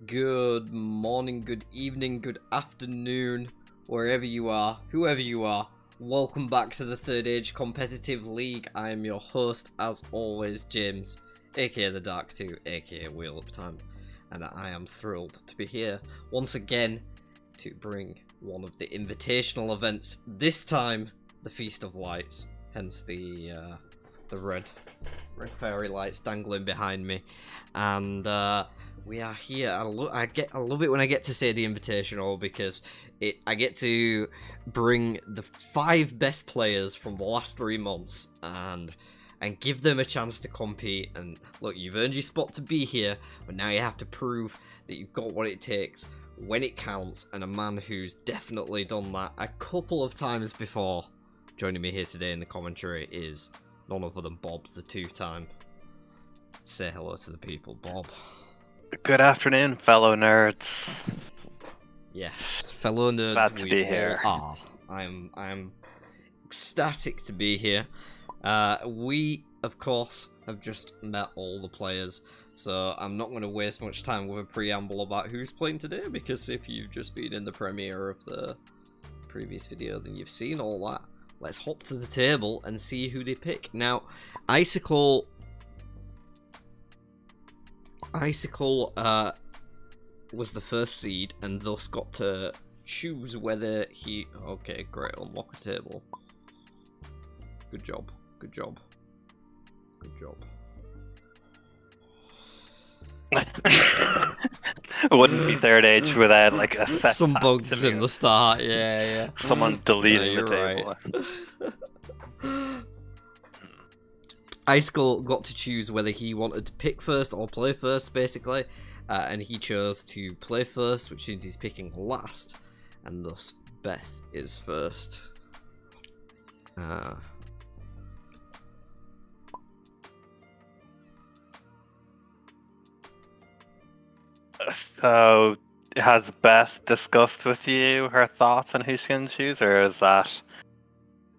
Good morning, good evening, good afternoon, wherever you are, whoever you are. Welcome back to the Third Age Competitive League. I am your host, as always, James, aka the Dark 2, aka Wheel Up Time, and I am thrilled to be here once again to bring one of the invitational events. This time, the Feast of Lights, hence the red fairy lights dangling behind me, and we are here. I love it when I get to say the invitational because I get to bring the 5 best players from the last 3 months and give them a chance to compete. And look, you've earned your spot to be here, but now you have to prove that you've got what it takes when it counts. And a man who's definitely done that a couple of times before, joining me here today in the commentary, is none other than Bob, the 2-time. Say hello to the people, Bob. Good afternoon, fellow nerds. Yes, fellow nerds. Glad to be here. I'm ecstatic to be here. We, of course, have just met all the players, so I'm not going to waste much time with a preamble about who's playing today, because if you've just been in the premiere of the previous video, then you've seen all that. Let's hop to the table and see who they pick. Now, Icicle was the first seed and thus got to choose whether he... Okay, great, unlock a table. Good job, good job, good job. It wouldn't be Third Age without like a set some bugs in the start, yeah. Someone deleting the table. Right. Icicle got to choose whether he wanted to pick first or play first, basically, and he chose to play first, which means he's picking last, and thus Beth is first. So, has Beth discussed with you her thoughts on who she can choose, or is that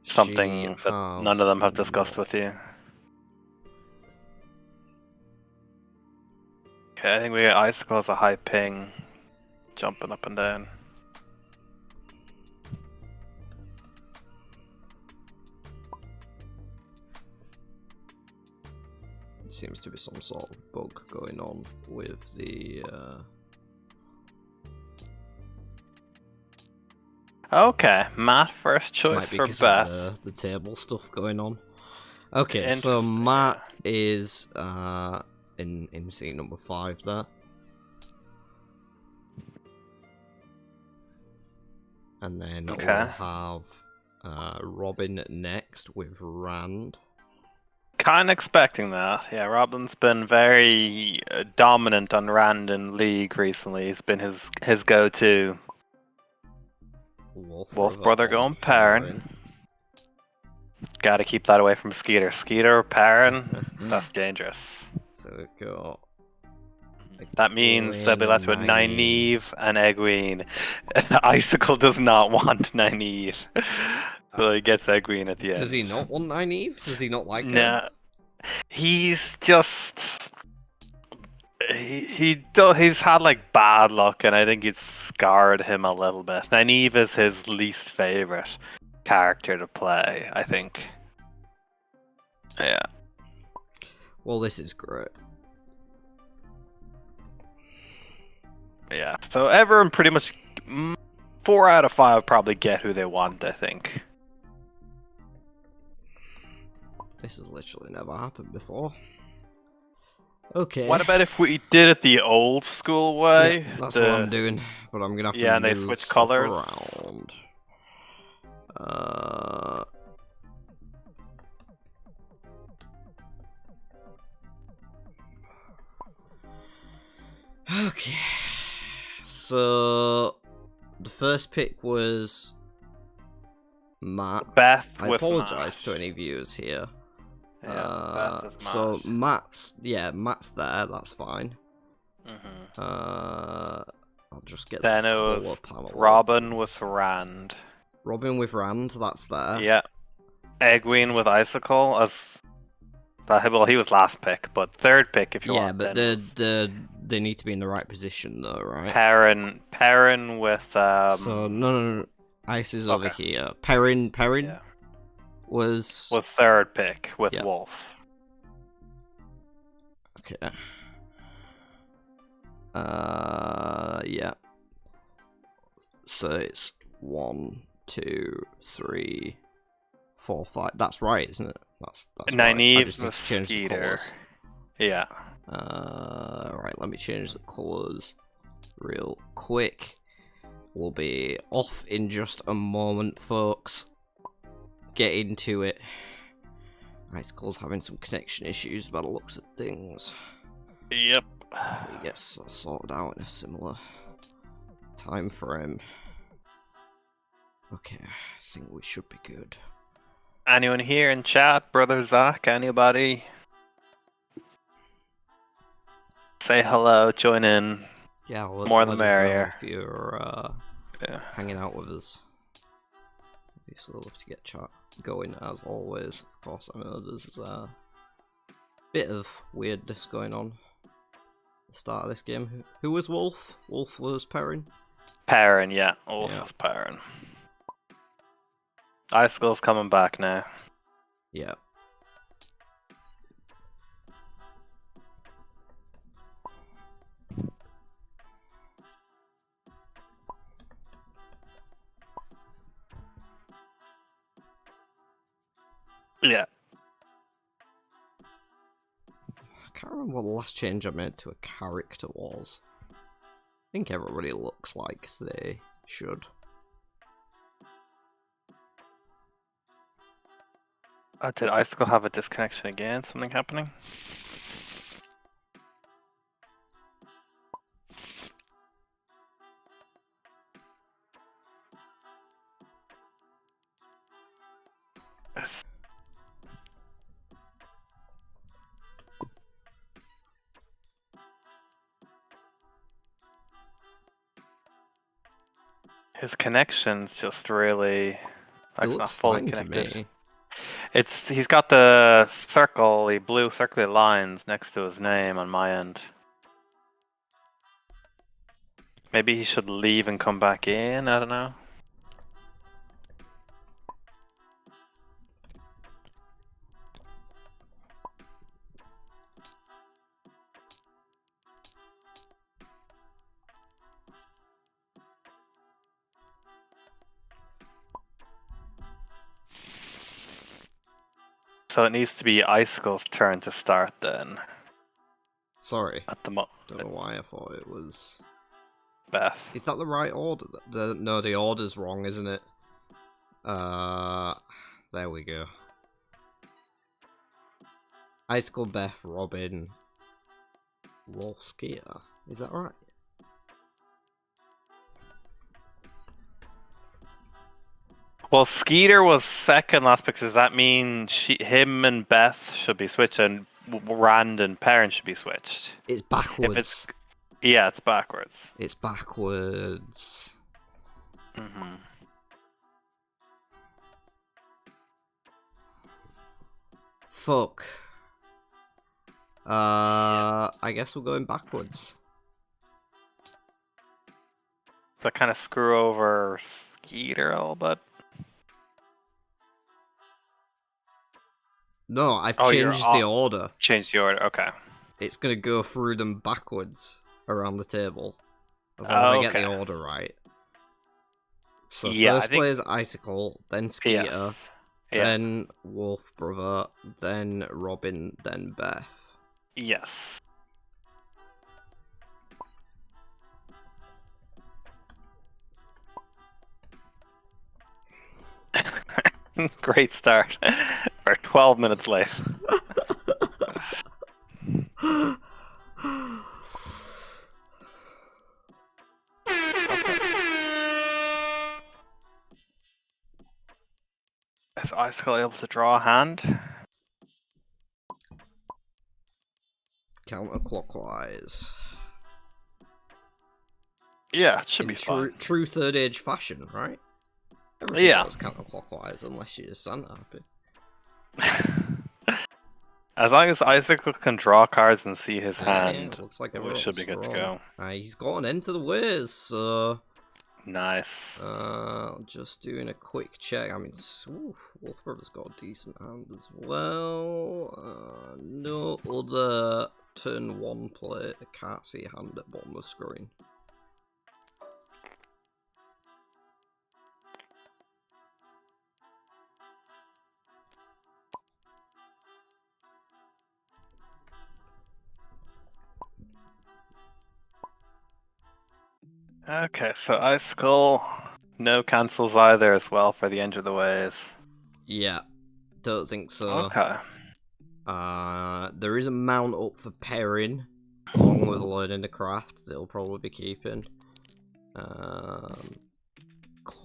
something that none of them have discussed with you? Okay, I think we got Icicle as a high ping, jumping up and down. Seems to be some sort of bug going on with the Okay, Matt first choice for Beth. The table stuff going on. Okay, so Matt is in seat number 5 there. And then we'll have Robin next with Rand. Kind of expecting that. Yeah, Robin's been very dominant on Rand in League recently. He's been his go-to. Wolf Brother going Perrin. Gotta keep that away from Skeeter. Skeeter or Perrin, that's dangerous. So we go. That means they'll be left with Nynaeve and Egwene. Icicle does not want Nynaeve. So he gets Egwene at the end. Does he not want Nynaeve? Does he not like her? Nah. He's just... He's had like bad luck, and I think it's scarred him a little bit. Nynaeve is his least favorite character to play, I think. Yeah. Well, this is great. Yeah, so everyone pretty much 4 out of 5 probably get who they want, I think. This has literally never happened before. Okay. What about if we did it the old school way? Yeah, that's what I'm doing, but I'm gonna have to and they switch colors around. Okay. So the first pick was Matt. Beth. I apologize to any viewers here. Yeah, so Matt's there. That's fine. I'll just get then the color panel. Robin with Rand. Robin with Rand. That's there. Yeah. Egwene with Icicle as. Well, he was last pick, but third pick if you want. Yeah, but the they need to be in the right position, though, right? Perrin with So no. Ice is over here. Perrin was third pick with yeah. Wolf. Okay. Yeah. So it's 1, 2, 3, 4, 5. That's right, isn't it? That's right. I just need to change the colours. Yeah. Right, let me change the colours real quick. We'll be off in just a moment, folks. Get into it. Icicle's having some connection issues by the looks of things. Yep. Yes, that's sorted out in a similar time frame. Okay, I think we should be good. Anyone here in chat? Brother Zach? Anybody? Say hello, join in. Yeah, more the merrier. If you're hanging out with us. Obviously, I'd love to get chat going as always. Of course, I know there's a bit of weirdness going on at the start of this game. Who was Wolf? Wolf was Perrin? Perrin, yeah. Wolf was Perrin. Icicle's coming back now. Yeah. Yeah. I can't remember what the last change I made to a character was. I think everybody looks like they should. Did Icicle have a disconnection again? Something happening? Yes. His connection's just really not fully connected. He's got the blue circly lines next to his name on my end. Maybe he should leave and come back in, I don't know. So it needs to be Icicle's turn to start then. Sorry. At the moment. Don't know why I thought it was Beth. Is that the right order? No, the order's wrong, isn't it? There we go. Icicle, Beth, Robin, Wolf, Skeeter. Is that right? Well, Skeeter was second last pick. Does that mean him and Beth should be switched, and Rand and Perrin should be switched? It's backwards. Yeah, it's backwards. It's backwards. Mm-hmm. Fuck. I guess we're going backwards. Does that kind of screw over Skeeter a little bit? No, I've changed the order. Changed the order, okay. It's gonna go through them backwards around the table. As long as I get the order right. So first plays Icicle, then Skeeter, then Wolf Brother, then Robin, then Beth. Yes. Great start. We're 12 minutes late. Is Icicle able to draw a hand? Counterclockwise. Yeah, it should be fine. True third age fashion, right? Everything goes counterclockwise unless you're Santa happy. As long as Isaac can draw cards and see his hand, Yeah, looks like we should be good to go. He's got an end to the ways, so... Nice. Just doing a quick check. I mean, Wolf Brother's got a decent hand as well. No other turn 1 play. I can't see a hand at bottom of the screen. Okay, so Icicle, no cancels either as well for the end of the ways. Yeah, don't think so. Okay. There is a mount up for Perrin, along with learning the craft. They'll probably be keeping.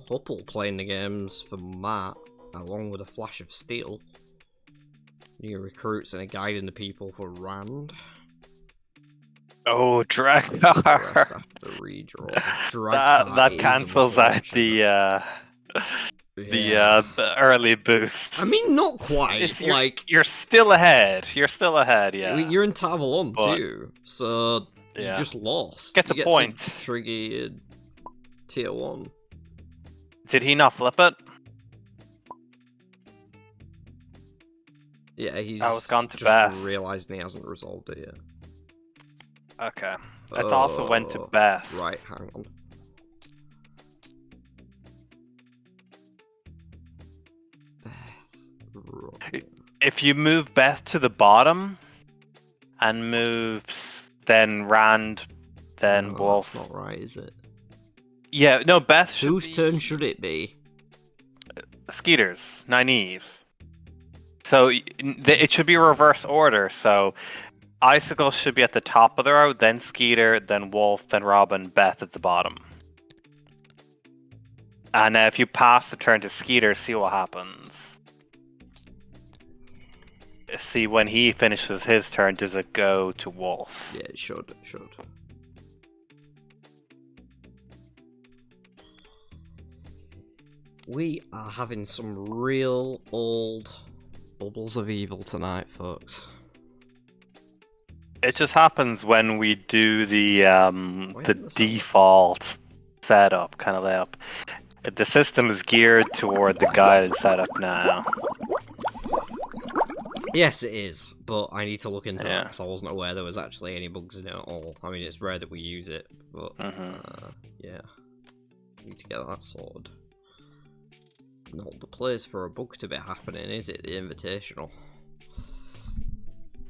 Couple playing the games for Matt, along with a flash of steel. New recruits and a guiding the people for Rand. Oh, Drakkar. After redraws. That cancels out the early boost. I mean, not quite. You're still ahead. You're still ahead. Yeah. You're in Tavalon too, so you just lost. Gets a point. Trigger tier 1. Did he not flip it? Yeah, he's gone to just Beth. realising he hasn't resolved it yet. Okay. That also went to Beth. Right, hang on. Beth. If you move Beth to the bottom and moves then Rand, then Wolf. That's not right, is it? Yeah, no, Beth should Whose turn should it be? Skeeter's, Nynaeve. So it should be reverse order. So Icicle should be at the top of the row, then Skeeter, then Wolf, then Robin, Beth at the bottom. And if you pass the turn to Skeeter, see what happens. See, when he finishes his turn, does it go to Wolf? Yeah, it should. It should. We are having some real old bubbles of evil tonight, folks. It just happens when we do the default setup kind of layup. The system is geared toward the guided setup now. Yes, it is, but I need to look into that because I wasn't aware there was actually any bugs in it at all. I mean, it's rare that we use it, but yeah, need to get that sorted. Not the place for a bug to be happening, is it? The Invitational.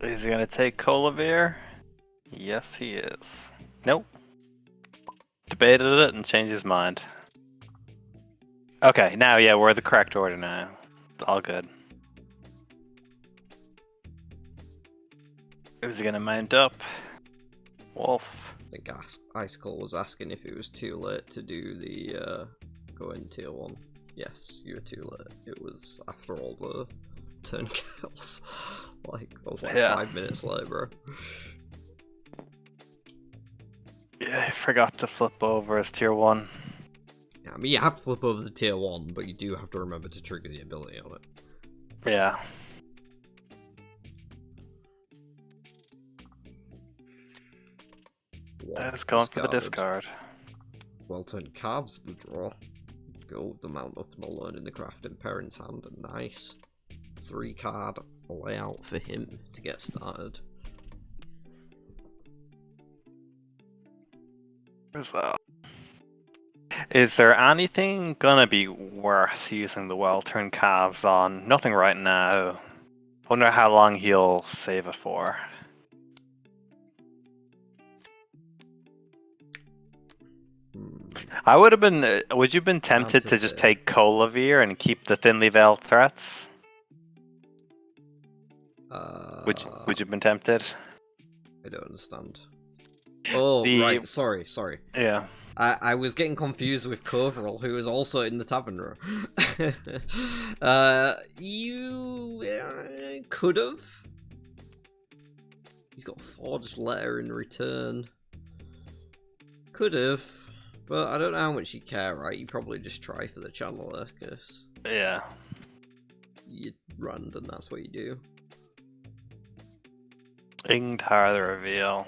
Is he gonna take Colavir? Yes, he is. Nope. Debated it and changed his mind. Okay, now we're the correct order now. It's all good. Who's he gonna mount up? Wolf. I think Icicle was asking if it was too late to do the going tier 1. Yes, you were too late. It was after all the turn kills. I was 5 minutes late, bro. Yeah, I forgot to flip over as tier 1. Yeah, I mean, you have to flip over the tier 1, but you do have to remember to trigger the ability on it. Yeah. Let's go for the discard. Well turned calves the draw. Go the mount up and the learning the craft in Perrin's hand. Nice 3-card layout for him to get started. Where's that? Is there anything gonna be worth using the well-turned calves on? Nothing right now. Wonder how long he'll save it for. I would have been. Would you have been tempted to just take Colavir and keep the thinly veiled threats? Would you have been tempted? I don't understand. Oh, right. Sorry. Yeah. I was getting confused with Coverall, who was also in the tavern room. You could have. He's got a forged letter in return. Could have, but I don't know how much you care, right? You probably just try for the channeler, because yeah, you run and that's what you do. Ingtar the reveal.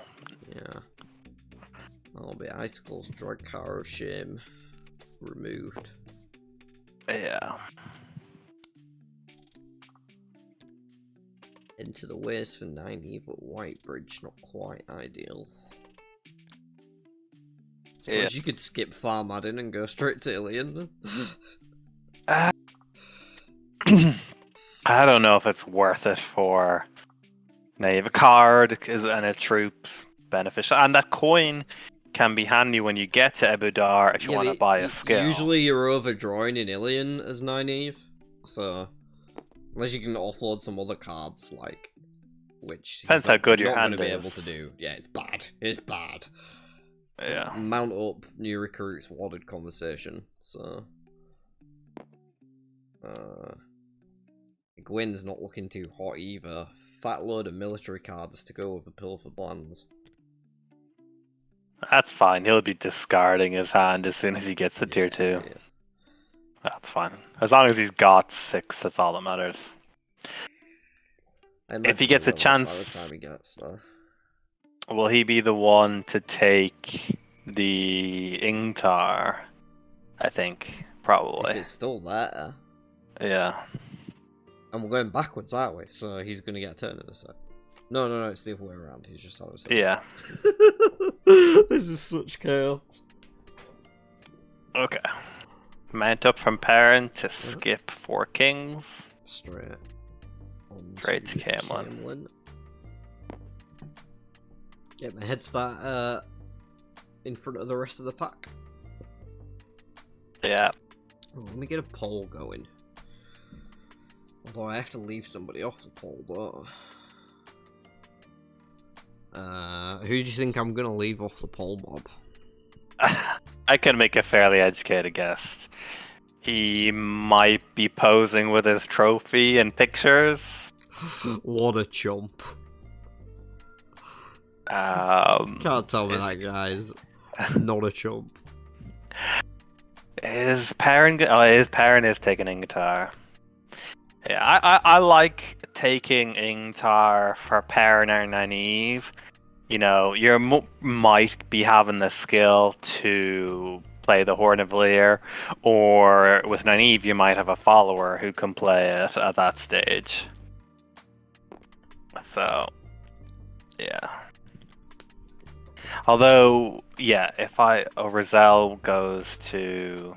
Yeah. That'll be Icicle's Drag Car of Shame removed. Yeah. Into the Waste for 9 Eve at White Bridge, not quite ideal. Suppose you could skip Farm Adding and go straight to Ilion. I don't know if it's worth it for Naive. A card and a troops beneficial, and that coin can be handy when you get to Ebudar if you want to buy a skill. Usually you're overdrawing in Ilion as 9 Eve, so unless you can offload some other cards, like which depends how good your hand is. Not going to be able to do. Yeah, it's bad. It's bad. Yeah. Mount up new recruits wadded conversation. So Gwyn's not looking too hot either. Fat load of military cards to go with the Pilfered Lands. That's fine. He'll be discarding his hand as soon as he gets to tier 2. Yeah. That's fine. As long as he's got 6, that's all that matters. If he gets a chance, by the time he gets there. Will he be the one to take the Ingtar? I think, probably. If it's still there. Yeah. And we're going backwards, aren't we? So he's going to get a turn in a sec. No, it's the other way around. He's just on his turn. Yeah. This is such chaos. Okay. Mount up from Perrin to skip 4 kings. Straight to Camelin. Get my head start in front of the rest of the pack. Yeah. Oh, let me get a poll going. Although I have to leave somebody off the poll, though. Who do you think I'm gonna leave off the poll, Bob? I can make a fairly educated guess. He might be posing with his trophy in pictures. What a chump. Can't tell me that, guys. Not a chump. His parent is taking Ingtar. Yeah, I like taking Ingtar for Perrin or Nynaeve. You know, you might be having the skill to play the Horn of Lear, or with Nynaeve you might have a follower who can play it at that stage. So, yeah. Although, yeah, if Rizal goes to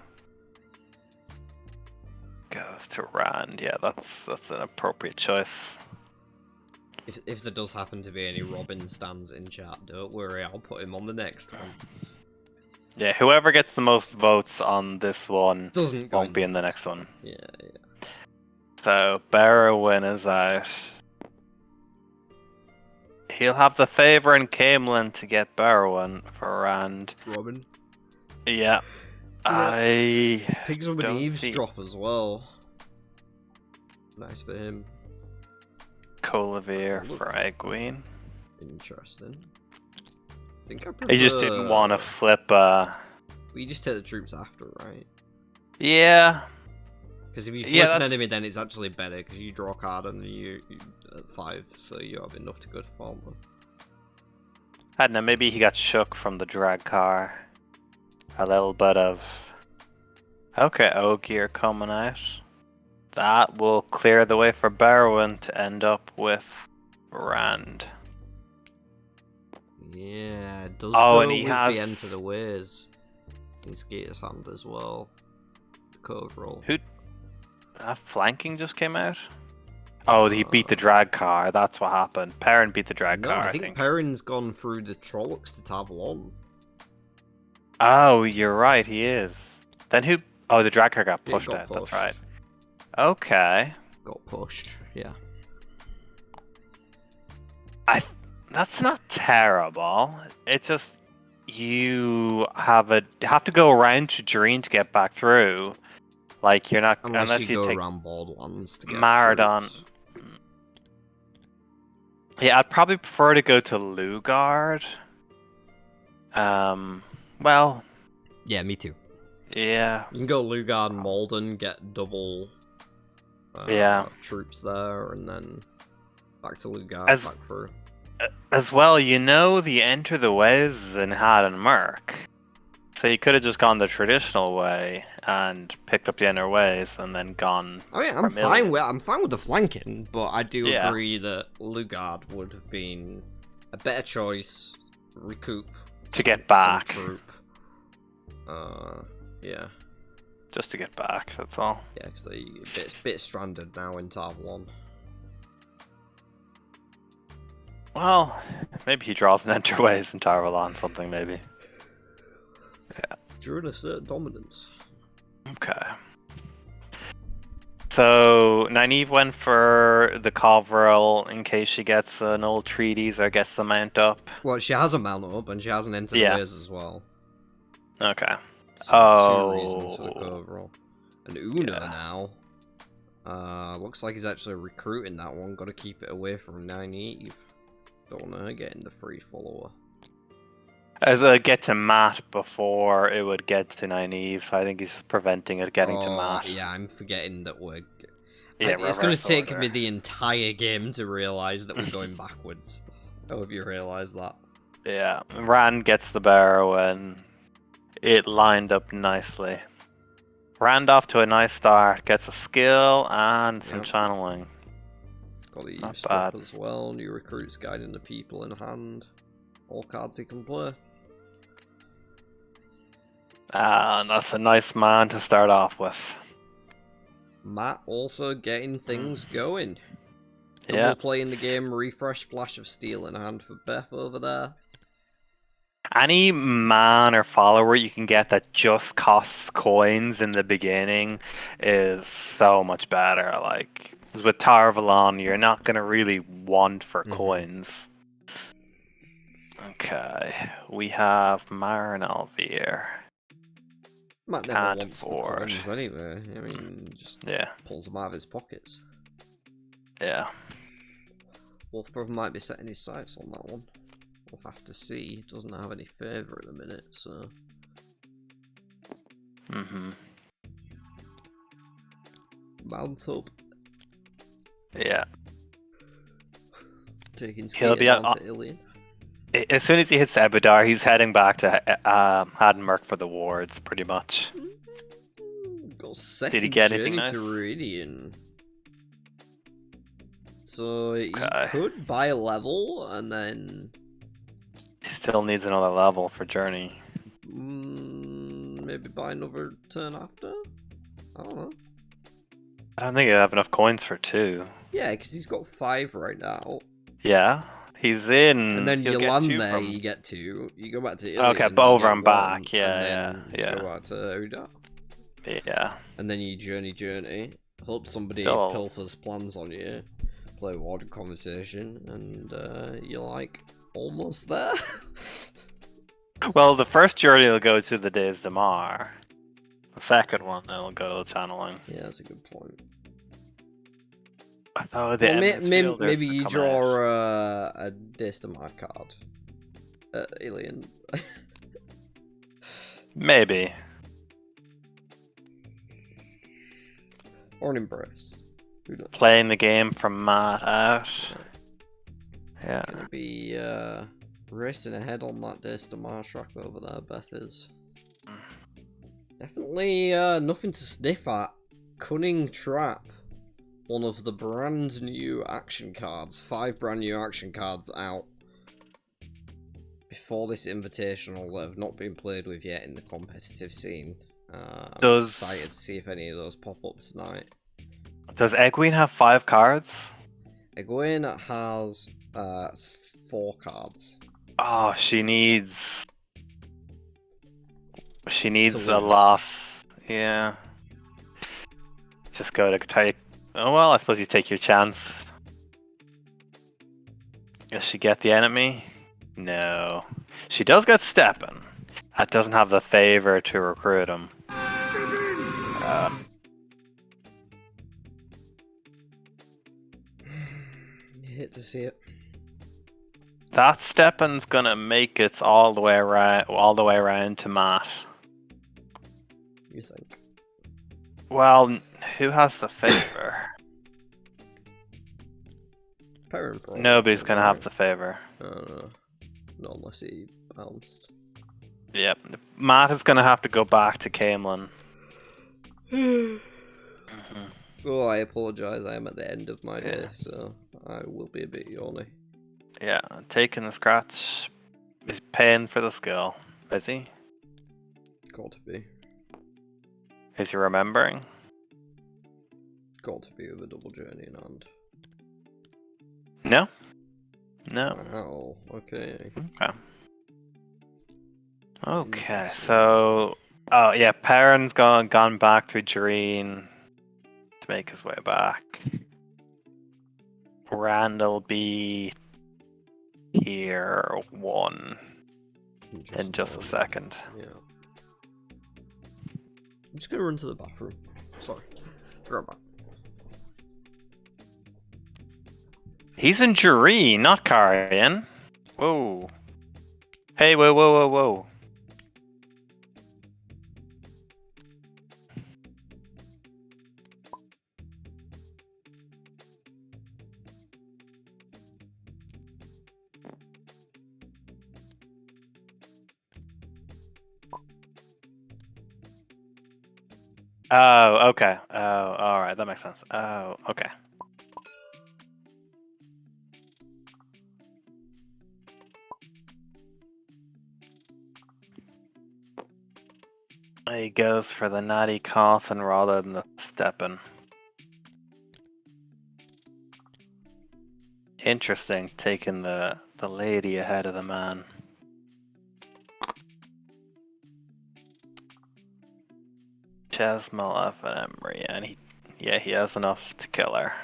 Rand, yeah, that's an appropriate choice. If there does happen to be any Robin stands in chat, don't worry, I'll put him on the next one. Yeah, whoever gets the most votes on this one won't be in the next one. Yeah. So, Barrowin is out. He'll have the favor in Camelin to get Barrowin for Rand. Robin? Yeah. Pigs with an eavesdrop as well. Nice for him. Colavir for Egwene. Interesting. I think I prefer... He just didn't want to flip. We just take the troops after, right? Yeah. Because if you flip an enemy, then it's actually better because you draw a card and you at 5, so you have enough to go to farm them. I don't know. Maybe he got shook from the drag car. A little bit of. Okay, Ogier coming out. That will clear the way for Barrowin to end up with Rand. Yeah, it does go and he with has the end to the ways. In Skater's hand as well. The code roll. Who? Flanking just came out? Oh, he beat the drag car. That's what happened. Perrin beat the drag car, I think Perrin's gone through the Trollocs to Tavalon. Oh, you're right, he is. Then who? Oh, the drag car got pushed out. That's right. Okay. Got pushed, yeah. That's not terrible. It's just you have to go around to Dream to get back through. Like you're not unless you go take around Borderlands to get Maradon. Yeah, I'd probably prefer to go to Lugard. Well. Yeah, me too. Yeah. You can go Lugard and Malden, get double troops there, and then back to Lugard, back through. As well, you know the Enter the Ways in Had and Merc. So you could have just gone the traditional way and picked up the Enter Ways and then gone. I mean, I'm fine with the flanking, but I do Yeah. agree that Lugard would have been a better choice. Recoup to get some back. troop. Yeah. Just to get back, that's all. Yeah, because they're a bit stranded now in Tarvalon. Well, maybe he draws an Enter Ways in Tarvalon, something maybe. Yeah. During a certain dominance. Okay. So, Nynaeve went for the Coverall in case she gets an old treaties or gets the mount up. Well, she has a mount up and she has an Enter the Ways as well. Okay. So 2 reasons for the Coverall. And Una now. Looks like he's actually recruiting that one. Got to keep it away from Nynaeve. Don't want her getting the free follower. As it get to Matt before it would get to Nynaeve, so I think he's preventing it getting to Matt. Yeah, I'm forgetting that we're... Yeah, it's going to take me the entire game to realise that we're going backwards. I hope you realise that. Yeah, Rand gets the barrow and it lined up nicely. Rand off to a nice start, gets a skill and some channeling. Got the step as well, new recruits guiding the people in hand. All cards he can play. And that's a nice man to start off with. Matt also getting things going. Yeah. Playing the game, refresh, flash of steel in hand for Beth over there. Any man or follower you can get that just costs coins in the beginning is so much better. Like, with Tarvalon, you're not going to really want for coins. Okay, we have Marinalveer. Matt never wants the coins anyway. I mean, just pulls them out of his pockets. Yeah. Wolfbrother might be setting his sights on that one. We'll have to see. He doesn't have any favour at the minute, so... Mount up. Yeah. Taking He'll be down to Ilian. As soon as he hits Ebudar, he's heading back to Haddenmerk for the wards, pretty much. Did he get anything nice? To Iridian. So he could buy a level and then... He still needs another level for Journey. Maybe buy another turn after? I don't know. I don't think he'll have enough coins for 2. Yeah, because he's got 5 right now. Yeah, he's in. And then you land there, you get 2. You go back to Ilian. Okay, but over and back. You go back to Udar. Yeah. And then you journey. Hope somebody pilfers plans on you. Play Ward Conversation, and you're like almost there. Well, the first journey will go to the Days Damar. The second one, will go channeling. Yeah, that's a good point. So maybe you draw a Days Damar card. Alien. Maybe. Or an Embrace. Playing the game from Matt out. Yeah. Gonna be racing ahead on that Days Damar track over there, Beth is. Definitely nothing to sniff at. Cunning Trap. One of the brand new action cards. 5 brand new action cards out before this invitational that have not been played with yet in the competitive scene. I'm excited to see if any of those pop up tonight. Does Egwene have 5 cards? Egwene has 4 cards. Oh, she needs a loss. Yeah. Just go to take. Oh well, I suppose you take your chance. Does she get the enemy? No. She does get Steppen. That doesn't have the favor to recruit him. You hate to see it. That Steppen's gonna make it all the way around to Matt. You think? Well, who has the favor? Perrin probably. Nobody's gonna have to favor. No. Not unless he bounced. Yep. Matt is gonna have to go back to Camelin. Oh, I apologise. I am at the end of my day, so I will be a bit yawny. Yeah, taking the scratch. He's paying for the skill. Is he? Got to be. Is he remembering? Got to be with a double journey in hand. No. No. Wow. Okay. Okay. Okay. So, oh yeah, Perrin's gone back through Jareen to make his way back. Randall be here in just a second. Yeah. I'm just gonna run to the bathroom. Sorry. Right back. He's in Jareen, not Carrion. Whoa. Hey, whoa. Oh, okay. Oh, alright, that makes sense. Oh, okay. He goes for the natty coffin rather than the steppin'. Interesting, taking the lady ahead of the man. Chesma, and Emery, and he has enough to kill her.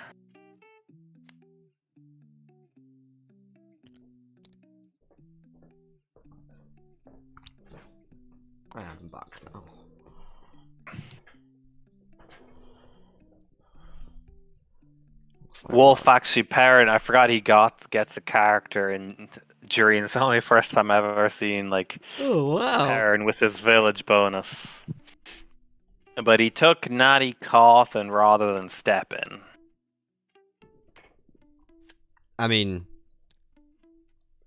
I am back now. Wolf actually Perrin, I forgot he gets a character in Jareen. It's the only first time I've ever seen like Perrin with his village bonus. But he took Natty Coffin rather than Steppin'. I mean,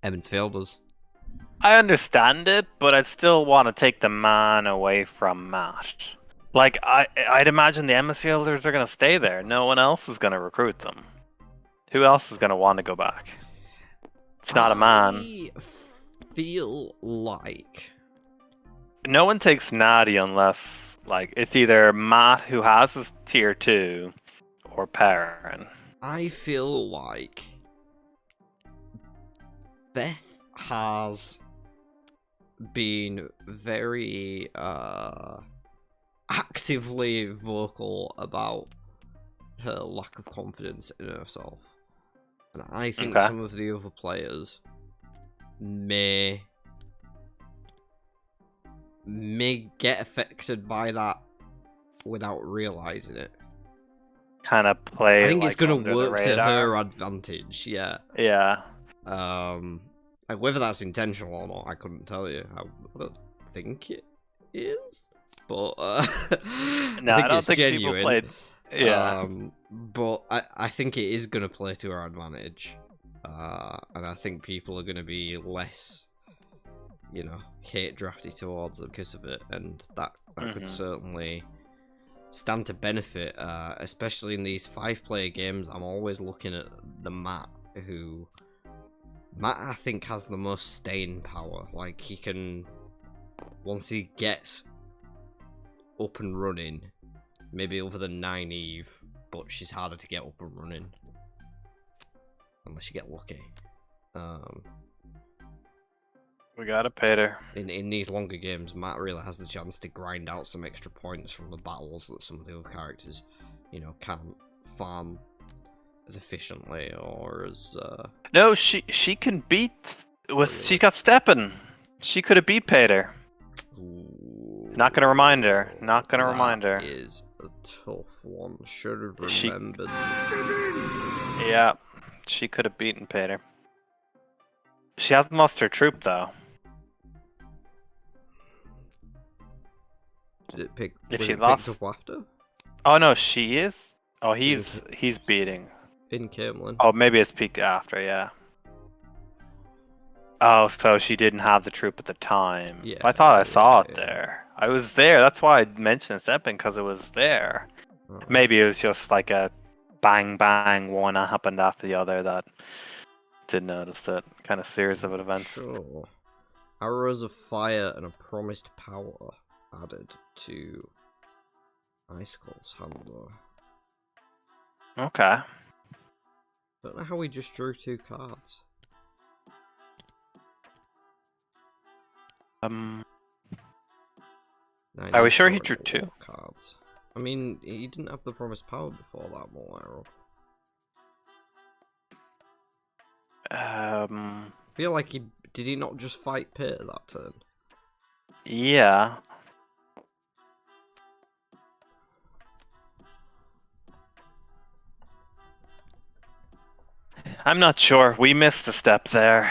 Emmonsfield does. I understand it, but I'd still want to take the man away from Matt. Like, I'd imagine the Emmonsfielders are going to stay there. No one else is going to recruit them. Who else is going to want to go back? It's not a man. I feel like... No one takes Natty unless, like, it's either Matt who has his tier 2 or Perrin. I feel like Beth has been very actively vocal about her lack of confidence in herself, and I think some of the other players may get affected by that without realizing it. Kind of play. I think like, it's going to work to radar. her advantage. Yeah. Yeah. Like whether that's intentional or not, I couldn't tell you. I don't think it is, but no, I don't think genuine. people played. Yeah. But I think it is going to play to our advantage, and I think people are going to be less, hate drafty towards them because of it, and that could certainly stand to benefit, especially in these 5-player games. I'm always looking at the Matt, I think, has the most staying power. Like, he can, once he gets up and running, maybe other than Nynaeve, but she's harder to get up and running. Unless you get lucky. We got a Peter. In these longer games, Matt really has the chance to grind out some extra points from the battles that some of the other characters, can't farm as efficiently or as... No, she can beat... She got Steppin'. She could have beat Peter. Ooh, Not gonna remind her. Not gonna remind her. That is a tough one. Should have remembered. Yeah, she could have beaten Peter. She hasn't lost her troop, though. Did it pick... If was she it lost... picked up after? Oh, no, she is? Oh, he's beating. in Camelin. Oh, maybe it's peaked after, yeah. Oh, so she didn't have the troop at the time. Yeah. I thought I saw it yeah. there. I was there. That's why I mentioned stepping, because it was there. Oh. Maybe it was just like a bang bang one happened after the other that didn't notice it. Kind of series of events. Sure. Arrows of fire and a promised power added to Icicle's handler. Okay. Don't know how we just drew 2 cards. Are we sure he drew 2 cards? I mean, he didn't have the promised power before that, Molaro. I feel like did he not just fight Pit that turn? Yeah. I'm not sure. We missed a step there.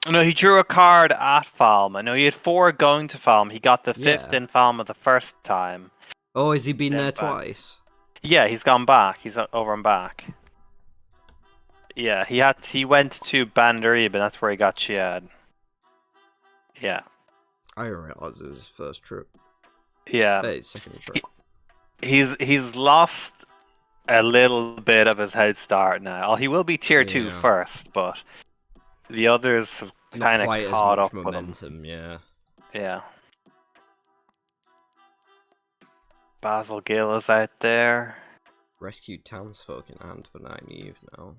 No, he drew a card at Falma. No, he had 4 going to Falma. He got the 5th in Falma the first time. Oh, has he been there back. twice? Yeah, he's gone back. He's over and back. Yeah, he went to Bandarib, and that's where he got Chiad. Yeah. I didn't realize it was his first trip. Yeah. Hey, second trip. He's lost a little bit of his head start now. He will be tier 2 first, but the others have kind of caught up with him. Yeah. Yeah. Basil Gill is out there. Rescued townsfolk in hand for Nynaeve now.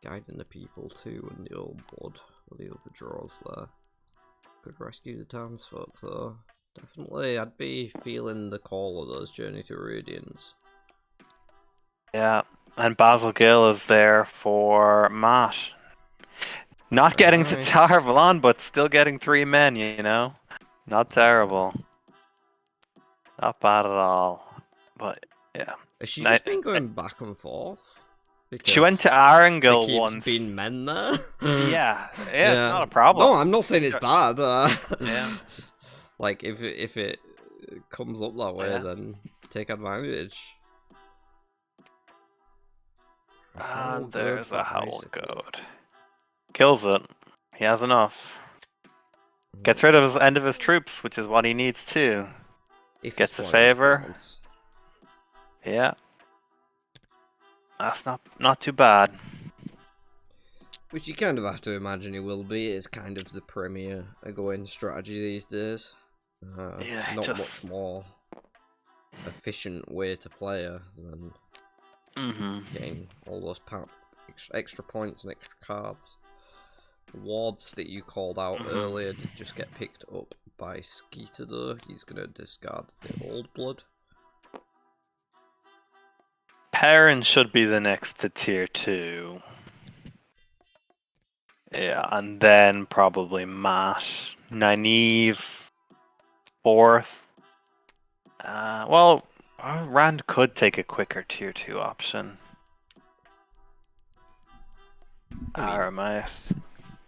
Guiding the people too, and the old blood for the other draws there. Could rescue the townsfolk though. Definitely, I'd be feeling the call of those Journey to Radiance. Yeah, and Basil Gill is there for Matt. Not getting to Tarvalon, but still getting 3 men, you know? Not terrible. Not bad at all. But, yeah. Has she just been going back and forth? Because she went to Arengil once. Been men there? yeah, it's not a problem. No, I'm not saying it's bad. Yeah. Like, if it comes up that way, then take advantage. And there's a Howl Goat. Kills it. He has enough. Gets rid of his end of his troops, which is what he needs too. Gets a favor. Yeah. That's not too bad. Which you kind of have to imagine he will be. It's kind of the premier going strategy these days. Yeah, not much more efficient way to play her than getting all those extra points and extra cards. The wards that you called out earlier did just get picked up by Skeeter though. He's going to discard the old blood. Perrin should be the next to tier 2. Yeah, and then probably Matt. Nynaeve 4th. Well, Rand could take a quicker tier 2 option. Aramith.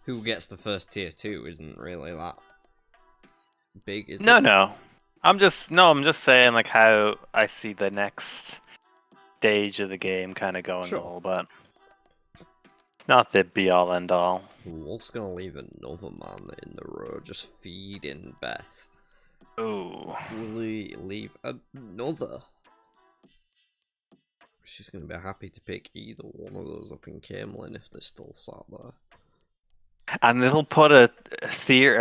Who gets the first tier 2 isn't really that big, is it? No. I'm just saying like how I see the next stage of the game kind of going a little bit. It's not the be all end all. Wolf's gonna leave another man in the row, just feeding Beth. Ooh. Will he leave another? She's gonna be happy to pick either one of those up in Camelin if they're still sat there. And it'll put a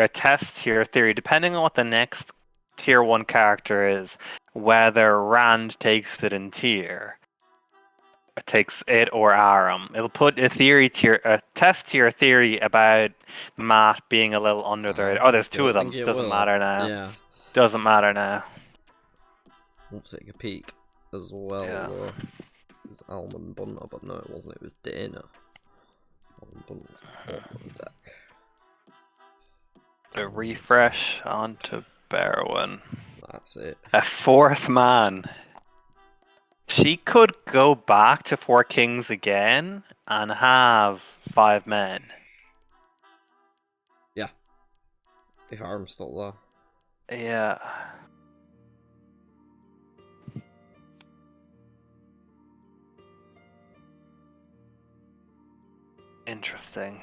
test tier theory, depending on what the next tier 1 character is, whether Rand takes it in tier. Takes it or Aram. It'll put a test tier theory about Matt being a little under there. Oh, there's 2 of them. Doesn't matter now. Yeah. Doesn't matter now. We'll take a peek as well. Yeah. It was Almond Bunner, but no, it wasn't. It was Dana. Almond Bunner was on the deck. A refresh onto Barrowan. That's it. A 4th man. She could go back to 4 kings again and have 5 men. Yeah. If Aram's still there. Yeah. Interesting.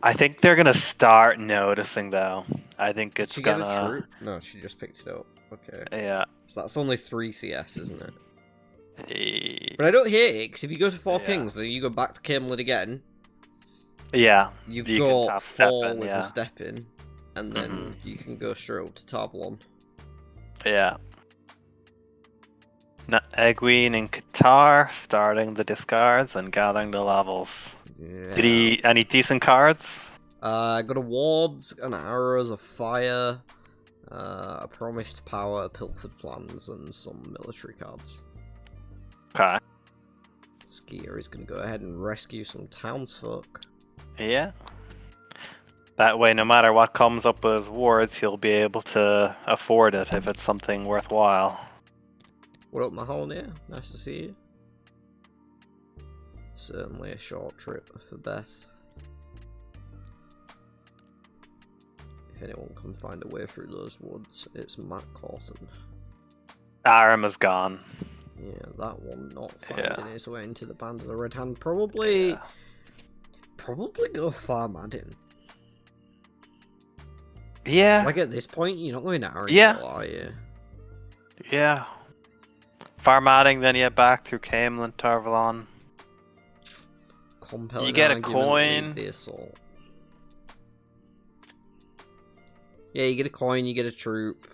I think they're gonna start noticing though. I think Did it's she get a gonna. troop? No, she just picked it up. Okay. Yeah. So that's only 3 CS, isn't it? Eh, But I don't hate it, because if you go to 4 Yeah. Kings and you go back to Camelid again, Yeah. you've You can got tap 4 step in, with yeah. a step in, and then you can go straight up to Tarvalon. Yeah. Egwene and Qatar starting the discards and gathering the levels. Yeah. Did he any decent cards? Got awards, an arrows of fire, a promised power, pilfered plans, and some military cards. Okay. Skier is going to go ahead and rescue some townsfolk. Yeah. That way, no matter what comes up with his wards, he'll be able to afford it if it's something worthwhile. What up, Mahoney? Nice to see you. Certainly a short trip for Beth. If anyone can find a way through those woods, it's Matt Corton. Aram is gone. Yeah, that one not finding its way into the band of the Red Hand. Probably go farm Adin. Yeah. Like at this point, you're not going to Arendelle, Yeah. are you? Yeah. Farmadding, then you back through Camelin, Tarvalon. Compelling You get a argument, coin. lead the assault. Yeah, you get a coin, you get a troop.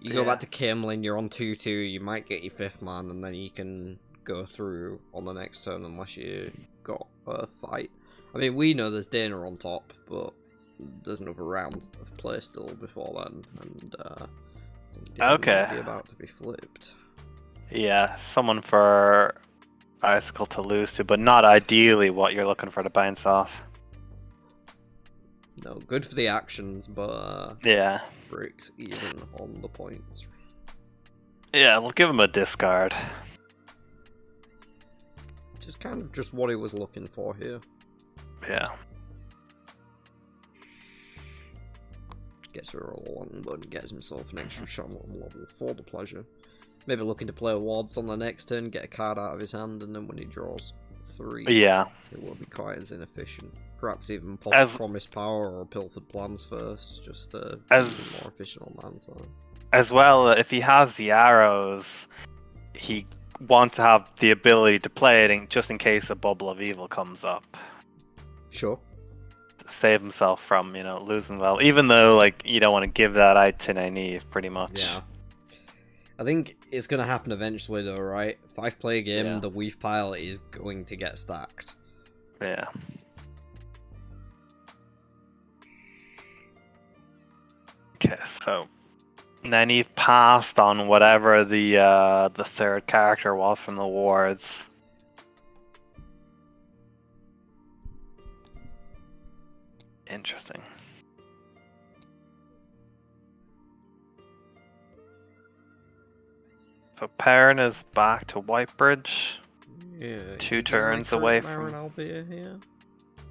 You go back to Camelin, you're on 2-2, you might get your 5th man, and then you can go through on the next turn unless you got a fight. I mean, we know there's Dana on top, but there's another round of play still before then, and I think Dana might be about to be flipped. Yeah, someone for Icicle to lose to, but not ideally what you're looking for to bounce off. No, good for the actions, but yeah, breaks even on the points. Yeah, we'll give him a discard. Which is kind of just what he was looking for here. Yeah. Gets a roll on, but gets himself an extra shot on level for the pleasure. Maybe looking to play awards on the next turn, get a card out of his hand, and then when he draws 3, it will be quite as inefficient. Perhaps even pop a promised power or pilfered plans first, just to be even more efficient on that side. As well, if he has the arrows, he wants to have the ability to play it just in case a bubble of evil comes up. Sure. To save himself from, losing level. Even though, you don't want to give that out to Nynaeve, pretty much. Yeah. I think it's going to happen eventually, though, right? 5-player game, the weave pile is going to get stacked. Yeah. Okay, so Nynaeve passed on whatever the 3rd character was from the wards. Interesting. So Perrin is back to Whitebridge. Yeah. 2 turns away from Albia here.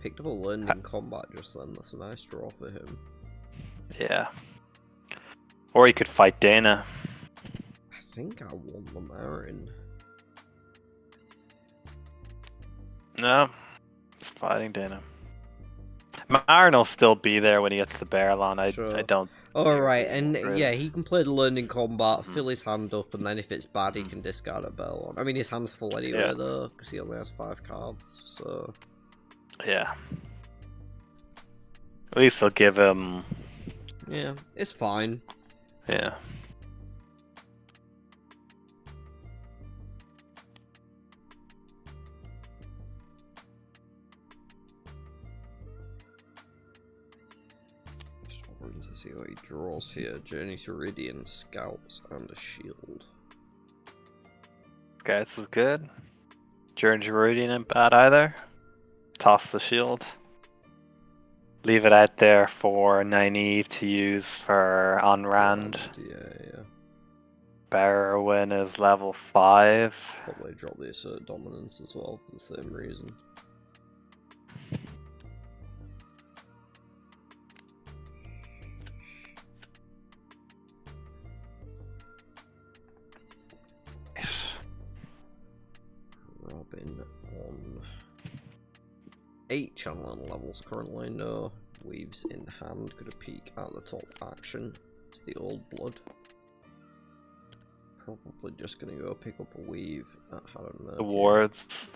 Picked up a learned in combat just then. That's a nice draw for him. Yeah. Or he could fight Dana. I think I won the Marin. No. It's fighting Dana. Marin will still be there when he gets the barrel on. I don't. Alright, and yeah, he can play the learned in combat, fill his hand up, and then if it's bad, he can discard a bell on. I mean, his hand's full anyway, though, because he only has 5 cards, so. Yeah. At least they'll give him. Yeah, it's fine. Yeah. Just hoping to see what he draws here. Journey to Iridian, Scouts, and a Shield. Okay, this is good. Journey to Iridian ain't bad either. Toss the shield. Leave it out there for Nynaeve to use for on Rand. Yeah. Barrowin is level 5. Probably drop the Assert Dominance as well for the same reason. Robin 8 channeling levels currently. No weaves in hand. Gonna peek at the top action. It's the old blood. Probably just gonna go pick up a weave at Haddon. The wards.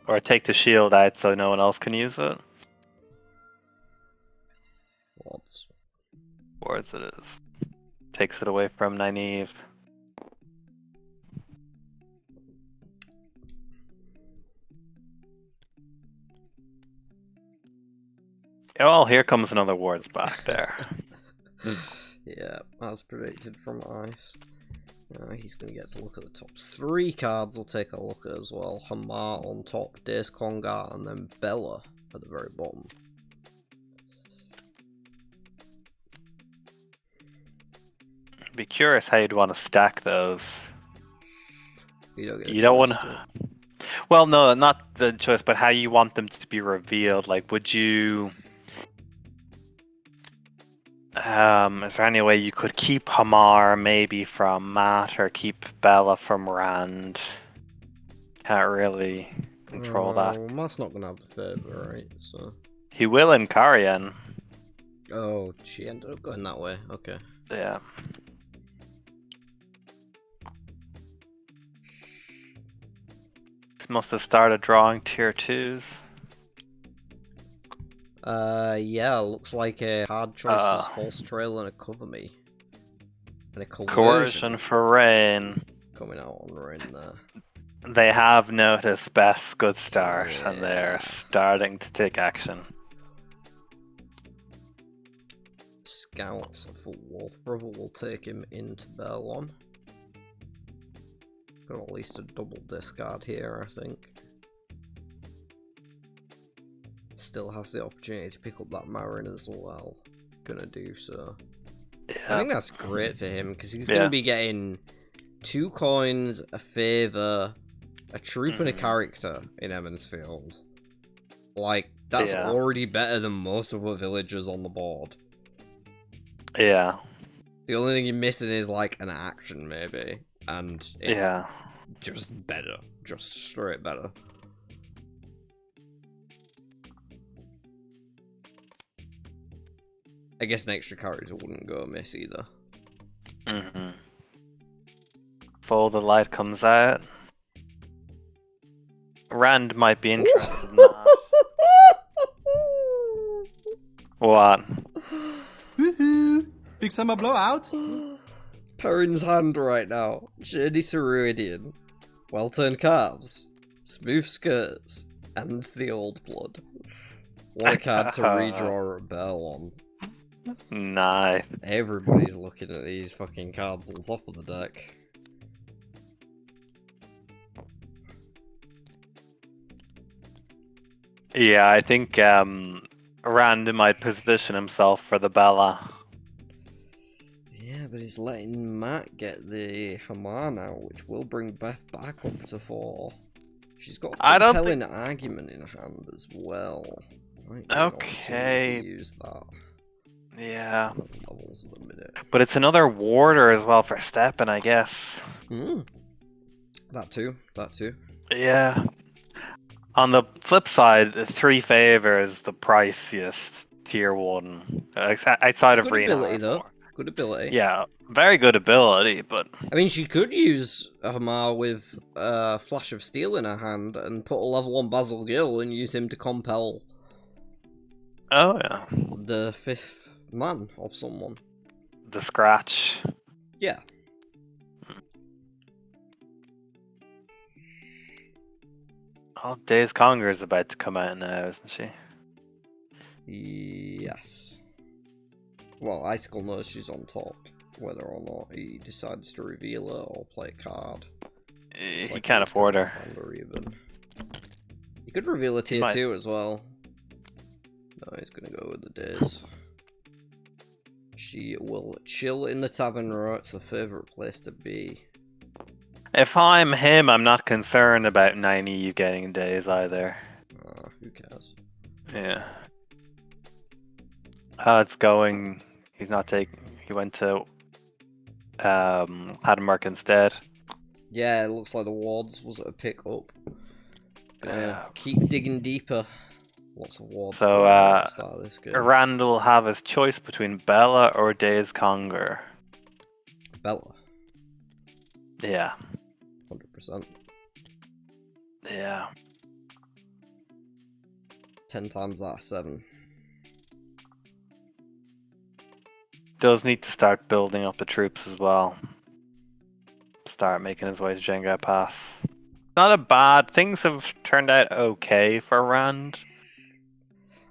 Or take the shield out so no one else can use it. Wards. Wards it is. Takes it away from Nynaeve. Oh, here comes another wards back there. Yeah, as predicted from Ice. He's going to get to look at the top 3 cards. We'll take a look at as well. Hamar on top, Dace Kongar, and then Bella at the very bottom. Be curious how you'd want to stack those. You don't want to. Well, no, not the choice, but how you want them to be revealed. Like, would you? Is there any way you could keep Hamar maybe from Matt or keep Bella from Rand? Can't really control that. Matt's not gonna have the favor, right? So he will in Karyan. Oh, she ended up going that way. Okay. Yeah. Must have started drawing tier 2s. Yeah, looks like a hard choice is False Trail and a Cover Me. And a Coercion for Rain. Coming out on Rain there. They have noticed Beth's good start, and they're starting to take action. Scouts for Wolf Brother will take him into Berlon. Got at least a double discard here, I think. Still has the opportunity to pick up that Marin as well. Gonna do so. Yeah. I think that's great for him because he's gonna be getting 2 coins, a favor, a troop, and a character in Emmonsfield. Like, that's already better than most of the villagers on the board. Yeah. The only thing you're missing is like an action, maybe. And it's just better. Just straight better. I guess an extra character wouldn't go amiss either. Before the light comes out. Rand might be interested in that. What? Woohoo! Big summer blowout! Perrin's hand right now. Journey to Ruidian. Well-turned calves. Smooth skirts. And the old blood. What a card to redraw a bell on. Nice. Everybody's looking at these fucking cards on top of the deck. Yeah, I think Rand might position himself for the Bella. Yeah, but he's letting Matt get the Hamar now, which will bring Beth back up to 4. She's got a compelling argument in hand as well. Okay. Use that. Yeah. Levels at the minute. But it's another warder as well for stepping, I guess. That too. Yeah. On the flip side, the 3 favors the priciest tier 1 outside of Rena. Good ability though. Good ability. Yeah, very good ability, but I mean, she could use Hamar with Flash of Steel in her hand and put a level 1 Basil Gill and use him to compel. Oh yeah. The 5th man of someone. The scratch. Yeah. Oh, Days Conger is about to come out now, isn't she? Yes. Well, Icicle knows she's on top. Whether or not he decides to reveal her or play a card. He can't afford her. Even. He could reveal a tier 2 as well. No, he's gonna go with the Days. She will chill in the tavern row. It's her favourite place to be. If I'm him, I'm not concerned about Nynaeve getting Days either. Who cares? Yeah. How it's going, he's not taking... He went to Hadmark instead. Yeah, it looks like the wards was a pick up. Keep digging deeper. Lots of wards So, going on at the start of this game. Randall will have his choice between Bella or Days Conger. Bella. Yeah. 100%. Yeah. 10 times out of 7. Does need to start building up the troops as well. Start making his way to Jengai Pass. Not a bad. Things have turned out okay for Rand.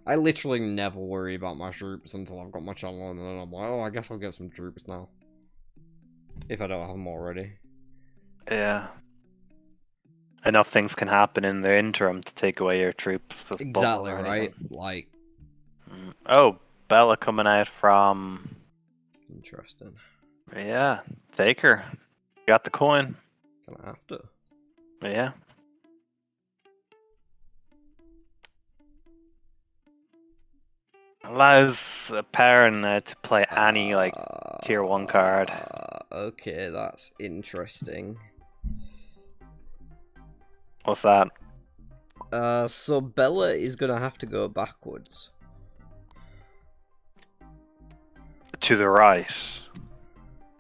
I literally never worry about my troops until I've got my channel on, and then I'm like, oh, I guess I'll get some troops now. If I don't have them already. Yeah. Enough things can happen in the interim to take away your troops. Exactly, right? Like... Oh, Bella coming out from... Interesting. Yeah, take her. Got the coin. Gonna have to. Yeah. Allows a parent to play any like tier 1 card. Okay, that's interesting. What's that? So Bella is gonna have to go backwards. To the right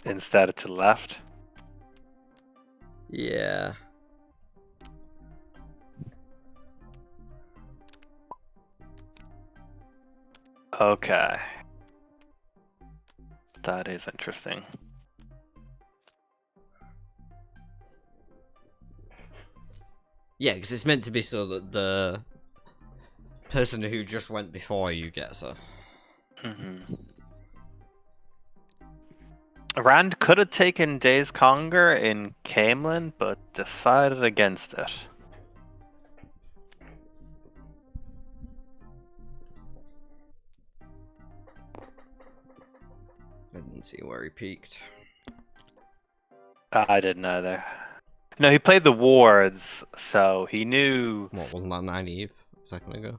instead of to the left. Yeah. Okay. That is interesting. Yeah, because it's meant to be so that the person who just went before you gets her. Rand could have taken Days Conger in Camelin, but decided against it. I didn't see where he peaked. I didn't either. No, he played the wards, so he knew... What, wasn't that naive a second ago?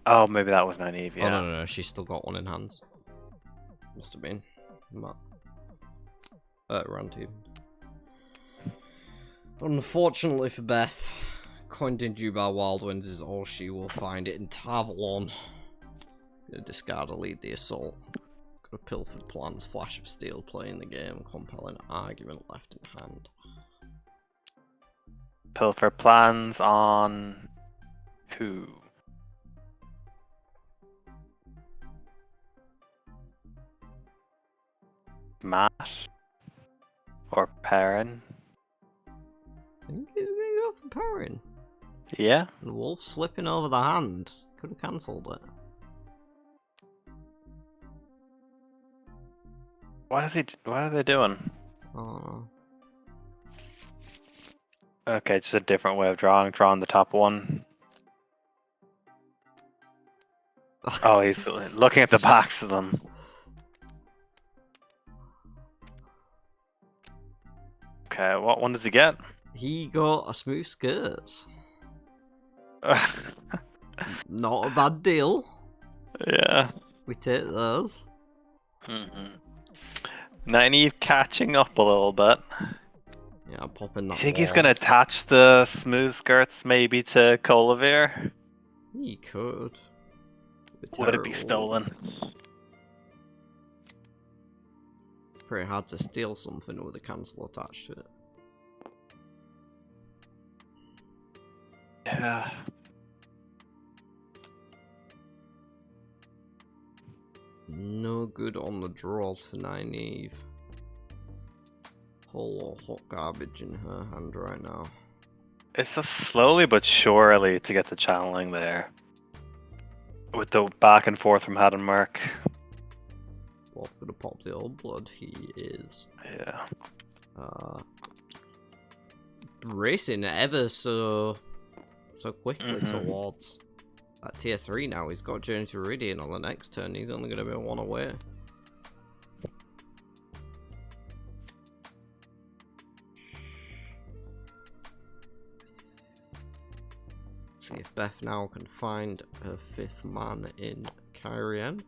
Oh, maybe that was naive, yeah. Oh, no, she's still got one in hands. Must have been. Round 2. Unfortunately for Beth, coined in Jubar Wildwinds is all she will find it in Tavalon. Gonna discard a lead the assault. Got a pilfered plans, flash of steel playing the game, compelling argument left in hand. Pilfer plans on who? Matt or Perrin? I think he's gonna go for Perrin. Yeah. The wolf slipping over the hand. Could have cancelled it. What are they doing? Oh. Okay, just a different way of drawing the top one. Oh, he's looking at the backs of them. Okay, what one does he get? He got a smooth skirts. Not a bad deal. Yeah. We take those. Nynaeve catching up a little bit. Yeah, I'm popping that. You think he's gonna attach the smooth skirts maybe to Colavir? He could. Would it be stolen? Pretty hard to steal something with a cancel attached to it. Yeah. No good on the draws for Nynaeve. Whole lot of hot garbage in her hand right now. It's a slowly but surely to get the channeling there. With the back and forth from Had and Merc. Wolf gonna pop the old blood, he is. Yeah. Racing ever so quickly towards that tier 3 now. He's got Journey to Iridian on the next turn. He's only gonna be 1 away. See if Beth now can find her 5th man in Kyrian.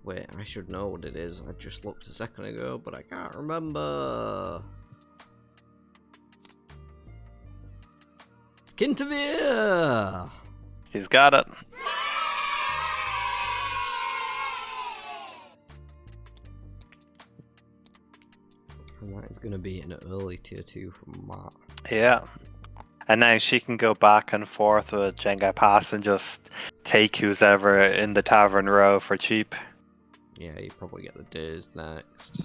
Wait, I should know what it is. I just looked a second ago, but I can't remember. It's Interview! He's got it. And that is going to be an early tier 2 from Matt. Yeah. And now she can go back and forth with Jengai Pass and just take who's ever in the tavern row for cheap. Yeah, you probably get the days next.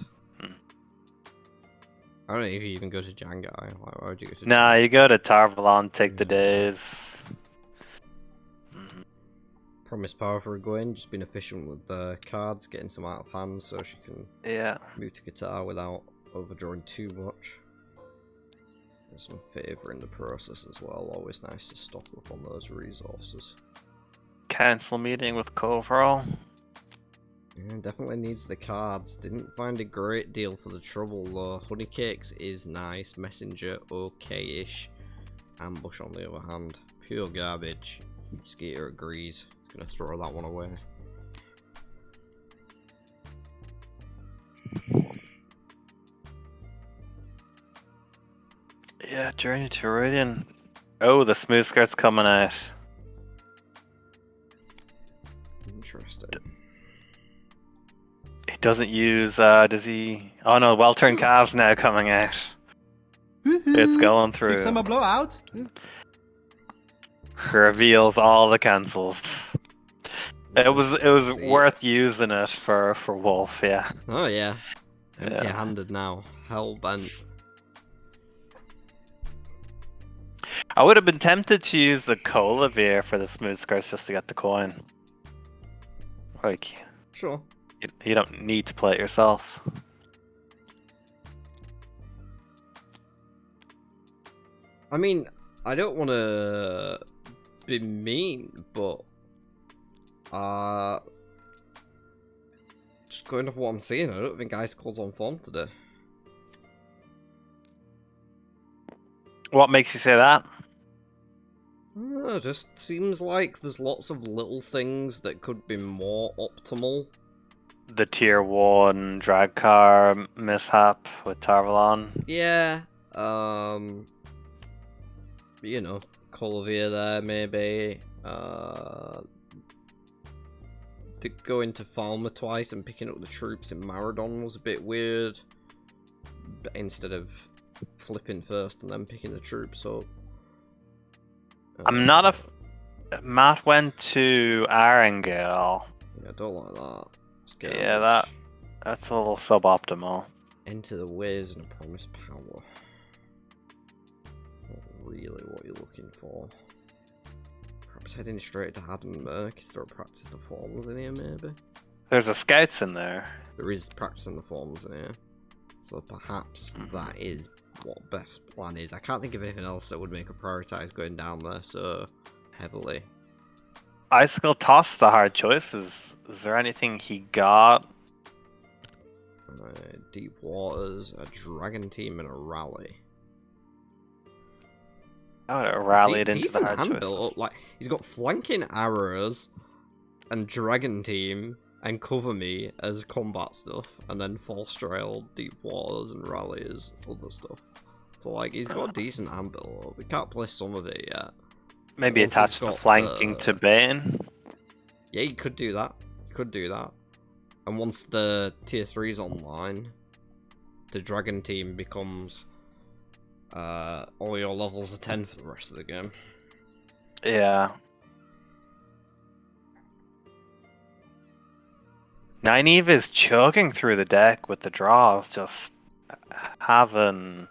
I don't know if you even go to Jangai. Why would you go to Nah, Jangai? you go to Tarvalon, take the days. Promise power for a go-in, just being efficient with the cards, getting some out of hand so she can move to guitar without overdrawing too much. There's some favour in the process as well, always nice to stock up on those resources. Council meeting with Coverall. Yeah, definitely needs the cards. Didn't find a great deal for the trouble though. Honeycakes is nice, Messenger okay-ish. Ambush on the other hand, pure garbage. Skeeter agrees. He's gonna throw that one away. Yeah, Journey to Iridian. Oh, the smooth skirt's coming out. Interesting. He doesn't use, does he? Oh no, well-turned calves now coming out. It's going through. Big summer blowout. Reveals all the cancels. It was See. worth using it for Wolf, yeah. Oh yeah. Empty-handed now. Hellbent. I would have been tempted to use the Colavir for the smooth skirts just to get the coin. Like, Sure. you don't need to play it yourself. I mean, I don't want to be mean, but just going off what I'm seeing, I don't think Icicle's on form today. What makes you say that? It just seems like there's lots of little things that could be more optimal. The tier 1 drag car mishap with Tarvalon. Yeah, you know, Colavir there maybe. Going to Falmer twice and picking up the troops in Maradon was a bit weird. But instead of flipping first and then picking the troops up. I'm not a... Matt went to Arengale. Yeah, I don't like that. Yeah, that's a little suboptimal. Enter the ways and a promised power. Not really what you're looking for. Perhaps heading straight to Haddonburg. Is there a practice the forms in here, maybe? There's a scouts in there. There is practicing the forms in here. So perhaps that is what best plan is. I can't think of anything else that would make a prioritise going down there so heavily. Icicle tossed the hard choices. Is there anything he got? Deep waters, a dragon team, and a rally. I would have rallied into the decent hard hand choices. build up. Like he's got flanking arrows, and dragon team, and cover me as combat stuff, and then force trail, deep waters, and rally as other stuff. So like he's got a decent hand build up. We can't play some of it yet. Maybe Once attach he's the got, flanking to Bane. Yeah, you could do that. You could do that. And once the tier 3's online, the dragon team becomes all your levels are 10 for the rest of the game. Yeah. Nynaeve is chugging through the deck with the draws, just having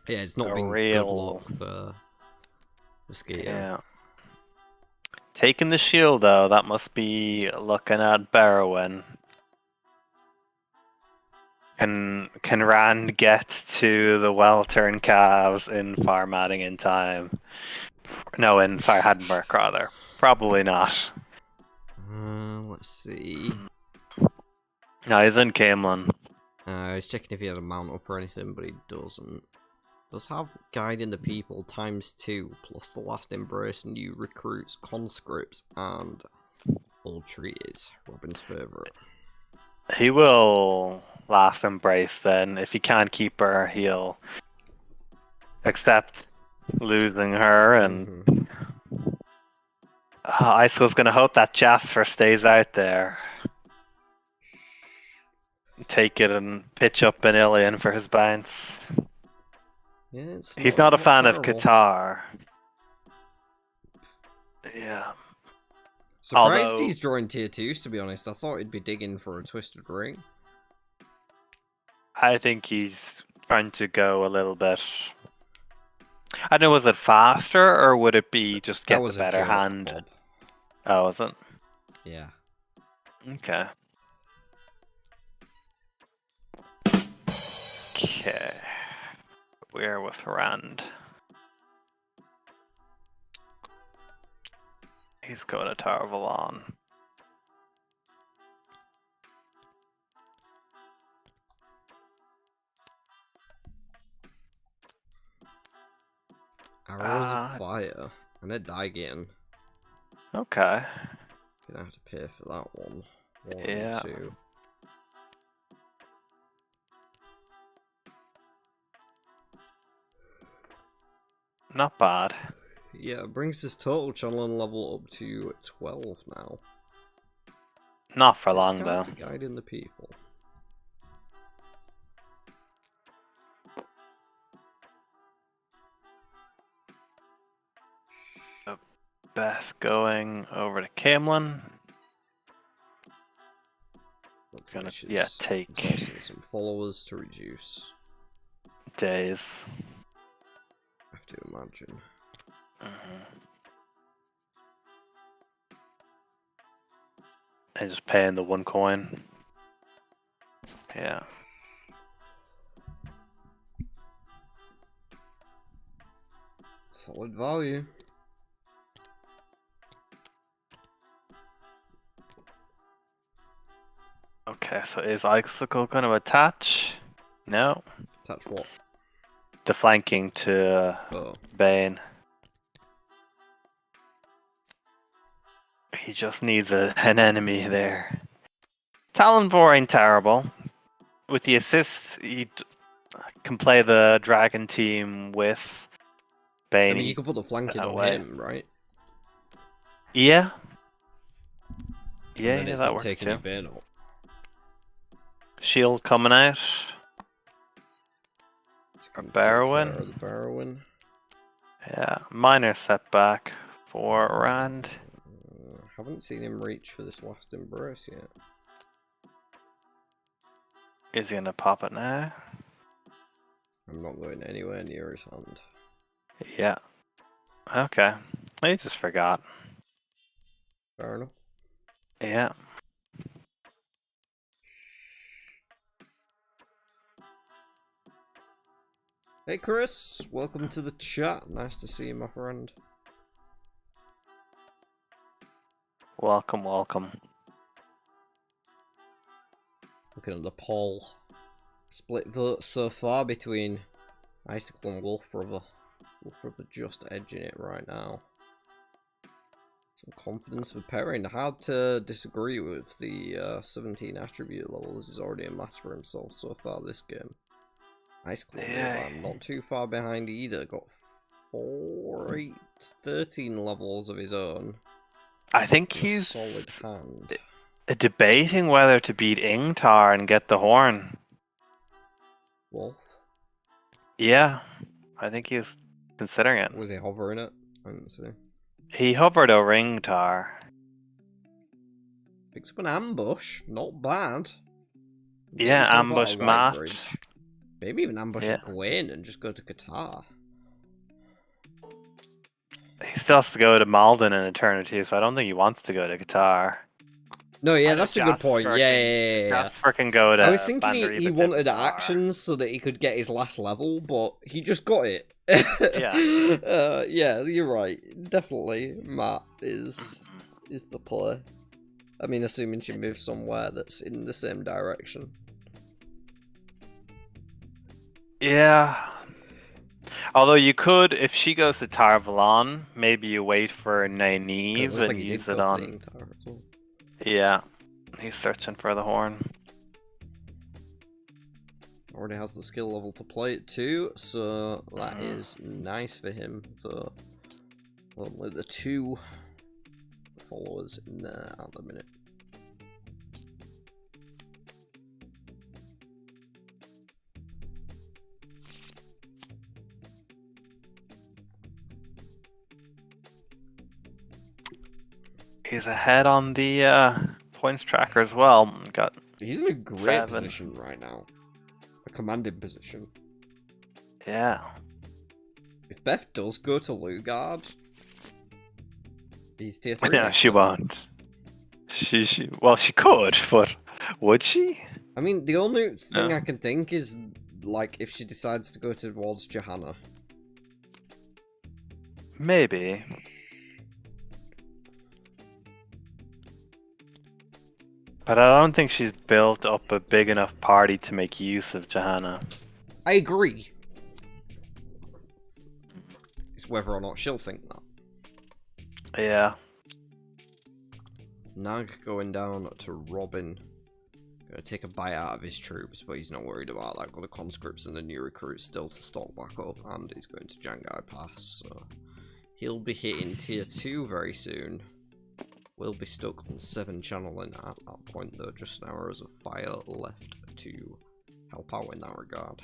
Yeah, it's not a been real... good luck for the Skeeter. Yeah. Taking the shield though, that must be looking at Barrowin. Can Rand get to the well-turned calves in farmatting in time? No, in Haddonburg rather. Probably not. Let's see. No, he's in Camelin. He's checking if he had a mount up or anything, but he doesn't. Does have guiding the people ×2 plus the last embrace new recruits, conscripts, and old treaties. Robin's favourite. He will last embrace then. If he can't keep her, he'll accept losing her, and Mhm. Isil's gonna hope that Jasper stays out there. Take it and pitch up an alien for his bounce. Yeah, it's He's not a fan of terrible. Qatar. Yeah. Surprised Although he's drawing tier 2s, to be honest. I thought he'd be digging for a twisted ring. I think he's trying to go a little bit. I don't know, was it faster or would it be just That get the was a better joke, hand? Bob. Oh, was it? Yeah. Okay. Okay. We're with Rand. He's going to Tower of Alon. Arrows of fire. And a Daigen. Okay. Gonna have to pay for that one. One Yeah. and two. Not bad. Yeah, it brings his total channeling level up to 12 now. Not for long Discard though. to guiding the people. Beth going over to Camelin. Gonna take Exhausting some followers to reduce. days. I have to imagine. And just paying the 1 coin. Yeah. Solid value. Okay, so is Icicle going to attach? No. Attach what? The flanking to Oh. Bane. He just needs an enemy there. Talonvor ain't terrible. With the assists, he can play the dragon team with Bane. I mean, you could put the flanking on him, right? Yeah. And Yeah, then it's that not works taking too. your Bane up. Shield coming out. Or Barrowin. The Barrowin. Yeah, minor setback for Rand. Haven't seen him reach for this last embrace yet. Is he gonna pop it now? I'm not going anywhere near his hand. Yeah. Okay. I just forgot. Fair enough. Yeah. Hey Chris, welcome to the chat. Nice to see you, my friend. Welcome, welcome. Looking at the poll. Split votes so far between Icicle and Wolf Brother. Wolf Brother just edging it right now. Some confidence for pairing. Hard to disagree with the 17 attribute levels. He's already a master himself so far this game. Icicle, yeah, not too far behind either. Got 4, 8, 13 levels of his own. I think he's solid hand. Debating whether to beat Ingtar and get the horn. Wolf? Yeah, I think he's considering it. Was he hovering it? I didn't see. He hovered over Ingtar. Picks up an ambush. Not bad. Yeah, ambush match. Bridge. Maybe even ambush Gwen and just go to Qatar. He still has to go to Malden in Eternity, so I don't think he wants to go to Qatar. No, yeah, that's a good point. Yeah. Jasper can go to. I was thinking he wanted actions so that he could get his last level, but he just got it. Yeah. Yeah, you're right. Definitely, Matt is the play. I mean, assuming she moves somewhere that's in the same direction. Yeah. Although you could, if she goes to Tarvalon, maybe you wait for Nynaeve and use it on. Yeah, he's searching for the horn. Already has the skill level to play it too, so that is nice for him. So only the 2 followers in there at the minute. He's ahead on the points tracker as well. He's in a great 7. position right now. A commanding position. Yeah. If Beth does go to Lugard, he's tier 3. Yeah, she won't. Well, she could, but would she? I mean, the only thing No. I can think is, like, if she decides to go towards Johanna. Maybe. But I don't think she's built up a big enough party to make use of Johanna. I agree. It's whether or not she'll think that. Yeah. Nag going down to Robin. Gonna take a bite out of his troops, but he's not worried about that. Got the conscripts and the new recruits still to stock back up, and he's going to Jangai Pass, so he'll be hitting tier 2 very soon. Will be stuck on 7 channeling at that point, though. Just an arrows of fire left to help out in that regard.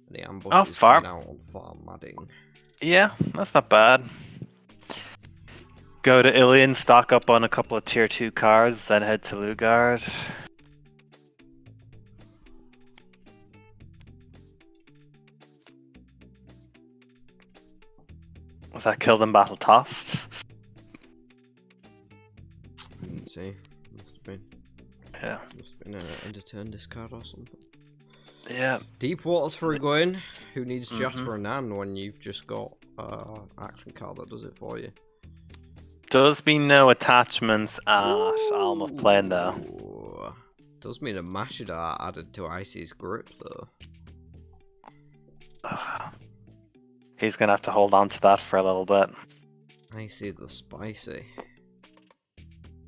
And the ambush is farm. now on farm madding. Yeah, that's not bad. Go to Ilion, stock up on a couple of tier 2 cards, then head to Lugard. Was that killed in battle tossed? Didn't see. Must have been. Yeah. Must have been an end of turn discard or something. Yeah. Deep waters for a going. Who needs Jasper and Nan when you've just got action card that does it for you? Does mean no attachments at Alma Plain though. Ooh. Does mean a Mashadar added to Icy's grip though. He's gonna have to hold on to that for a little bit. I see the spicy.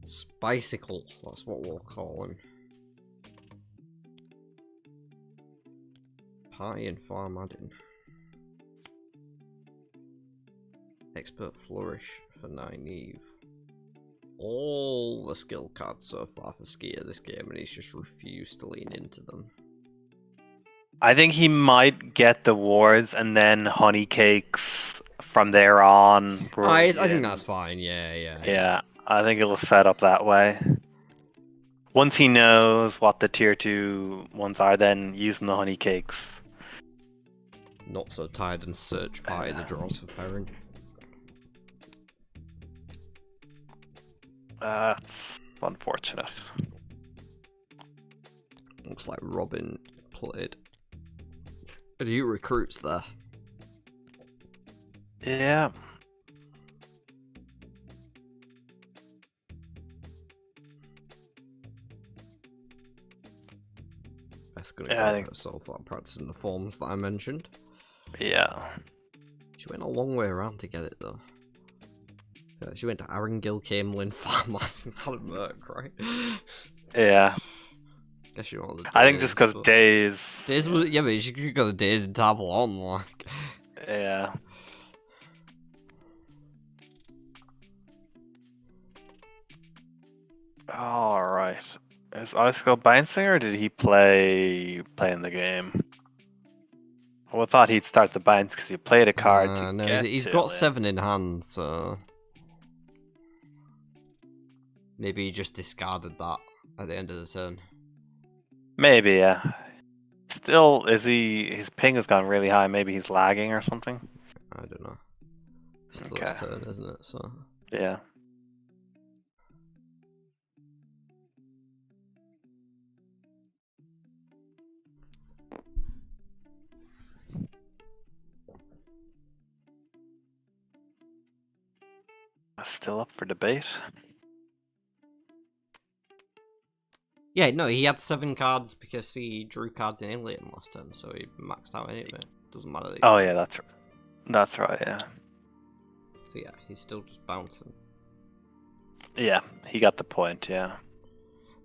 Spicicle, that's what we'll call him. Party and farm adding. Expert flourish for Nynaeve. All the skill cards so far for Skier this game, and he's just refused to lean into them. I think he might get the wards and then honey cakes from there on. I think that's fine, yeah. Yeah, I think it'll set up that way. Once he knows what the tier 2 ones are, then using the honey cakes. Not so tired and search party the draws for Perrin. That's unfortunate. Looks like Robin played a few recruits there. Yeah. Beth's gonna go herself out practicing the forms that I mentioned. Yeah. She went a long way around to get it though. She went to Arangil, Camelin, Farmland, and Hallenberg, right? Yeah. Guess you know the days, I think just because but... days. Days was, yeah, but she could go the days in Table on, like. Yeah. Alright. Is Icicle bouncing or did he play in the game? I would thought he'd start the bounce because he played a card to no, get he's to got it. 7 in hand, so maybe he just discarded that at the end of the turn. Maybe, yeah. Still, his ping has gone really high. Maybe he's lagging or something. I don't know. Still Okay. his turn, isn't it? So Yeah. Still up for debate. yeah, no, he had 7 cards because he drew cards in Alien last turn, so he maxed out anyway. Doesn't matter. That Oh yeah, that's right. Yeah. So yeah, he's still just bouncing. Yeah, he got the point. Yeah.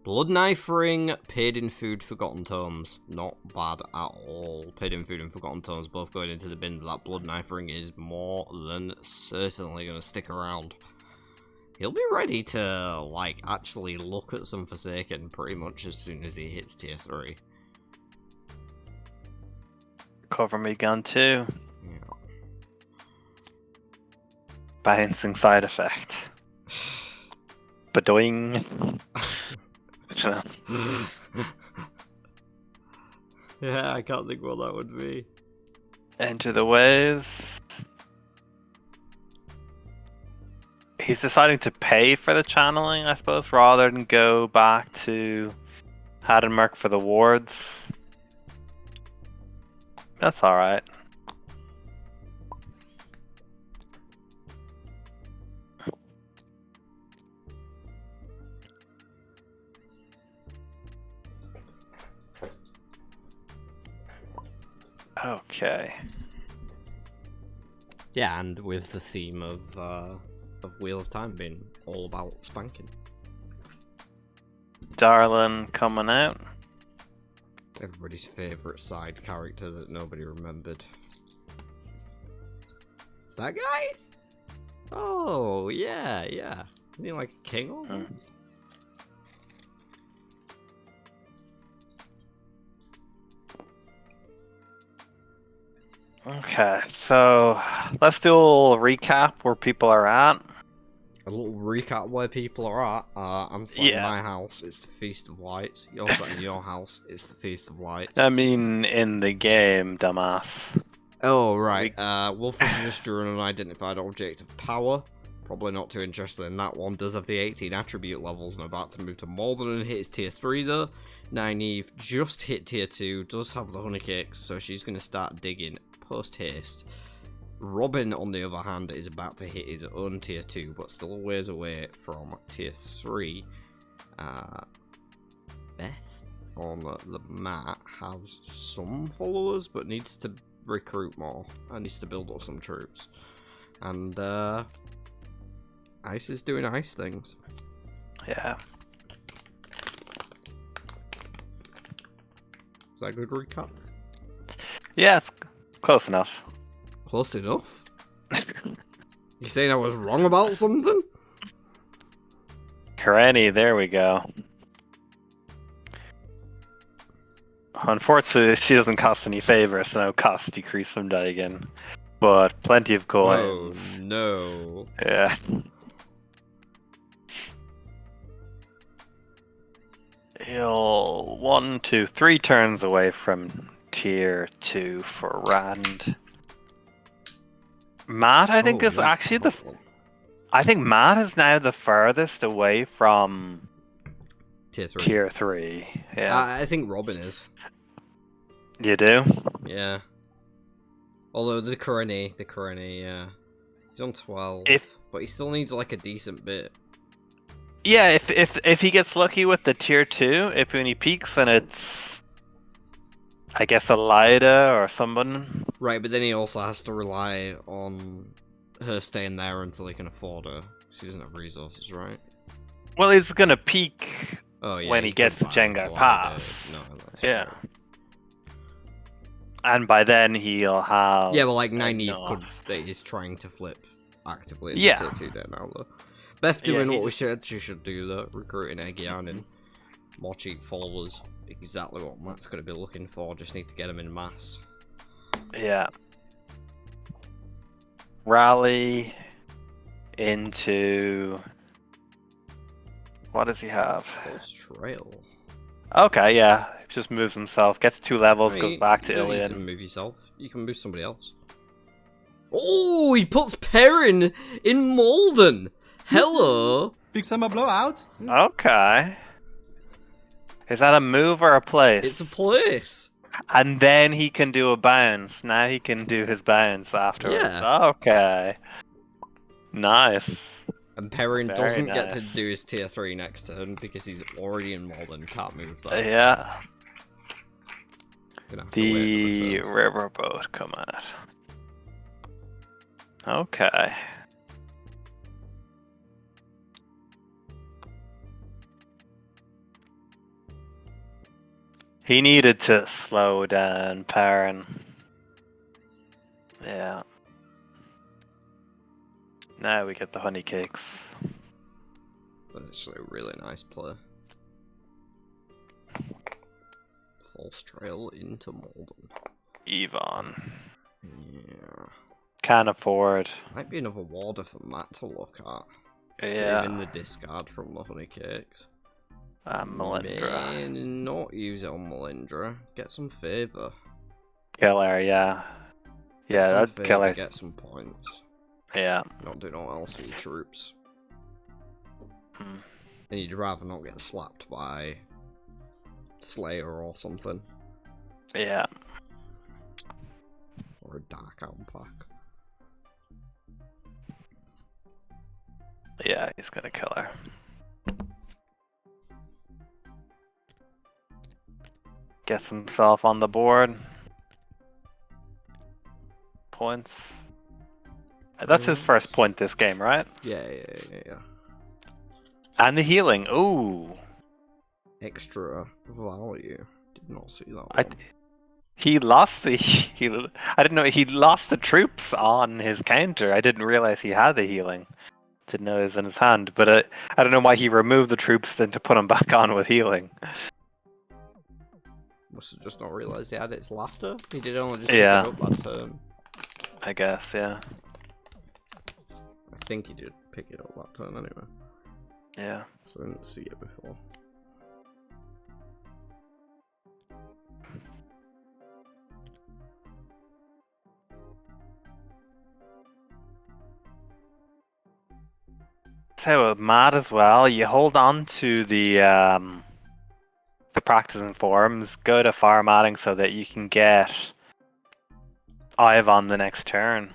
Blood Knife Ring, Paid in Food, Forgotten Tomes. Not bad at all. Paid in Food and Forgotten Tomes both going into the bin, but that Blood Knife Ring is more than certainly going to stick around. He'll be ready to, like, actually look at some Forsaken pretty much as soon as he hits tier 3. Cover me gun too. Yeah. Bouncing side effect. Badoing. Yeah, I can't think what that would be. Enter the ways. He's deciding to pay for the channeling, I suppose, rather than go back to Haddenmark for the wards. That's alright. Okay. Yeah, and with the theme of Wheel of Time being all about spanking. Darlin coming out. Everybody's favourite side character that nobody remembered. That guy? Oh, yeah, yeah. Isn't he like a king or something? Okay, so let's do a little recap where people are at. A little recap where people are at. I'm sat in my house, it's the Feast of Lights. You're sat in your house, it's the Feast of Lights. I mean, in the game, dumbass. Oh, right. Wolf is just an unidentified object of power. Probably not too interested in that one. Does have the 18 attribute levels and about to move to Malden and hits tier 3 though. Nynaeve just hit tier 2, does have the honey cakes, so she's going to start digging post haste. Robin, on the other hand, is about to hit his own tier 2, but still a ways away from tier 3. Beth, on the mat, has some followers, but needs to recruit more. And needs to build up some troops. And, Ice is doing ice things. Yeah. Is that a good recap? Yeah, it's close enough. Close enough? You saying I was wrong about something? Karenni, there we go. Unfortunately, she doesn't cost any favor, so no cost decrease from Daigen. But plenty of coins. Oh, no. Yeah. He'll 1, 2, 3 turns away from tier 2 for Rand. Matt, I think, is actually the. I think Matt is now the furthest away from tier 3. Tier 3. Yeah. I think Robin is. You do? Yeah. Although the Karenni, yeah. He's on 12. But he still needs like a decent bit. Yeah, if he gets lucky with the tier 2, if when he peaks and it's, I guess, a Lyda or someone. Right, but then he also has to rely on her staying there until he can afford her. She doesn't have resources, right? Well, he's gonna peak when he gets the Jenga Pass. No, yeah. True. And by then he'll have. Yeah, well, like Nynaeve is trying to flip actively in tier 2 there now, though. Beth doing what we said she should do, though, recruiting Eggian and more cheap followers. Exactly what Matt's going to be looking for, just need to get them in mass. Yeah. Rally into... What does he have? False Trail. Okay, yeah. Just moves himself, gets 2 levels, goes back to Ilion. You can move yourself. You can move somebody else. Oh, he puts Perrin in Malden! Hello! Big summer blowout? Okay. Is that a move or a place? It's a place. And then he can do a bounce. Now he can do his bounce afterwards. Yeah. Okay. Nice. And Perrin doesn't get to do his tier 3 next turn because he's already in Malden, can't move that. Yeah. The riverboat come out. Okay. He needed to slow down Perrin. Yeah. Now we get the honey cakes. That's actually a really nice play. False trail into Malden. Yvonne. Yeah. Can't afford. Might be another warder for Matt to look at. Yeah. Saving the discard from the honey cakes. Melindra. May not use it on Melindra. Get some favour. Killer, yeah. Get Yeah, some that favour, killer. get some points. Yeah. Not doing all else for your troops. Hmm. And you'd rather not get slapped by Slayer or something. Yeah. Or a Dark Outback. Yeah, he's gonna kill her. Gets himself on the board. Points. That's his first point this game, right? Yeah. And the healing. Ooh. Extra value. Did not see that I one. He lost the I didn't know he lost the troops on his counter. I didn't realize he had the healing. Didn't know it was in his hand, but I don't know why he removed the troops then to put them back on with healing. Must have just not realised he had its laughter. He did only just Yeah. pick it up that turn. I guess, yeah. I think he did pick it up that turn anyway. Yeah. So I didn't see it before. So with Matt as well, you hold on to the practice and forums, go to farm adding so that you can get Ive on the next turn.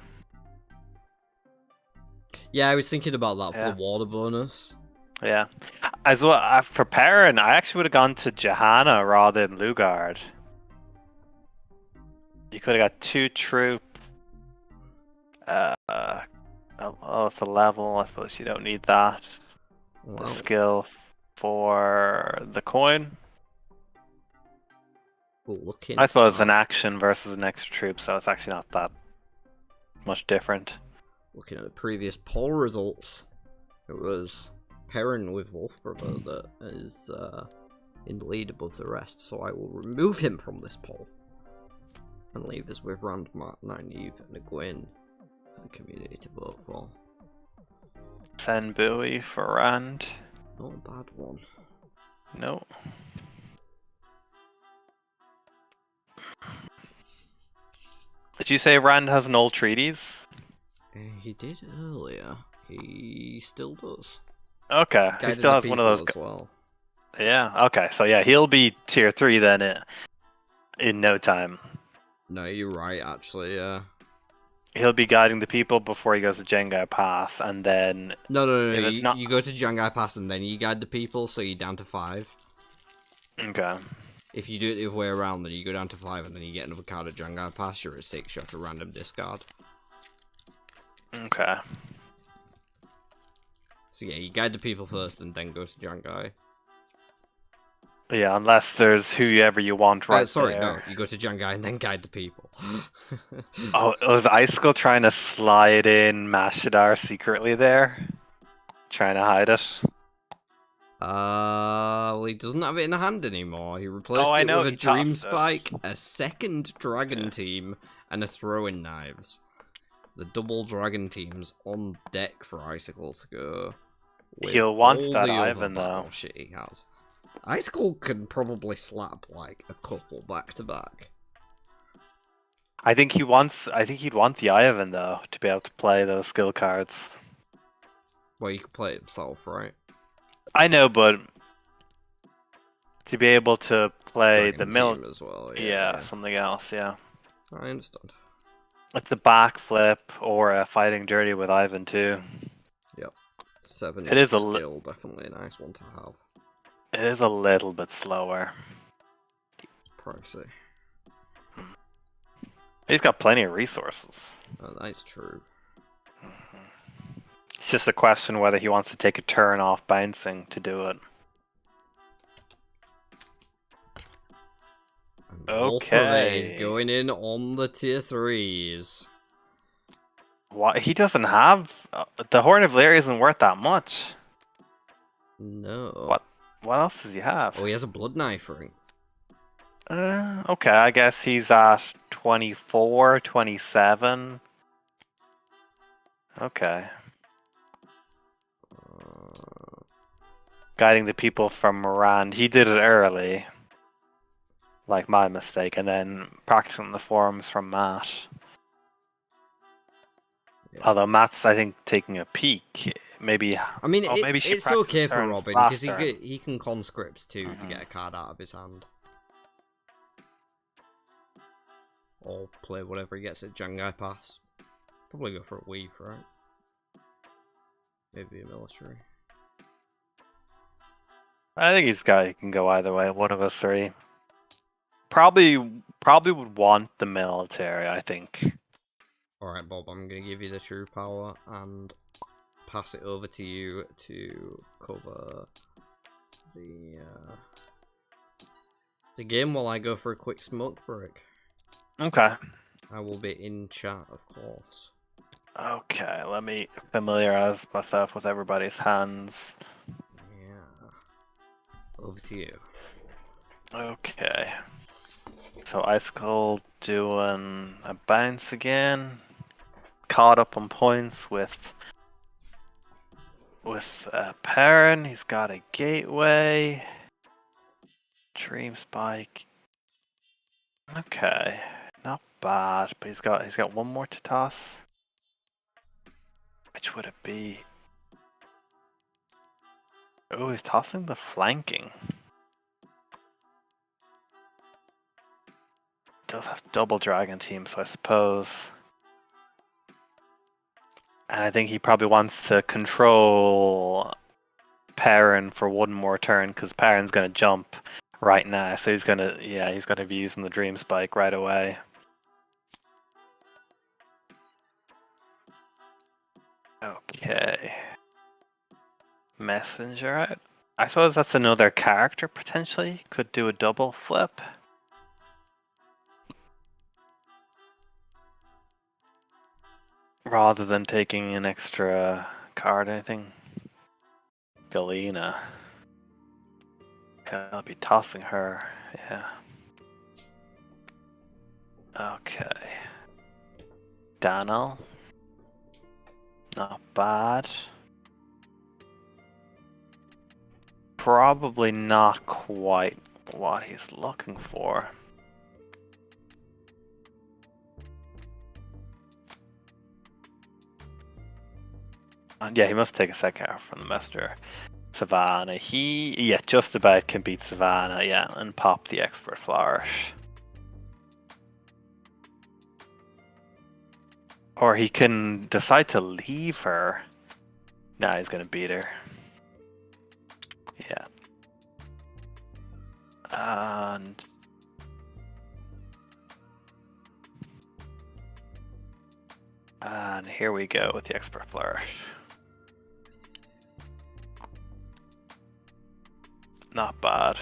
Yeah, I was thinking about that for Yeah. the water bonus. Yeah. As well, for Perrin, I actually would have gone to Johanna rather than Lugard. You could have got 2 troops. Oh, it's a level. I suppose you don't need that. The Well, skill for the coin. looking I suppose it's at, an action versus an extra troop, so it's actually not that much different. looking at the previous poll results, it was Perrin with Wolfbrother that is in the lead above the rest, so I will remove him from this poll and leave us with Randmat, Nynaeve, and Egwene for the community to vote for. Send Bowie for Rand. Not a bad one. No. Did you say Rand has null treaties? He did earlier. He still does. Okay, he Guided still the has one of those. people as well. Yeah, okay, so yeah, he'll be tier 3 then in no time. No, you're right, actually, yeah. He'll be guiding the people before he goes to Jengai Pass, and then... No, If it's not- you go to Jangai Pass and then you guide the people, so you're down to 5. Okay. If you do it the other way around, then you go down to 5 and then you get another card at Jangai Pass, you're at 6, you have to random discard. Okay. So yeah, you guide the people first and then go to Jangai. Yeah, unless there's whoever you want right Sorry, there. no, you go to Jangai and then guide the people. Oh, was Icicle trying to slide in Mashadar secretly there? Trying to hide it? Well, he doesn't have it in the hand anymore. He replaced I it know, with a he Dream tossed it. Spike, a second Dragon Team, and a Throwing Knives. The double Dragon Teams on deck for Icicle to go. with He'll want all that the other Ivan, though. battle shit he has. Icicle can probably slap like a couple back to back. I think he'd want the Ivan though to be able to play those skill cards. Well, you can play it himself, right? I know, but to be able to play Dragon the mill, Team as well. yeah, something else, yeah. I understand. It's a backflip or a fighting dirty with Ivan too. 7 It is a skill, definitely a nice one to have. It is a little bit slower. Pricey. He's got plenty of resources. Oh, that's true. It's just a question whether he wants to take a turn off bouncing to do it. All praise Okay. going in on the tier 3s. What? He doesn't have... the Horn of Lear isn't worth that much. No. What else does he have? Oh, he has a blood knife ring. Okay, I guess he's at 24, 27. Okay. Guiding the people from Moran. He did it early. Like my mistake. And then practicing the forms from Matt. Yeah. Although Matt's, I think, taking a peek. Maybe... I mean, maybe she it's practiced okay for turns Robin, last because turn. he can conscript too to get a card out of his hand. Or play whatever he gets at Jangai Pass. Probably go for a weave, right? Maybe a military. I think he can go either way. One of us three. Probably would want the military, I think. Alright, Bob, I'm going to give you the true power and pass it over to you to cover the game while I go for a quick smoke break. Okay. I will be in chat, of course. Okay, let me familiarize myself with everybody's hands. Yeah. Over to you. Okay. So Icicle doing a bounce again. Caught up on points with Perrin. He's got a gateway. Dream Spike. Okay. Not bad, but he's got one more to toss. Which would it be? Oh, he's tossing the flanking. Does have double dragon team, so I suppose. And I think he probably wants to control Perrin for one more turn, because Perrin's gonna jump right now. So he's gonna be using the Dream Spike right away. Okay. Messenger. I suppose that's another character potentially. Could do a double flip. Rather than taking an extra card, I think. Galena. Yeah, I'll be tossing her. Yeah. Okay. Daniel. Not bad. Probably not quite what he's looking for. And yeah, he must take a second out from the Messenger. Savannah. Yeah, just about can beat Savannah, yeah, and pop the Expert Flourish. Or he can decide to leave her. Nah, he's gonna beat her. Yeah. And here we go with the Expert Flourish. Not bad.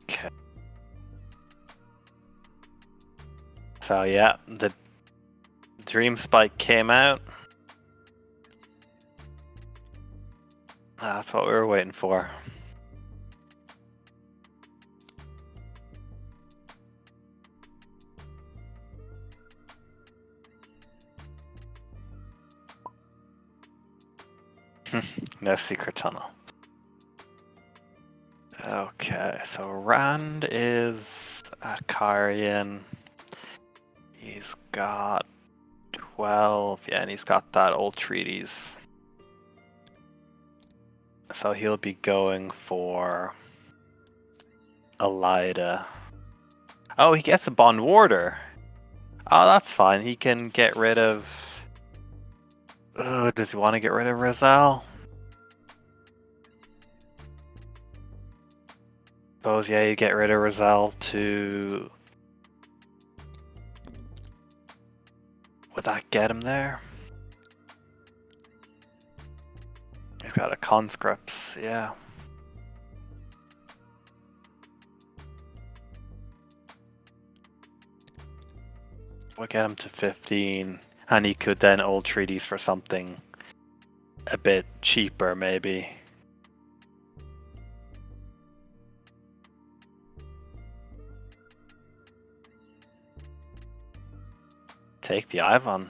Okay. So yeah, the Dream Spike came out. That's what we were waiting for. No secret tunnel. Okay, so Rand is at Karian. He's got 12, yeah, and he's got that old treaties. So he'll be going for Elida. Oh, he gets a Bond Warder. Oh, that's fine. He can get rid of... does he want to get rid of Rizal? Suppose, yeah, you get rid of Rizal to... with that get him there? He's got a conscripts, yeah. We'll get him to 15, and he could then old treaties for something a bit cheaper, maybe. Take the Ivan.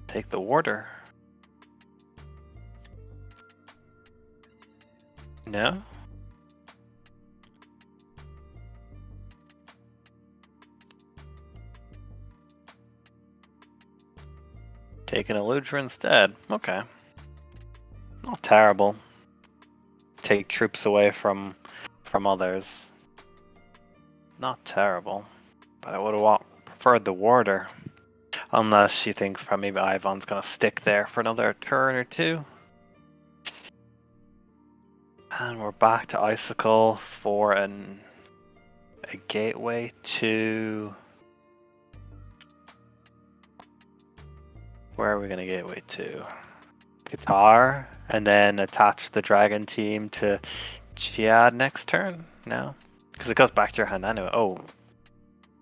Take the warder. No? Take an Eludra instead. Okay. Not terrible. Take troops away from others. Not terrible. But I would have preferred the warder. Unless she thinks probably maybe Ivan's gonna stick there for another turn or two. And we're back to Icicle for a gateway to... Where are we going to gateway to? Qatar, and then attach the dragon team to Jihad next turn? No? Because it goes back to your hand anyway. Oh.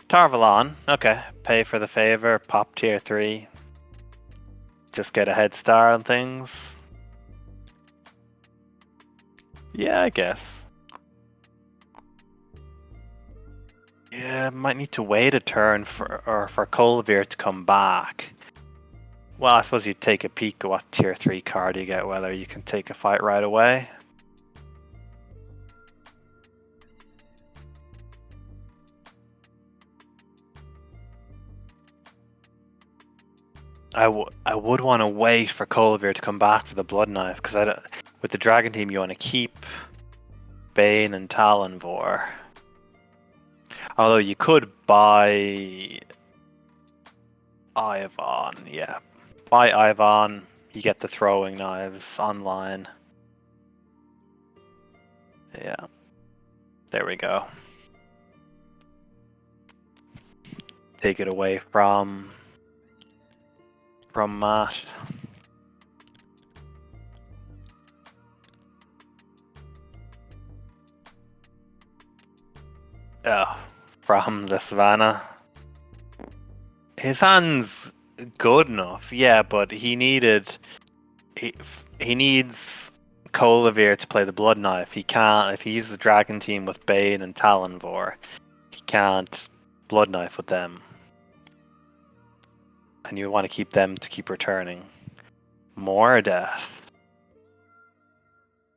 Tarvalon. Okay. Pay for the favor. Pop tier 3. Just get a head start on things. Yeah, I guess. Yeah, might need to wait a turn for Kolvir to come back. Well, I suppose you take a peek at what tier 3 card you get, whether you can take a fight right away. I would want to wait for Kolvir to come back for the Blood Knife, because with the Dragon team you want to keep Bane and Talonvor. Although you could buy Ivan, yeah. Buy Ivan, you get the throwing knives online. Yeah. There we go. Take it away from Matt. Oh, from the Savannah. His hand's good enough, yeah, but he needs Kolvir to play the Blood Knife. He can't, if he uses the Dragon team with Bane and Talonvor, he can't Blood Knife with them. And you want to keep them to keep returning. More death.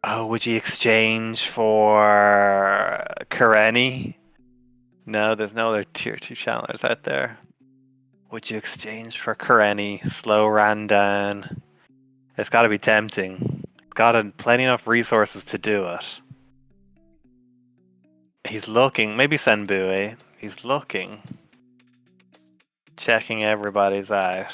Oh, would you exchange for Karenni? No, there's no other tier 2 challengers out there. Would you exchange for Karenni? Slow ran down. It's got to be tempting. It's got plenty enough resources to do it. He's looking. Maybe Senbui. He's looking. Checking everybody's out.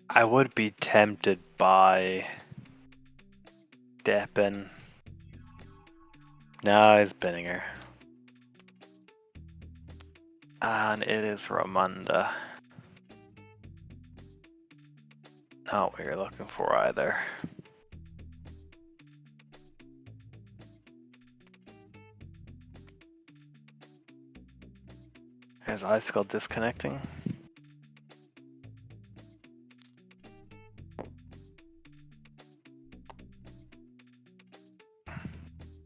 I would be tempted by Deppen. No, it's Binninger. And it is Ramunda. Not what you're looking for either. Is Icicle disconnecting?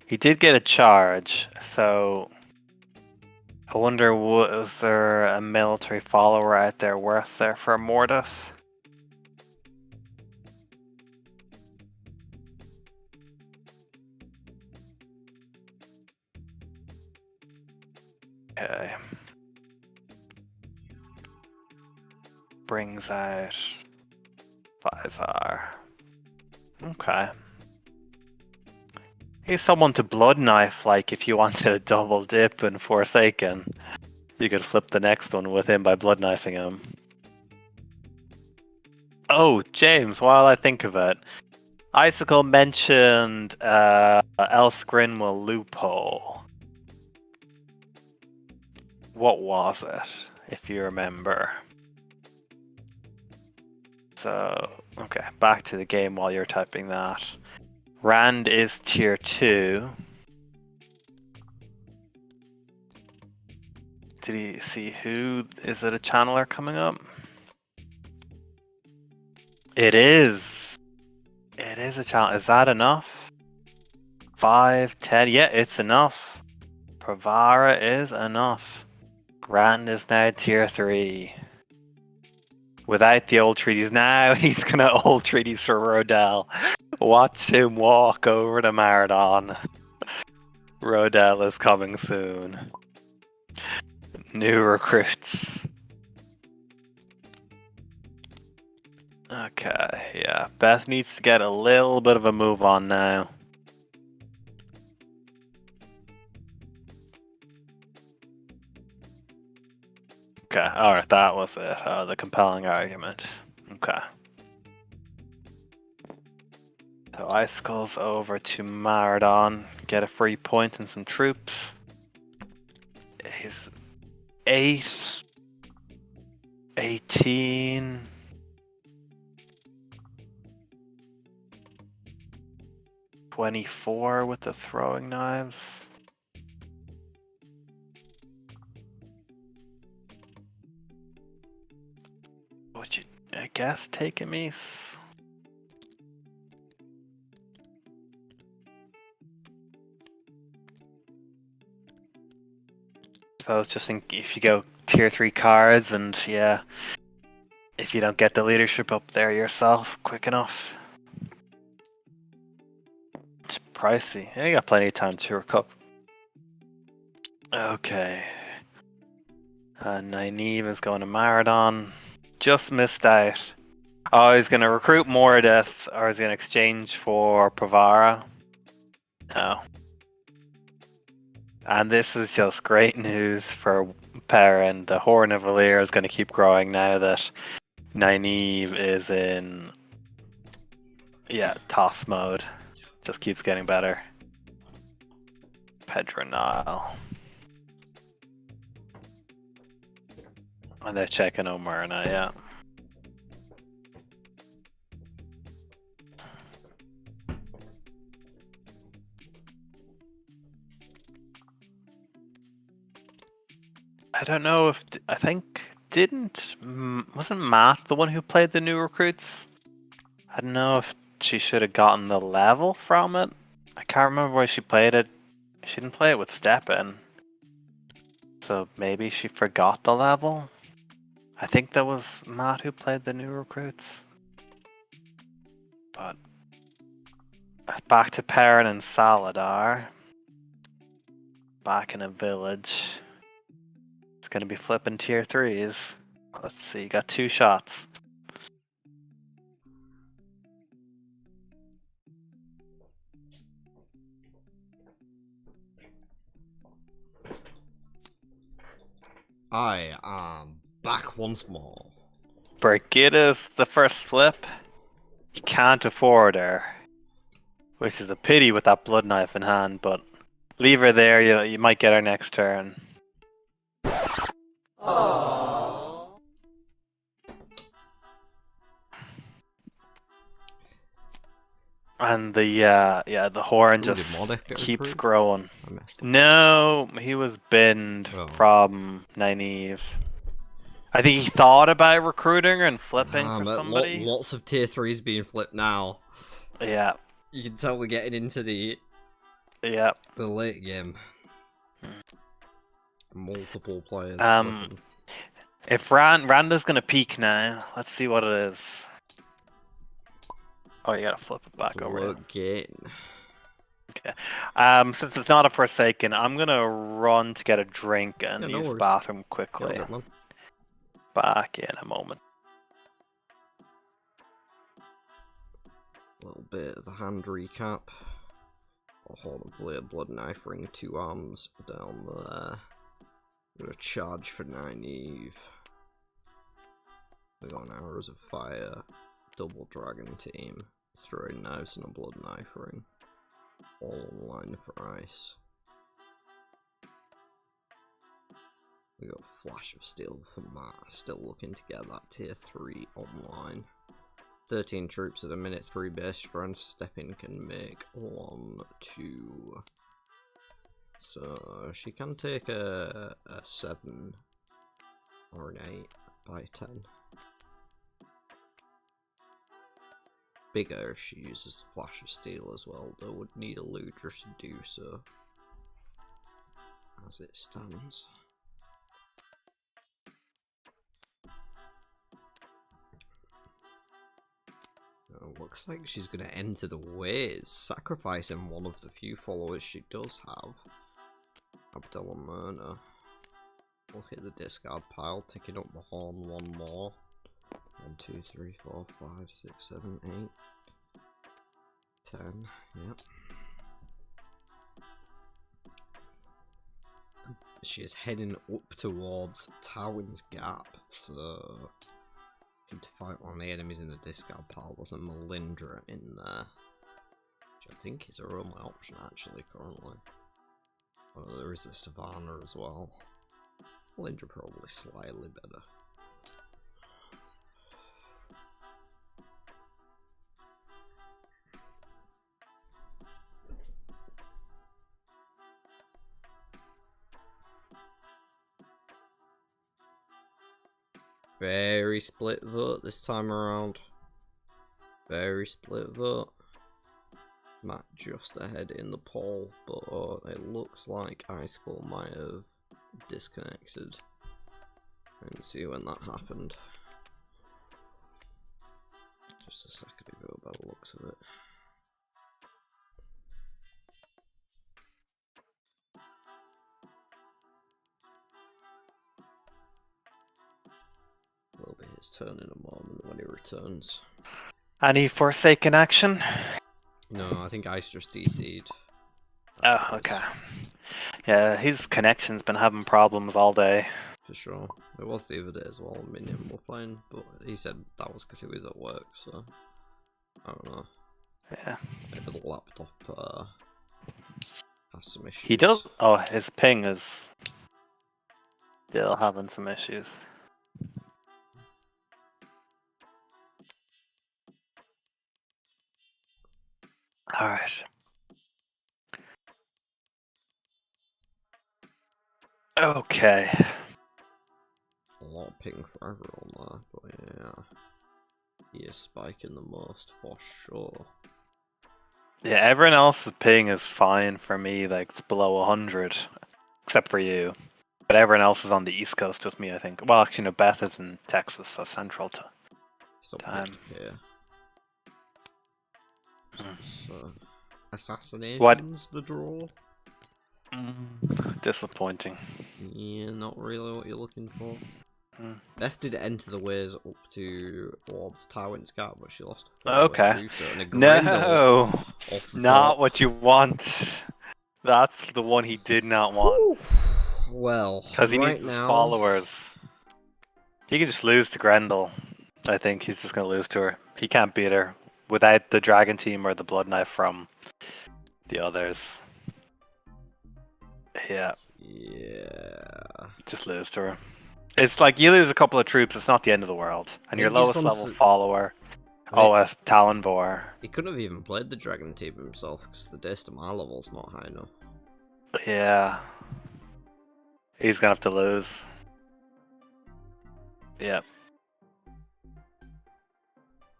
He did get a charge, so I wonder, was there a military follower out there worth there for Mortis? Okay. Brings out Tai'Shar. Okay. He's someone to Blood Knife, like if you wanted a double dip in Forsaken. You could flip the next one with him by Blood Knifing him. Oh, James, while I think of it, Icicle mentioned El Scrinwell loophole. What was it, if you remember? So, okay, back to the game while you're typing that. Rand is tier 2. Did he see who? Is it a channeler coming up? It is. It is a channel. Is that enough? 5, 10. Yeah, it's enough. Pravara is enough. Rand is now tier 3. Without the old treaties. Now he's gonna old treaties for Rodell. Watch him walk over to Maradon. Rodell is coming soon. New recruits. Okay, yeah. Beth needs to get a little bit of a move on now. Okay, alright, that was it. The compelling argument. Okay. So Icicle's over to Maradon. Get a free point and some troops. He's 8. 18. 24 with the throwing knives. Would you, I guess, take a Mies? Suppose just if you go tier 3 cards and yeah, if you don't get the leadership up there yourself quick enough. It's pricey. Yeah, you got plenty of time to recoup. Okay. Nynaeve is going to Maradon. Just missed out. Oh, he's going to recruit Moradith, or he's going to exchange for Pravara. No. And this is just great news for Perrin. The Horn of Valir is going to keep growing now that Nynaeve is in, toss mode. Just keeps getting better. Pedronile. And they're checking Omerna, yeah. I don't know if wasn't Matt the one who played the new recruits? I don't know if she should have gotten the level from it. I can't remember where she played it. She didn't play it with Step-In. So maybe she forgot the level? I think that was Matt who played the new recruits. But back to Perrin and Saladar. Back in a village. It's going to be flipping tier 3s. Let's see, got 2 shots. I am back once more. Brigida's the first flip. You can't afford her. Which is a pity with that blood knife in hand, but leave her there, you might get her next turn. Aww. And the horn just keeps growing. No, he was binned from Nynaeve. I think he thought about recruiting and flipping for somebody. Lots of tier 3s being flipped now. Yeah. You can tell we're getting into the late game. Multiple players. If Randa's gonna peek now, let's see what it is. Oh, you gotta flip it back over. Okay. Since it's not a Forsaken, I'm gonna run to get a drink and use the bathroom quickly. Back in a moment. A little bit of a hand recap. A Horn of Valir blood knife ring, 2 arms down there. I'm gonna charge for Nynaeve. We got an Arrows of Fire, double dragon team. Throwing knives and a blood knife ring. All online for ice. We got Flash of Steel for Matt. Still looking to get that tier 3 online. 13 troops at a minute, 3 base strength. Stepping can make 1, 2. So she can take a 7 or an 8 by 10. Bigger if she uses Flash of Steel as well, though would need a Ludra to do so. As it stands. Looks like she's going to enter the ways, sacrificing one of the few followers she does have. Abdullah Myrna will hit the discard pile, ticking up the horn one more. 1, 2, 3, 4, 5, 6, 7, 8, 10, yep. She is heading up towards Tywin's Gap, so to fight one of the enemies in the discard pile. There's a Melindra in there, which I think is her only option actually currently. Oh, there is a Savannah as well. Melindra probably slightly better. Very split vote this time around. Very split vote. Matt just ahead in the poll, but it looks like Icicle might have disconnected. I didn't see when that happened. Just a second ago by the looks of it. Will be his turn in a moment when he returns. Any Forsaken action? No, I think Ice just DC'd. Oh, okay. Yeah, his connection's been having problems all day. For sure. It was the other day as well, Minion were playing, but he said that was because he was at work, so I don't know. Yeah. Maybe the laptop has some issues. He does. Oh, his ping is still having some issues. Alright. Okay. A lot of ping for everyone there, but yeah. He is spiking the most for sure. Yeah, everyone else's ping is fine for me, like it's below 100. Except for you. But everyone else is on the East Coast with me, I think. Well, actually, no, Beth is in Texas, so central to Still time. Here. So, assassinations, What? the draw? Disappointing. Yeah, not really what you're looking for. Mm. Beth did enter the ways up towards Tywin's Gap, but she lost. Okay. So No, not what you want. That's the one he did not want. Well, Because he needs his followers. He can just lose to Grendel. I think he's just going to lose to her. He can't beat her without the Dragon Team or the Blood Knife from the others. Yeah. Yeah. Just lose to her. It's like you lose a couple of troops, it's not the end of the world. And your lowest level follower, Talonvor. He couldn't have even played the Dragon Team himself because the Days to my level's not high enough. Yeah. He's gonna have to lose. Yep.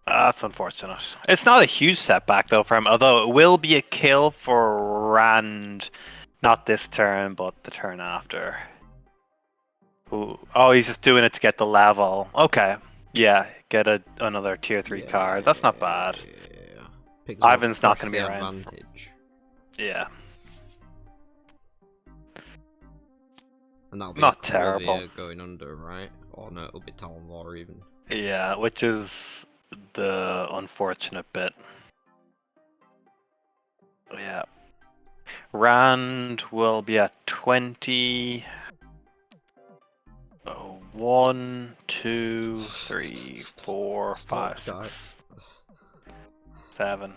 That's unfortunate. It's not a huge setback though for him, although it will be a kill for Rand. Not this turn, but the turn after. Ooh. Oh, he's just doing it to get the level. Okay. Yeah, get another tier 3 card. That's not bad. Yeah. Ivan's not going to be around. Advantage. Yeah. And that'll be not terrible. Going under, right? Or no, it'll be Talonvor even. Yeah, which is the unfortunate bit. Yeah. Rand will be at 20. 1, 2, 3, 4, 5, 6. 7.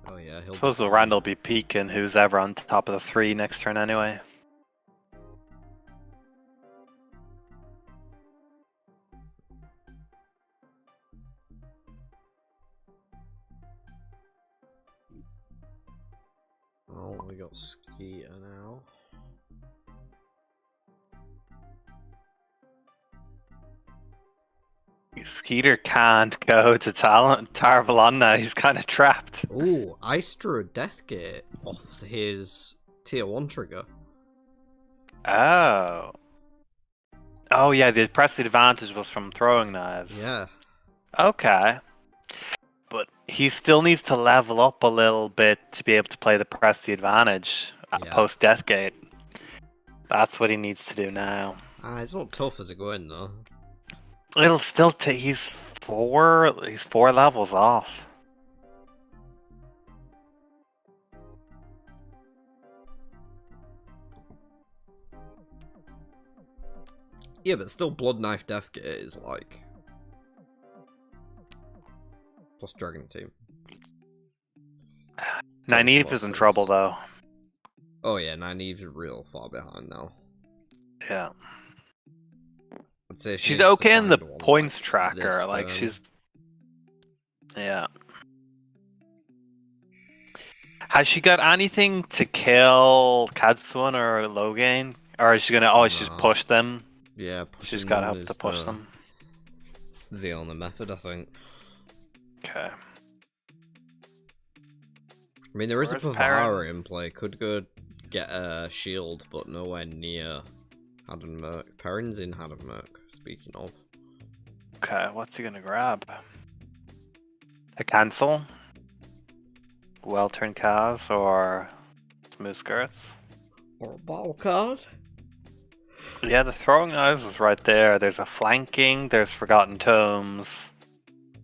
Oh yeah, he'll. Suppose Randall will be peeking who's ever on top of the 3 next turn anyway. Oh, we got Skeeter now. Skeeter can't go to Tarvalon now, he's kind of trapped. Ooh, Ice drew a Deathgate off his tier 1 trigger. Oh. Oh yeah, the press advantage was from throwing knives. Yeah. Okay. But he still needs to level up a little bit to be able to play the press the advantage post Deathgate. That's what he needs to do now. It's not tough as a going though. It'll still take. He's 4 levels off. Yeah, but still, Blood Knife Deathgate is like plus Dragon Team. Nynaeve is in trouble though. Oh yeah, Nynaeve's real far behind now. Yeah. I'd say she's okay in the points tracker. Like she's. Yeah. Has she got anything to kill Katsuan or Logain? Or is she gonna always just push them? Yeah, she's got help to push them. The only method, I think. Okay. I mean, there is a Pavara in play. Could go get a shield, but nowhere near Haddonmerk. Perrin's in Haddonmerk, speaking of. Okay, what's he gonna grab? A cancel? Well-turned calves or smooth skirts? Or a ball card? Yeah, the throwing knives is right there. There's a flanking, there's Forgotten Tomes.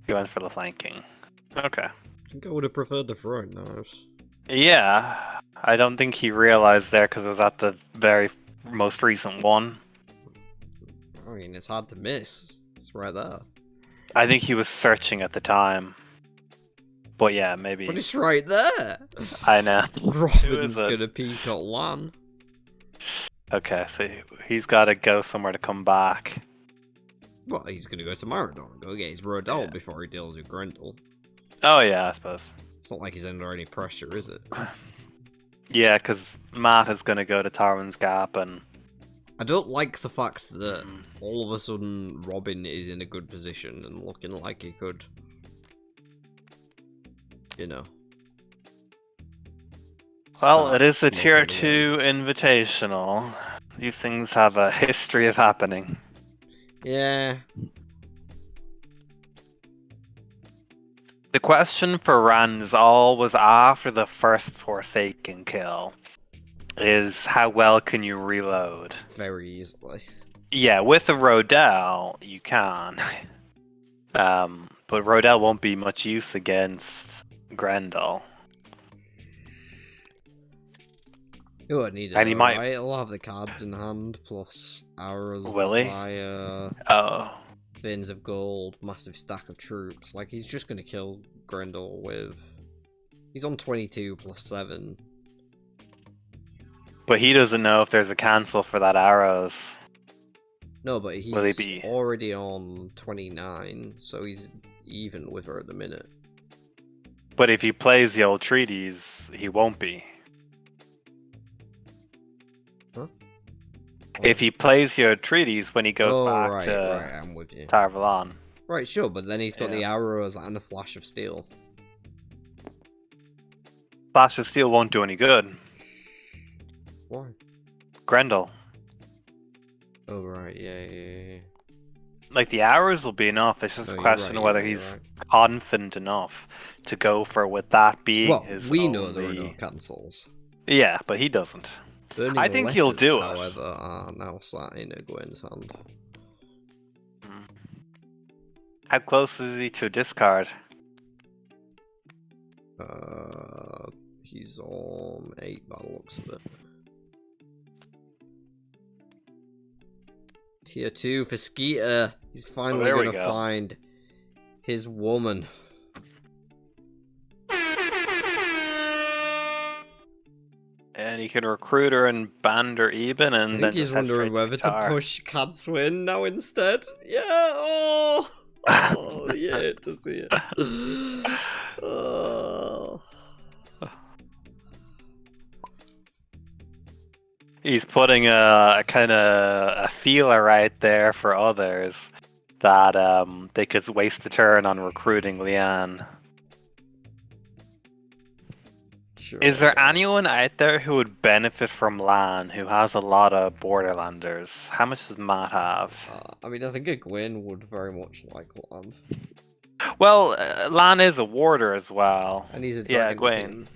You went for the flanking. Okay. I think I would have preferred the throwing knives. Yeah, I don't think he realized there because it was at the very most recent one. I mean, it's hard to miss. It's right there. I think he was searching at the time. But yeah, maybe. But it's right there! I know. Robin's gonna peek at one. Okay, so he's gotta go somewhere to come back. Well, he's gonna go to Maradon, go get his Rodell before he deals with Grendel. Oh yeah, I suppose. It's not like he's under any pressure, is it? Yeah, because Matt is gonna go to Tarwin's Gap and... I don't like the fact that all of a sudden Robin is in a good position and looking like he could, you know. Well, it is a tier 2 invitational. These things have a history of happening. Yeah. The question for Rand is always after the first Forsaken kill is how well can you reload? Very easily. Yeah, with a Rodell, you can. But Rodell won't be much use against Grendel. You won't need it, and he might... right? He'll have the cards in hand, plus arrows, fire, Veins of Gold, massive stack of troops. Like, he's just gonna kill Grendel with... He's on 22 plus 7. But he doesn't know if there's a cancel for that arrows. No, but he's already on 29, so he's even with her at the minute. But if he plays the old treaties, he won't be. Huh? If he plays your treaties when he goes back to I'm with you. Tarvalon. Right, sure, but then he's got the arrows and a flash of steel. Flash of steel won't do any good. Why? Grendel. Oh, right, yeah. Like, the arrows will be enough. It's just a question of whether he's confident enough to go for with that being his we know there are no cancels. Yeah, but he doesn't. Burning I think he'll do it. However, are now sat in Egwene's hand. How close is he to discard? He's on 8 by the looks of it. Tier 2 for Skeeter. He's finally there we gonna go. find his woman. And he can recruit her and band her even, I and think then he's just head wondering straight whether to Tai'Shar. push Katswin now instead. Yeah, oh! Oh, yeah, to see it. Oh. He's putting a kind of a feeler right there for others that they could waste a turn on recruiting Leanne. Sure, Is there I anyone guess. out there who would benefit from Lan who has a lot of Borderlanders? How much does Matt have? I mean, I think a Gwyn would very much like Lan. Well, Lan is a warder as well. And he's a Yeah, dragon Gwen. team.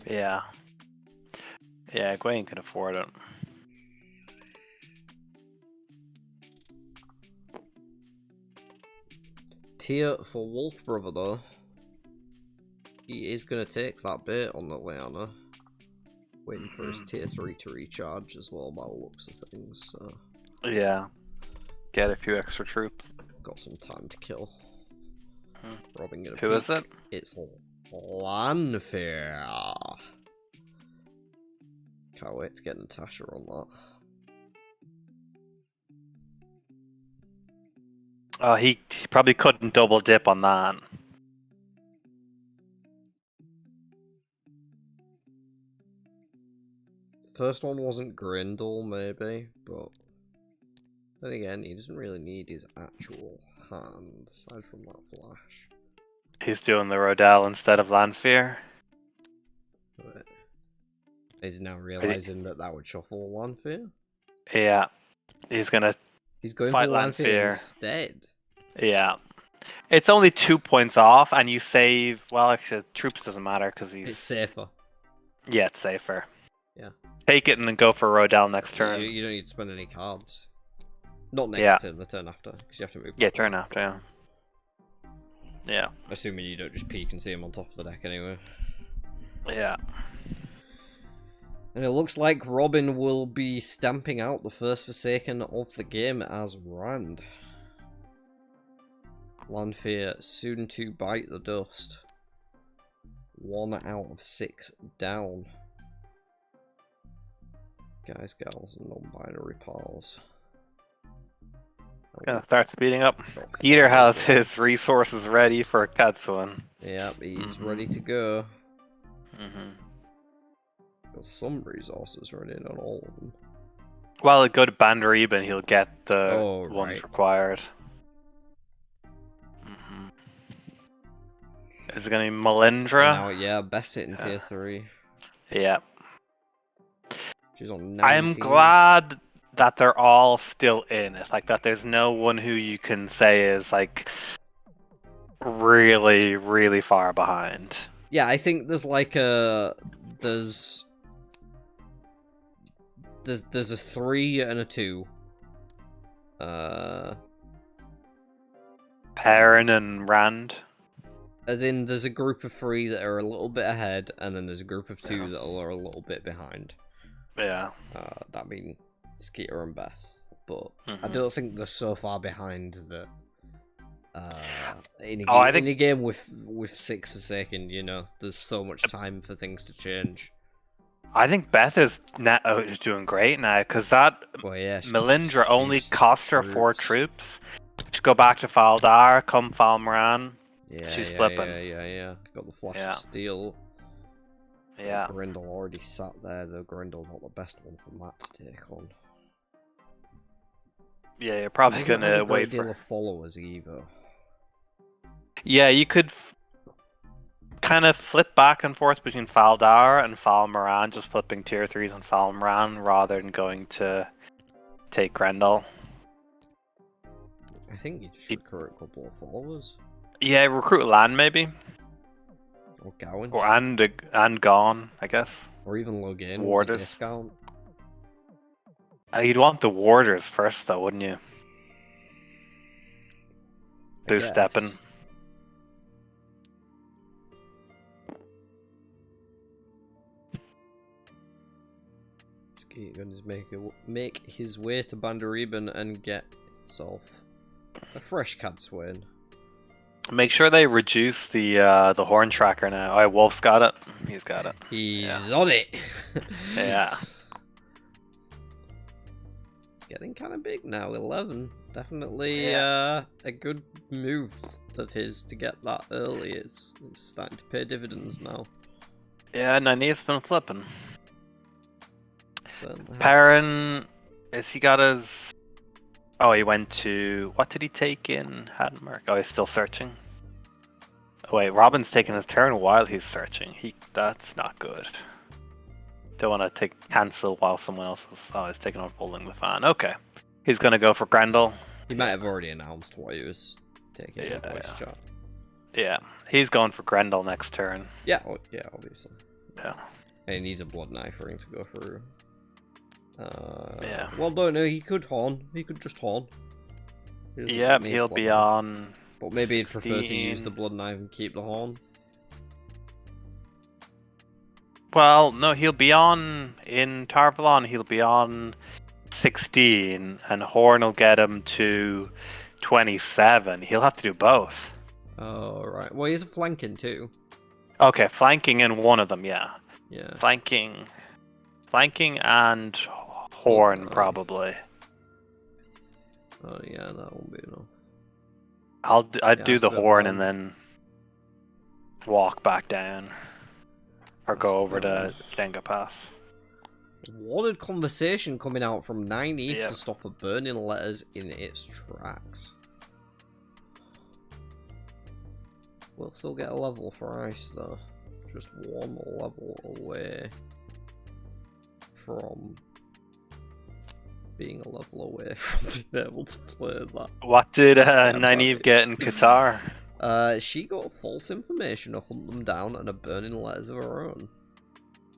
Yeah. Yeah, Gwen can afford it. Tier for Wolf Brother, though. He is going to take that bait on the Leanna. Waiting for his tier 3 to recharge as well, by the looks of things. So. Yeah. Get a few extra troops. Got some time to kill. Robin gonna Who is it? It's Lanfear. Can't wait to get Tai'Shar on that. Oh, he probably couldn't double dip on that. First one wasn't Grindel, maybe, but then again, he doesn't really need his actual hand, aside from that flash. He's doing the Rodell instead of Lanfear. But he's now realizing that that would shuffle Lanfear. Yeah. He's gonna He's going fight for Lanfear Lanfear instead. Yeah. It's only 2 points off, and you save. Well, actually, troops doesn't matter because he's. It's safer. Yeah, it's safer. Yeah. Take it and then go for Rodell next turn. You don't need to spend any cards. Not next turn, the turn after, because you have to move. Yeah, turn after. Yeah. Yeah. Assuming you don't just peek and see him on top of the deck anyway. Yeah. And it looks like Robin will be stamping out the first Forsaken of the game as Rand. Lanfear soon to bite the dust. 1 out of 6 down. Guys, gals, and non-binary pals. Gonna start speeding up. Eater has his resources ready for Katsuan. Yep, he's ready to go. Mm-hmm. Got some resources ready, not all of them. Well, he'll go to Bandariba and he'll get the Oh, ones right. required. Mm-hmm. Is it gonna be Melindra? Now, yeah, Beth's hitting tier 3. Yeah. She's on 19. I'm glad that they're all still in it. Like, that there's no one who you can say is, like, really, really far behind. Yeah, I think there's like a... There's a 3 and a 2. Perrin and Rand. As in, there's a group of 3 that are a little bit ahead, and then there's a group of 2 that are a little bit behind. Yeah. That being Skeeter and Beth. But I don't think they're so far behind that... in a game with 6 Forsaken, you know, there's so much time for things to change. I think Beth is doing great now, because that Melindra only cost her 4 troops. She go back to Faldar, come Falmaran. Yeah, she's flipping. Yeah. Got the Flash of Steel. Yeah. Grindel already sat there, though Grindel's not the best one for Matt to take on. Yeah, you're probably gonna wait for... deal of followers either. Yeah, you could kind of flip back and forth between Faldar and Falmaran, just flipping tier 3s on Falmaran rather than going to take Grendel. I think you just recruit a couple of followers. Yeah, recruit Lan maybe. Or Gowan. Or and Gone, I guess. Or even Logan. Warders. Discount. You'd want the Warders first though, wouldn't you? Boost stepping. Skeeter going to make his way to Bandariban and get itself. A fresh cat's win. Make sure they reduce the horn tracker now. Alright, Wolf's got it. He's got it. He's on it. Yeah. It's getting kind of big now. 11. Definitely Yeah. a good move of his to get that early. It's starting to pay dividends now. Yeah, Nynaeve's been flipping. So, Perrin, has he got his... Oh, he went to... What did he take in Haddenmark? Oh, he's still searching. Oh, wait, Robin's taking his turn while he's searching. That's not good. Don't want to cancel while someone else is... Oh, he's taking on Folding the Fan. Okay. He's going to go for Grendel. he might have already announced what he was taking in the voice chat. Yeah, he's going for Grendel next turn. Yeah, yeah, obviously. Yeah. And he needs a blood knife ring to go through. Yeah. Well, don't know. He could horn. He could just horn. Yep, he'll be on. But maybe he'd prefer to 16. use the blood knife and keep the horn. Well, no, he'll be on in Tarvalon. He'll be on 16, and Horn will get him to 27. He'll have to do both. Oh, right. Well, he's a flanking too. Okay, flanking in one of them, yeah. Yeah. Flanking and Horn, probably. Oh, yeah, that won't be enough. I'd do the still Horn fine. and then walk back down. Or That's go over fair to Jenga Pass. Watered conversation coming out from 90 Yep. to stop a burning letters in its tracks. We'll still get a level for ice though. Just one level away from being a level away from being able to play that. What did That's Nynaeve get in Qatar? She got false information to hunt them down and a burning letters of her own.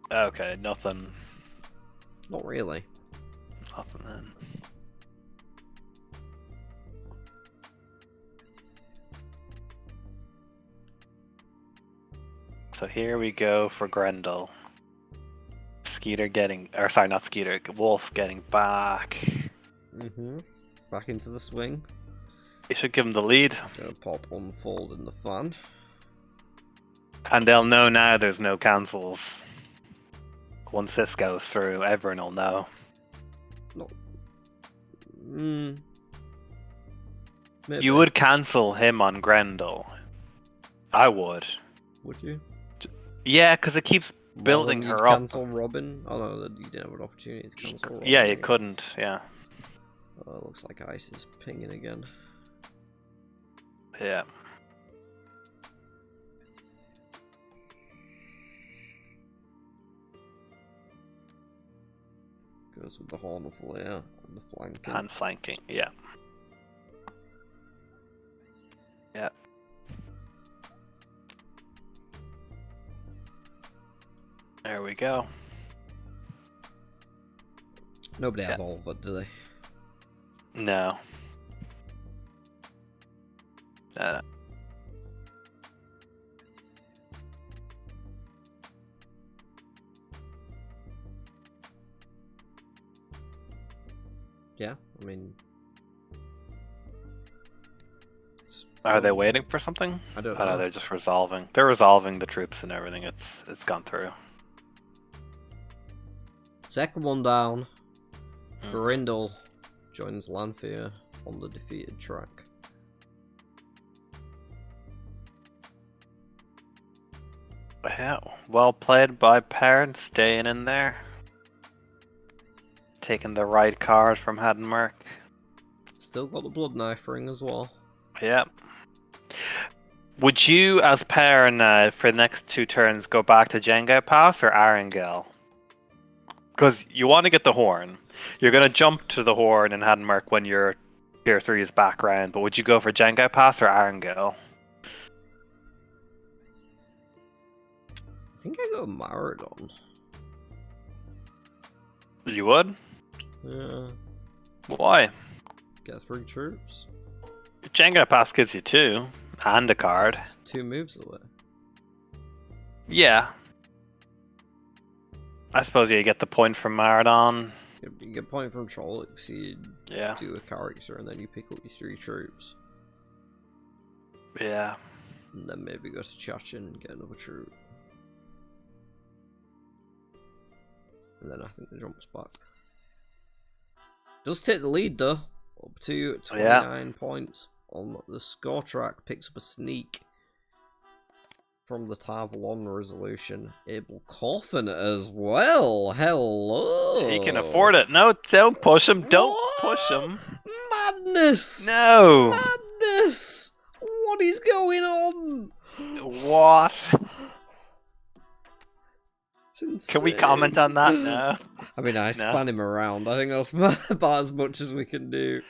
Okay, nothing. Not really. Nothing then. So here we go for Grendel. Skeeter getting, or sorry, not Skeeter, Wolf getting back. Back into the swing. You should give him the lead. Gonna pop Unfold in the fan. And they'll know now there's no cancels. Once this goes through, everyone will know. Maybe. You would cancel him on Grendel. I would. Would you? Yeah, because it keeps building Well, then her you'd up. Cancel Robin? Oh no, you didn't have an opportunity to cancel Robin. Yeah, you right? couldn't, yeah. Oh, it looks like Ice is pinging again. Yeah. Goes with the Horn of Lair and the flanking. And flanking, yeah. Yeah. There we go. Nobody has all of it, do they? No. Yeah, I mean... Are they waiting for something? I don't Oh, know. no, they're just resolving. They're resolving the troops and everything. It's gone through. Second one down. Grindel joins Lanfear on the defeated track. Yeah, well played by parents, staying in there. Taking the right card from Haddenmark. Still got the blood knife ring as well. Yep. Would you, as parent, for the next 2 turns, go back to Jenga Pass or Arangel? Because you want to get the horn. You're going to jump to the horn in Haddenmark when your tier 3 is back round, but would you go for Jenga Pass or Arangel? I think I go Maradon. You would? Yeah. Why? Get 3 troops. Jenga Pass gives you 2 and a card. It's 2 moves away. Yeah. I suppose you get the point from Maradon. You get point from Trollocs, you do a character, and then you pick up your 3 troops. Yeah. And then maybe go to Chachin and get another troop. And then I think the jump's back. Does take the lead though, up to 29 points on the score track. Picks up a sneak from the Tarvalon resolution. Abel Coffin as well. Hello. He can afford it. No, don't push him. Don't push him. Madness. No. Madness. What is going on? What? Can we comment on that? No. I mean, I span him around. I think that's about as much as we can do.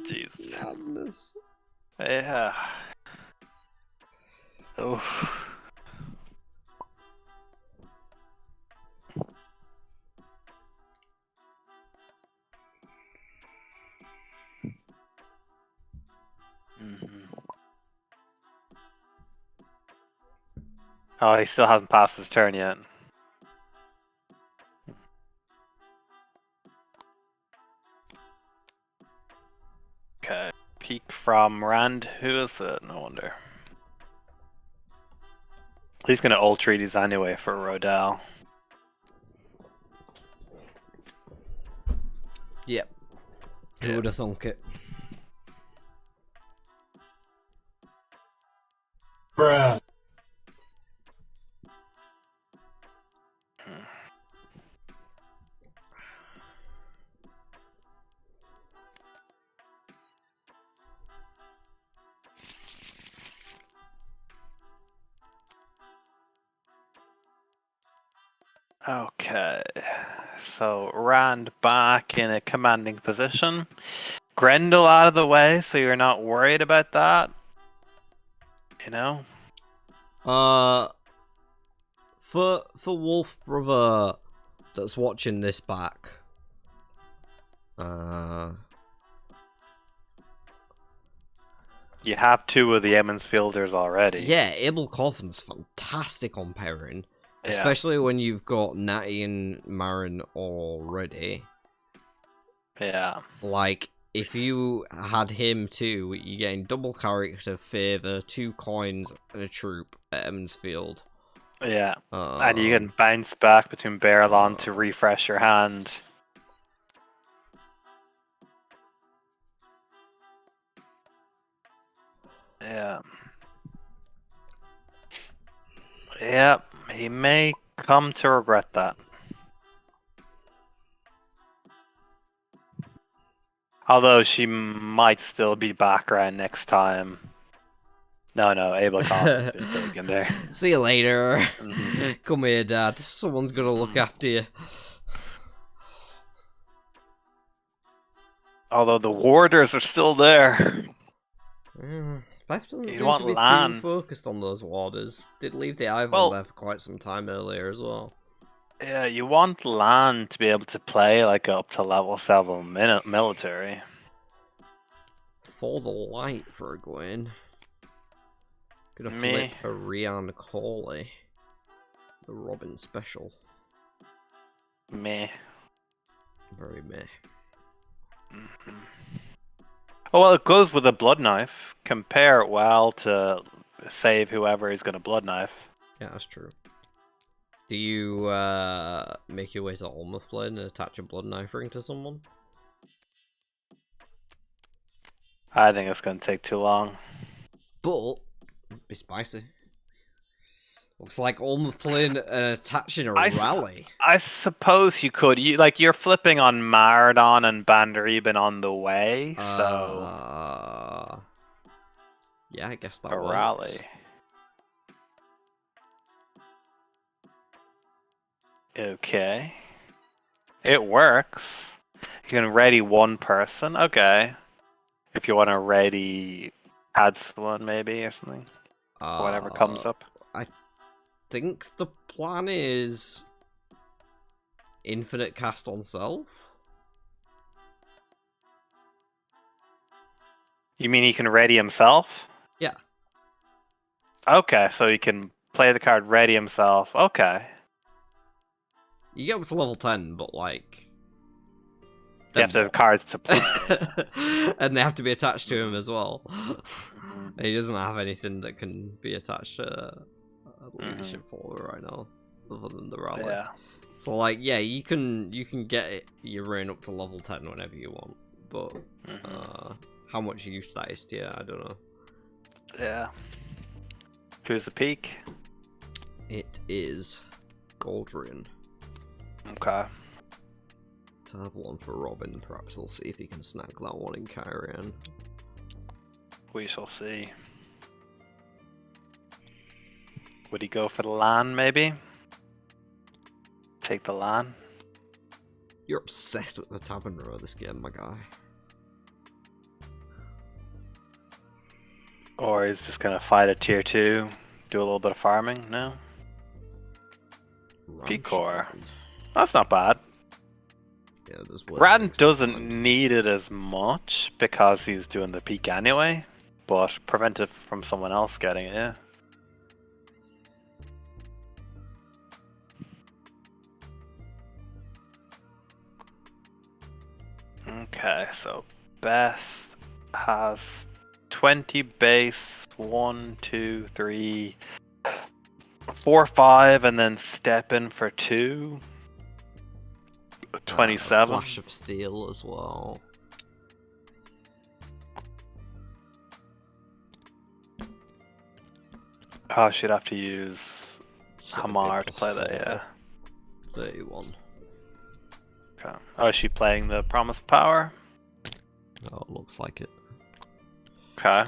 Jeez. Madness. Yeah. Oh. Oh, he still hasn't passed his turn yet. Okay, peek from Rand. Who is it? No wonder. He's gonna ult treaties anyway for Rodell. Yep. Who would have thunk it? Bruh. Okay, so Rand back in a commanding position. Grendel out of the way, so you're not worried about that. You know? For Wolf Brother that's watching this back, You have 2 of the Emmons fielders already. yeah, Abel Coffin's fantastic on pairing. Yeah. Especially when you've got Natty and Marin already. Yeah. Like, if you had him too, you're getting double character favour, 2 coins, and a troop at Emmonsfield. Yeah. And you can bounce back between Barrelon to refresh your hand. Yeah. Yep, he may come to regret that. Although she might still be back around next time. No, Abel Collins been taken there. See you later. Come here, Dad. Someone's gonna look after you. Although the warders are still there. Beth doesn't You seem want to be Lan. too focused on those warders. Did leave the Ivor Well, there for quite some time earlier as well. Yeah, you want Lan to be able to play like up to level 7 military. For the light for a Gwen. Gonna Me. flip a Rian Corley. The Robin special. Meh. Very meh. Oh, well, it goes with a blood knife. Compare it well to save whoever is going to blood knife. Yeah, that's true. Do you make your way to Almouthblade and attach a blood knife ring to someone? I think it's going to take too long. But it'd be spicy. Looks like Almouthblade attaching a rally. I suppose you could. You're flipping on Maradon and Bandaribin on the way, so yeah, I guess that a works. rally. Okay. It works. You can ready 1 person. Okay. If you want to ready Adsplan maybe or something. Whatever comes up. I think the plan is infinite cast on self. You mean he can ready himself? Yeah. Okay, so he can play the card ready himself. Okay. You get up to level 10, but like You have to have cards to play. And they have to be attached to him as well. And he doesn't have anything that can be attached to a leadership follower right now, other than the rally. Yeah. So like, yeah, you can get your reign up to level 10 whenever you want, but how much use that is to you, I don't know. Yeah. Who's the peak? It is Goldrin. Okay. To have one for Robin, perhaps we'll see if he can snag that one in Kyrian. We shall see. Would he go for the LAN, maybe? Take the LAN? You're obsessed with the Tavern Row this game, my guy. Or he's just gonna fight a tier 2, do a little bit of farming? No? P-Core. That's not bad. Yeah, there's worse Radin things doesn't to find. need it as much because he's doing the peak anyway, but prevent it from someone else getting it, yeah. Okay, so Beth has 20 base, 1, 2, 3, 4, 5, and then step in for 2. 27. Flash of Steel as well. Oh, she'd have to use Hamar to play that, 4, yeah. 31. Okay. Oh, is she playing the Promise Power? Oh, it looks like it. Okay.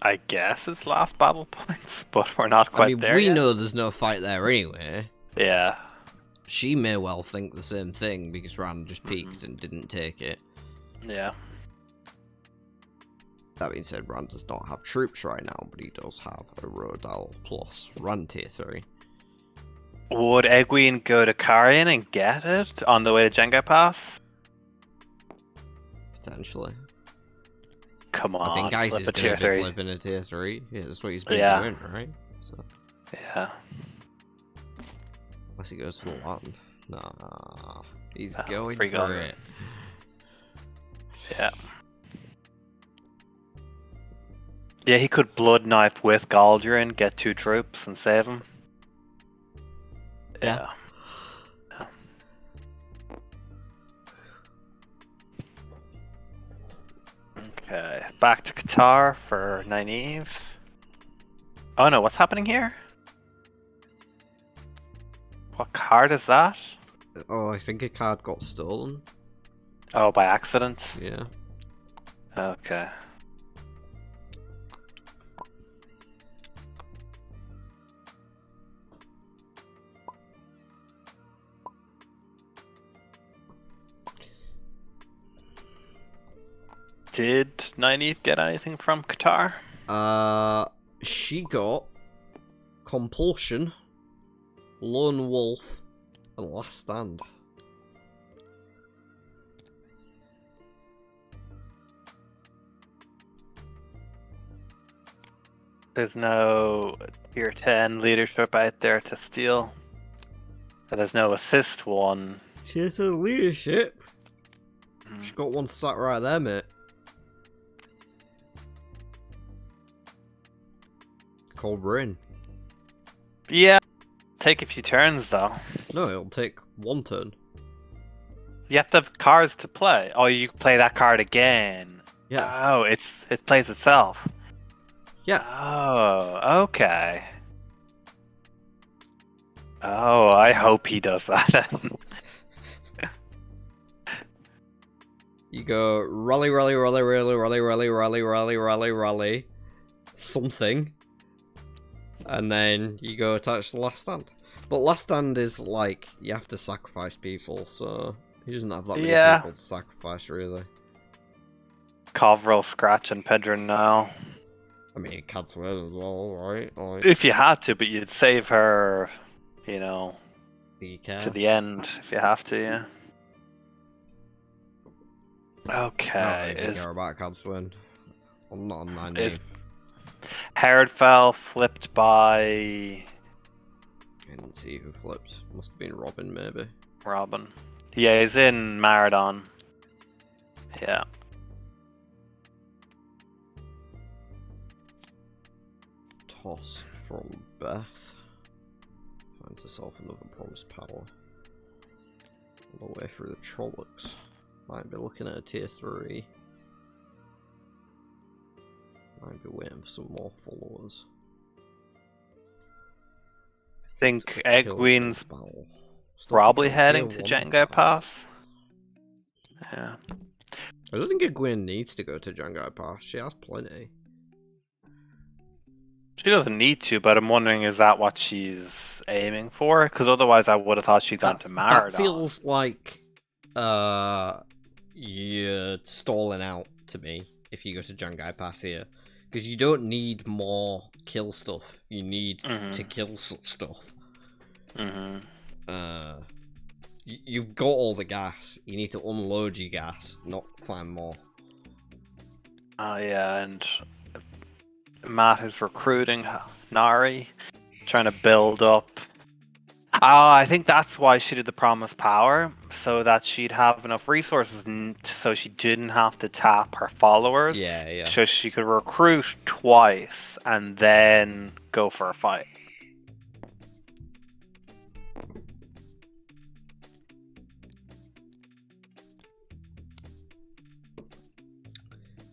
I guess it's last battle points, but we're not quite there we yet. know there's no fight there anyway. Yeah. She may well think the same thing because Rand just peeked and didn't take it. Yeah. That being said, Rand does not have troops right now, but he does have a Rodal plus Rand tier 3. Would Egwene go to Carian and get it on the way to Jengai Pass? Potentially. Come on. I think Ice is flip a going tier to be 3. flipping a tier 3. Yeah, that's what he's been Yeah. doing, right? So, Yeah. unless he goes for the land. Nah. He's Oh, going free for gold. it. Yeah. Yeah, he could Blood Knife with Galdrian, get 2 troops, and save him. Yeah. Yeah. Okay, back to Qatar for Nynaeve. Oh no, what's happening here? What card is that? Oh, I think a card got stolen. Oh, by accident? Yeah. Okay. Did Nynaeve get anything from Qatar? She got Compulsion, Lone Wolf, and Last Stand. There's no tier 10 leadership out there to steal. And there's no assist one. Tier 2 leadership. She got one sat right there, mate. Called Rain. Yeah. Take a few turns though. No, it'll take one turn. You have to have cards to play. Oh, you play that card again. Yeah. Oh, it plays itself. Yeah. Oh, okay. Oh, I hope he does that. You go rally, rally, rally, rally, rally, rally, rally, rally, rally, rally, something, and then you go attach the Last Stand. But Last Stand is like you have to sacrifice people, so he doesn't have that many people to sacrifice really. Covril, Scratch, and Pedronale. I mean, Cad's well as well, right? Like, If you had to, but you'd save her, you know, do you care? to the end if you have to, yeah. Okay. I don't even care about Cad's win. I'm not on 9 Is Herod flipped by I didn't see who flipped. Must have been Robin, maybe. Robin. Yeah, he's in Maradon. Yeah. Toss from Beth. Finds herself another promised power. All the way through the Trollocs. Might be looking at a tier 3. Might be waiting for some more followers. I think Kill Egwene's Bell. probably Still heading tier to 1 Jengai Pass. Yeah. I don't think Egwene needs to go to Jengai Pass. She has plenty. She doesn't need to, but I'm wondering, is that what she's aiming for? Because otherwise I would have thought she'd gone to Maradon. That feels like you're stalling out to me if you go to Jengai Pass here. Because you don't need more kill stuff. You need to kill stuff. You've got all the gas. You need to unload your gas, not find more. Oh yeah, and Matt is recruiting Nari, trying to build up. Oh, I think that's why she did the promised power, so that she'd have enough resources so she didn't have to tap her followers. Yeah. So she could recruit twice and then go for a fight.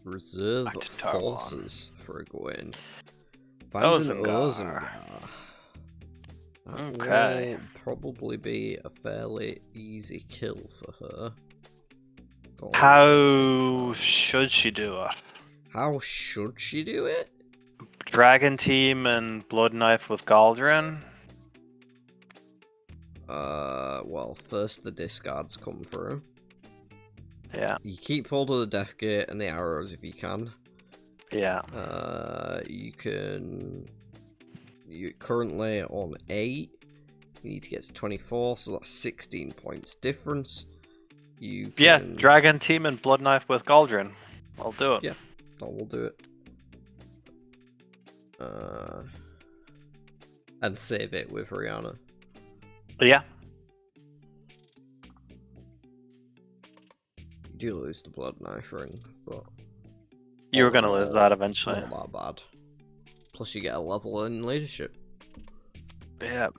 Reserve Back to forces for Egwene. Finds an Ozengar. That Okay. will probably be a fairly easy kill for her. How should she do it? How should she do it? Dragon Team and Blood Knife with Galdrian? Well, first the discards come through. Yeah. You keep hold of the Death Gate and the arrows if you can. Yeah. You're currently on 8. You need to get to 24, so that's 16 points difference. Yeah, Dragon Team and Blood Knife with Galdrian. I'll do it. Yeah, that will do it. And save it with Rihanna. Yeah. You do lose the Blood Knife ring, but You were going to lose that eventually. Not that bad. Plus you get a level in leadership. Yeah.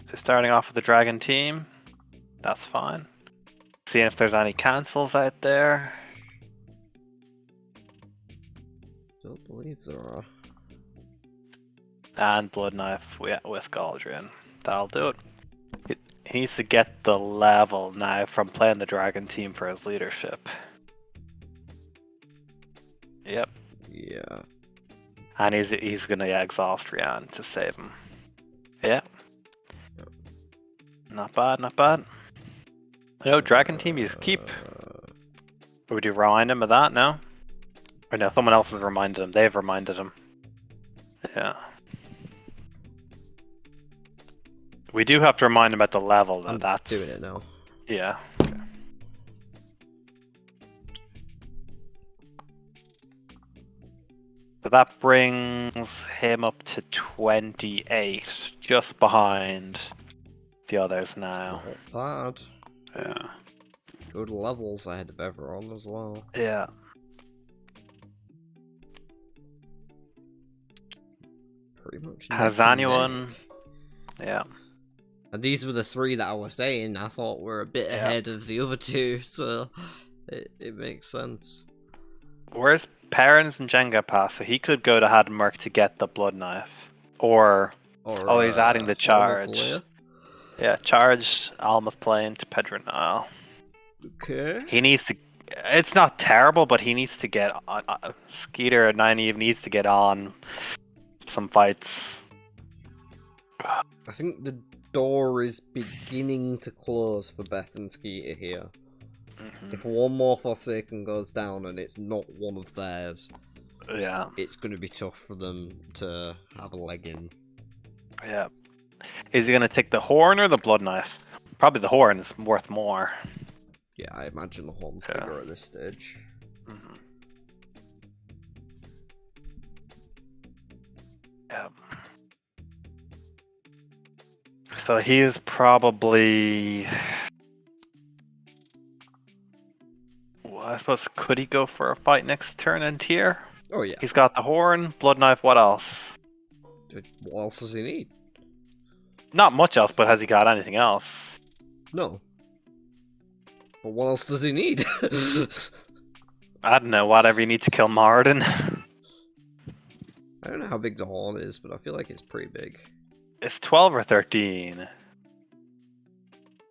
So starting off with the Dragon Team. That's fine. Seeing if there's any cancels out there. Don't believe there are. And Blood Knife with Galdrian. That'll do it. He needs to get the level now from playing the Dragon Team for his leadership. Yep. Yeah. And he's gonna exhaust Rian to save him. Yeah. Yep. Not bad, not bad. No, Dragon Team you keep. Or would you remind him of that? No? Or no, someone else has reminded him. They've reminded him. Yeah. We do have to remind him at the level that that's doing it now. Yeah. Okay. So that brings him up to 28, just behind the others now. Not bad. Yeah. Good levels ahead of everyone as well. Yeah. Pretty much. Has neck and anyone? neck. Yeah. And these were the 3 that I was saying. I thought were a bit ahead of the other 2, so it makes sense. Where's Perrins and Jenga Pass? So he could go to Hadmark to get the Blood Knife. Or he's adding the charge. Yeah, charge Almoth Plain to Pedro Nile. Okay. He needs to. It's not terrible, but he needs to get on. Skeeter at Nynaeve needs to get on some fights. I think the door is beginning to close for Beth and Skeeter here. If one more Forsaken goes down and it's not one of theirs, Yeah. it's going to be tough for them to have a leg in. Yeah. Is he going to take the horn or the blood knife? Probably the horn is worth more. Yeah, I imagine the horn's bigger at this stage. Yeah. So he is probably. Well, I suppose could he go for a fight next turn in tier? Oh yeah. He's got the horn, blood knife. What else? Dude, what else does he need? Not much else, but has he got anything else? No. But what else does he need? I don't know. Whatever you need to kill Marden. I don't know how big the horn is, but I feel like it's pretty big. It's 12 or 13.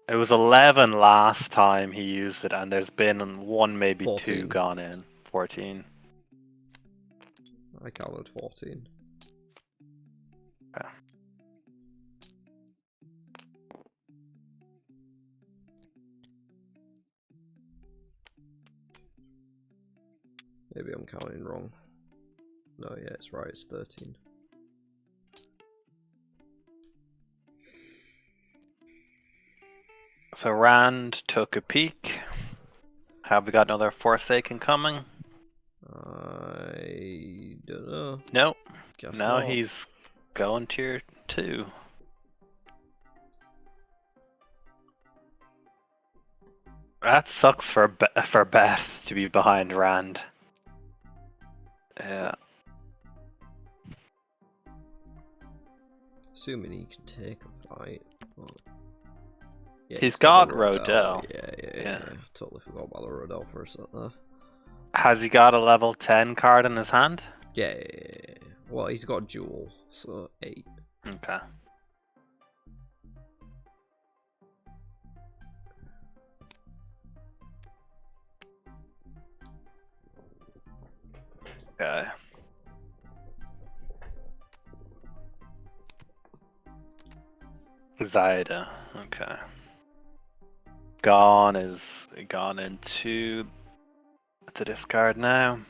It was 11 last time he used it, and there's been one, maybe 14. 2 gone in. 14. I counted 14. Okay. Maybe I'm counting wrong. No, yeah, it's right, it's 13. So Rand took a peek. Have we got another Forsaken coming? I don't know. Nope. Guess No, not. he's going tier 2. That sucks for Beth to be behind Rand. Yeah. Assuming he can take a fight. But... Yeah, He's got the Rodell. Yeah. Totally forgot about the Rodell for a sec there. Has he got a level 10 card in his hand? Yeah. Well, he's got Jewel, so 8. Okay. Okay. Zaida. Okay. Gone is gone into the discard now.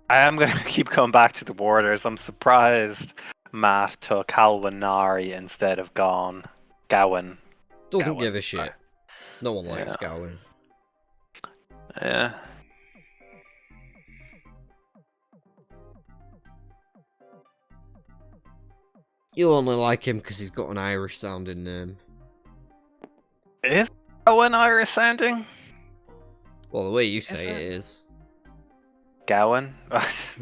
I am going to keep coming back to the Warders. I'm surprised Matt took Halwanari instead of Gowan. Doesn't Gowan, give a shit. sorry. No one likes Yeah. Gowan. Yeah. You only like him because he's got an Irish sounding name. Is Gowan Irish sounding? Well, the way you say it? it is. Gowan? That's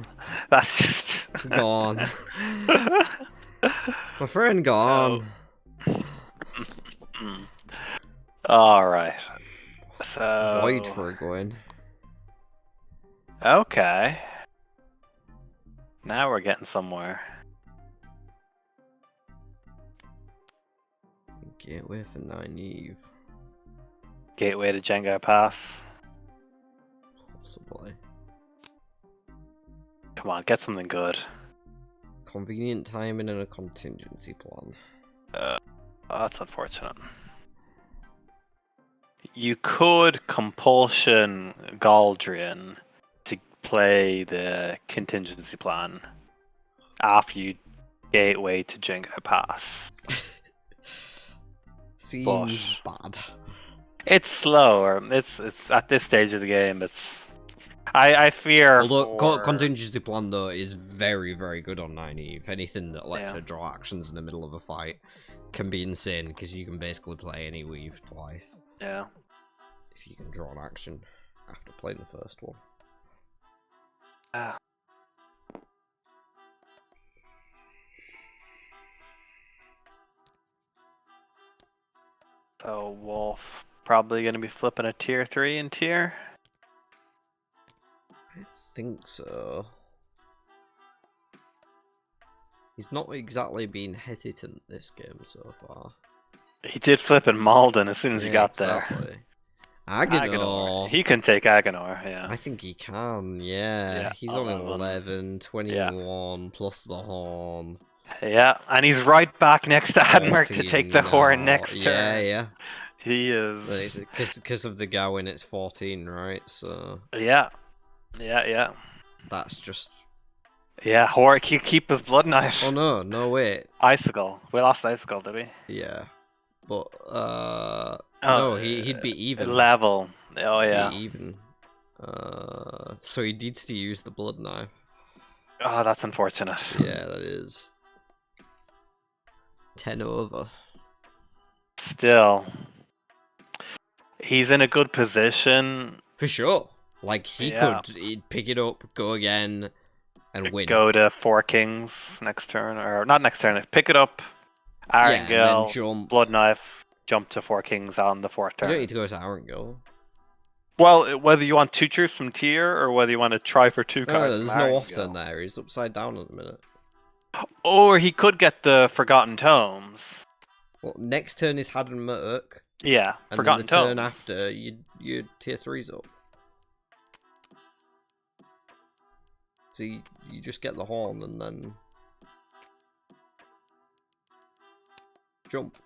just... Gone. My friend gone. Alright. So... Void for going. Okay. Now we're getting somewhere. Gateway for Nynaeve. Gateway to Jenga Pass. Possibly. Come on, get something good. Convenient timing and a contingency plan. That's unfortunate. You could compulsion Galdrian to play the contingency plan after you gateway to Jenga Pass. Seems bad. It's slower. It's at this stage of the game. I fear. Although contingency plan though is very, very good on Nynaeve. Anything that lets her draw actions in the middle of a fight can be insane because you can basically play any weave twice. Yeah. If you can draw an action after playing the first one. So Wolf probably going to be flipping a tier 3 in tier. I think so. He's not exactly been hesitant this game so far. He did flip in Malden as soon as he got there. Agonor. He can take Agonor, yeah. I think he can, yeah. He's on 11, 21, plus the horn. Yeah, and he's right back next to Admerk to take the horn next turn. Yeah. He is. Because of the Gawain, it's 14, right? So. Yeah. That's just. Yeah, Horik, he keep his blood knife. Oh no, wait. Icicle. We lost Icicle, did we? Yeah. But, no, he'd be even. Level. Oh, yeah. Be even. So he needs to use the blood knife. Oh, that's unfortunate. Yeah, that is. 10 over. Still, he's in a good position. For sure. Like, Yeah. he'd pick it up, go again, and win. Go to 4 kings next turn, or not next turn. Pick it up, Iron Yeah, and then Gill, jump. Blood Knife, jump to 4 kings on the 4th You turn. don't need to go to Arangel. Well, whether you want 2 troops from tier, or whether you want to try for 2 cards No, from there's no Arangel. off turn there. He's upside down at the minute. Or he could get the Forgotten Tomes. Well, next turn is Had and Merc. Yeah, And Forgotten then the turn Tomes. after, you tier 3's up. So you just get the horn and then jump.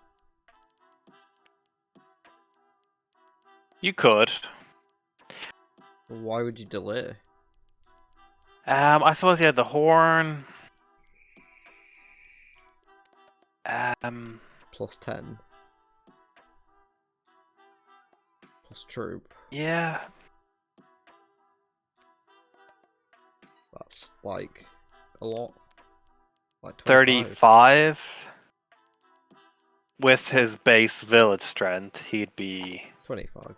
You could. Why would you delay? I suppose you had the horn. Plus 10. Plus troop. Yeah. That's like a lot. Like 35. With his base village strength, he'd be. 25.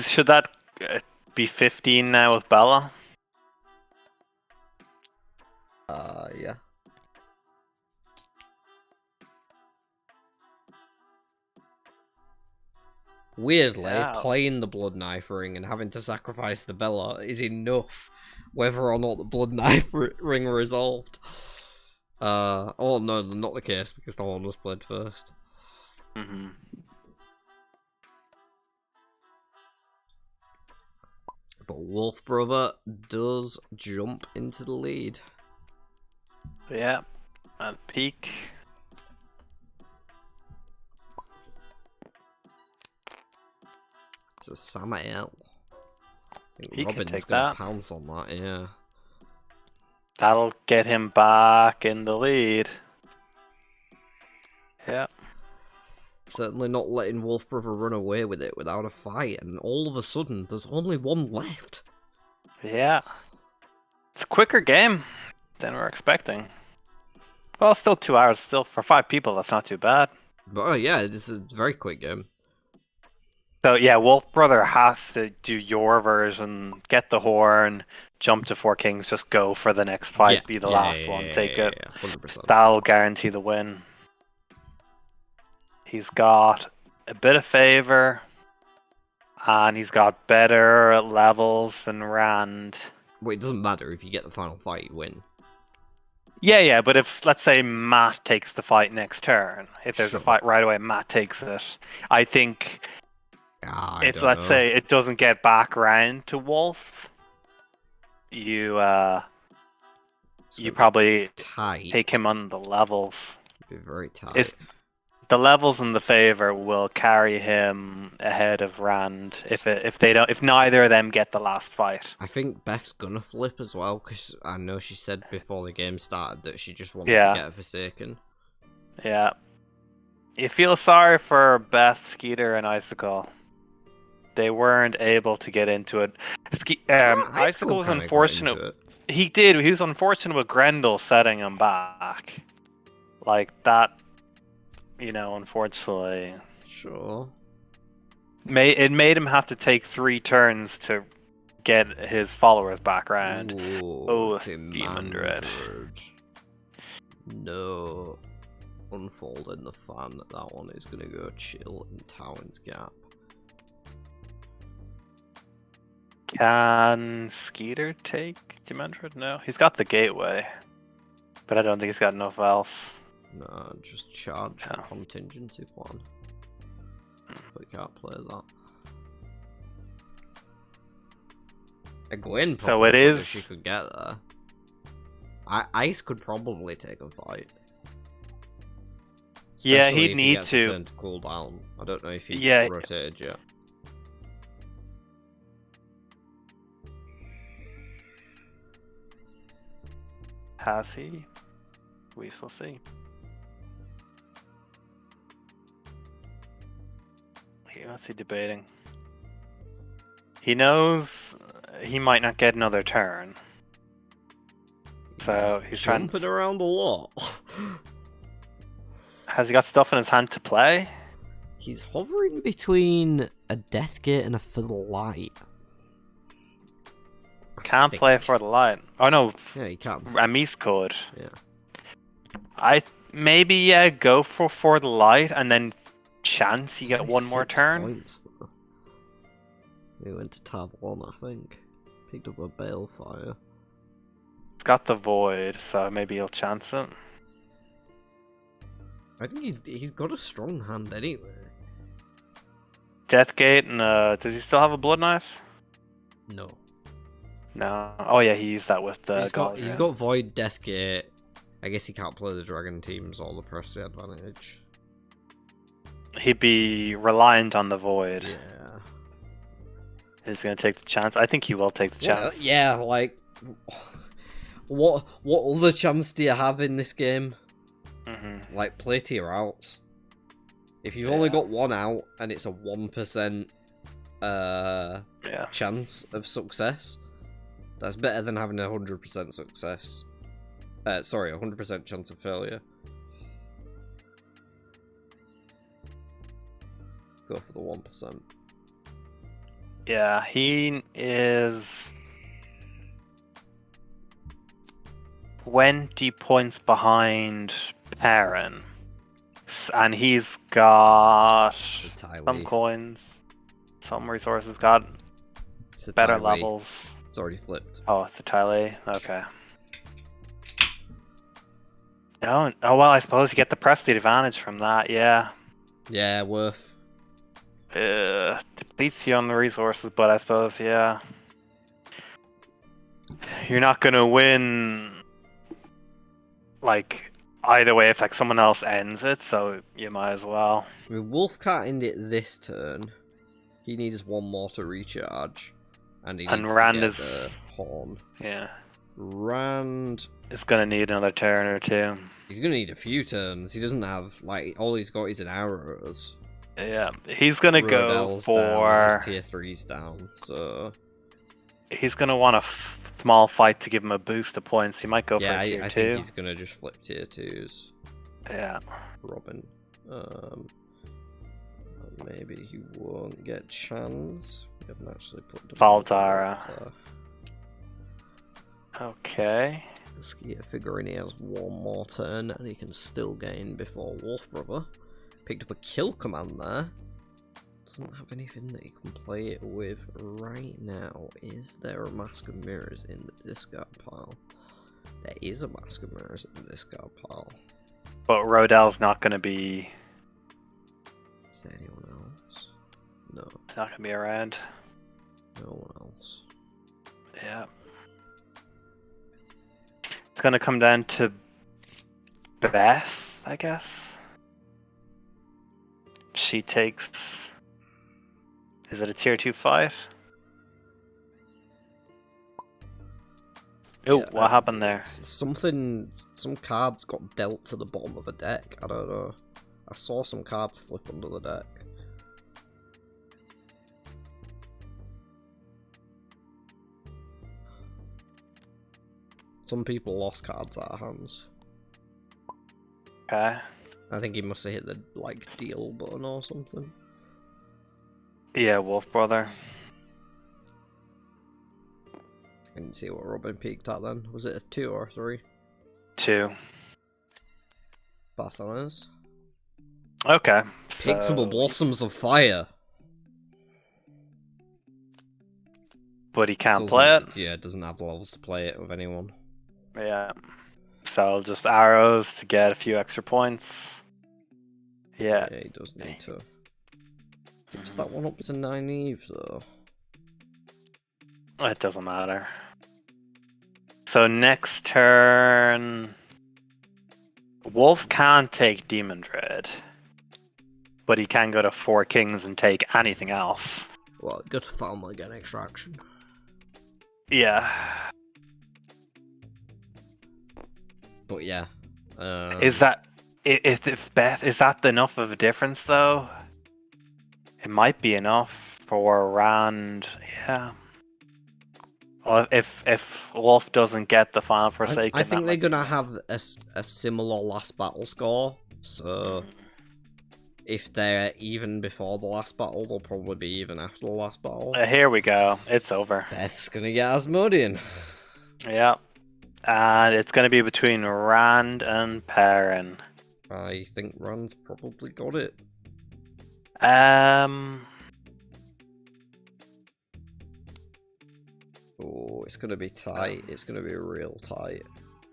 Should that be 15 now with Bella? Yeah. Weirdly, playing the Blood Knife ring and having to sacrifice the Bella is enough, whether or not the Blood Knife ring resolved. Oh no, not the case, because the horn was played first. Mm-hmm. But Wolf Brother does jump into the lead. Yeah, at peak. It's a Samael. I think He can Robin's take gonna that. pounce on that, yeah. That'll get him back in the lead. Yeah. Certainly not letting Wolf Brother run away with it without a fight, and all of a sudden, there's only one left. Yeah. It's a quicker game than we're expecting. Well, still 2 hours. Still, for 5 people, that's not too bad. But yeah, it's a very quick game. So yeah, Wolf Brother has to do your version, get the horn, jump to 4 kings, just go for the next fight, be the last one, take it. 100%. That'll guarantee the win. He's got a bit of favor, and he's got better levels than Rand. Well, it doesn't matter if you get the final fight, you win. Yeah, but if, let's say, Matt takes the fight next turn, if there's Sure. a fight right away, Matt takes it. I think if, let's say, it doesn't get back round to Wolf, you probably tight. take him on the levels. Be very tight. The levels in the favor will carry him ahead of Rand if neither of them get the last fight. I think Beth's gonna flip as well, because I know she said before the game started that she just wanted to get a Forsaken. Yeah. You feel sorry for Beth, Skeeter, and Icicle. They weren't able to get into it. Icicle was unfortunate. He did. He was unfortunate with Grendel setting him back. Like that. Unfortunately. Sure. It made him have to take 3 turns to get his followers back round. Ooh, Demon Dread. No. Unfolding the fan. That one is going to go chill in Town's Gap. Can Skeeter take Demon Dread? No. He's got the Gateway. But I don't think he's got enough else. No, just charge the contingency plan. But you can't play that. Egwene So it is. If she could get there. Ice could probably take a fight. Yeah, Especially he'd if need he gets a to. turn to cool down. I don't know if he's rotated yet. Has he? We shall see. What's he debating? He knows he might not get another turn. So he's trying. Jumping around a lot. Has he got stuff in his hand to play? He's hovering between a death gate and a for the light. Can't play for the light. Oh no, Yeah, he can't. Amis could. Yeah. Maybe go for the light and then chance you get one more 6 turn. points, though. He went to tab 1, I think. Picked up a balefire. It's got the void, so maybe he'll chance it. I think he's got a strong hand anyway. Deathgate and does he still have a blood knife? No. No. Oh yeah, he used that with the. He's got void, deathgate. I guess he can't play the dragon teams or the press advantage. He'd be reliant on the void. Yeah. He's gonna take the chance. I think he will take the chance. Well, yeah, like what other chance do you have in this game? Like, play to your outs. If you've only got one out and it's a 1% chance of success, that's better than having a 100% success. Sorry, 100% chance of failure. Go for the 1%. Yeah, he is 20 points behind Perrin. And he's got some coins, some resources, got better levels. It's already flipped. Oh, it's a Tai'Shar. Okay. Oh, well, I suppose you get the prestige advantage from that, yeah. Yeah, worth. Depletes you on the resources, but I suppose, yeah. You're not gonna win, like, either way if like someone else ends it, so you might as well. I mean, Wolf can't end it this turn. He needs one more to recharge. And he needs Rand to get is the horn. Yeah. Rand is gonna need another turn or two. He's gonna need a few turns. He doesn't have, like, all he's got is an arrows. Yeah, he's gonna go for down, his tier 3's down, so he's gonna want a small fight to give him a boost of points. He might go for a tier 2. I think he's gonna just flip tier 2s. Yeah. Robin. Maybe he won't get chance. We haven't actually put Valdara. Okay. The Skier figurine, he has one more turn and he can still gain before Wolf Brother. Picked up a kill command there. Doesn't have anything that he can play it with right now. Is there a Mask of Mirrors in the discard pile? There is a Mask of Mirrors in the discard pile. But Rodell's not going to be... Is there anyone else? No. He's not going to be around. No one else. Yeah. It's going to come down to Beth, I guess. She takes... Is it a tier 2 fight? Oh, Yeah, what happened there? Some cards got dealt to the bottom of the deck. I don't know. I saw some cards flip under the deck. Some people lost cards out of hands. Okay. I think he must have hit the, like, deal button or something. Yeah, Wolf Brother. I didn't see what Robin peaked at then. Was it a 2 or 3? 2. Bathoners. Okay. Pixable Blossoms of Fire. But he can't play it? Yeah, it doesn't have the levels to play it with anyone. Yeah. So just arrows to get a few extra points. Yeah. Yeah, he does need to. Gives that one up to Nynaeve though. It doesn't matter. So next turn... Wolf can't take Demon Dread. But he can go to 4 Kings and take anything else. Well, go to farm again, extraction. Yeah. But yeah. Is that... If Beth... Is that enough of a difference though? It might be enough for Rand. Yeah. Well, if Wolf doesn't get the final Forsaken, I think that they're might be gonna it. have a similar last battle score. So if they're even before the last battle, they'll probably be even after the last battle. Here we go. It's over. Beth's gonna get Asmodean. Yeah. And it's going to be between Rand and Perrin. I think Rand's probably got it. Oh, it's gonna be tight. It's gonna be real tight.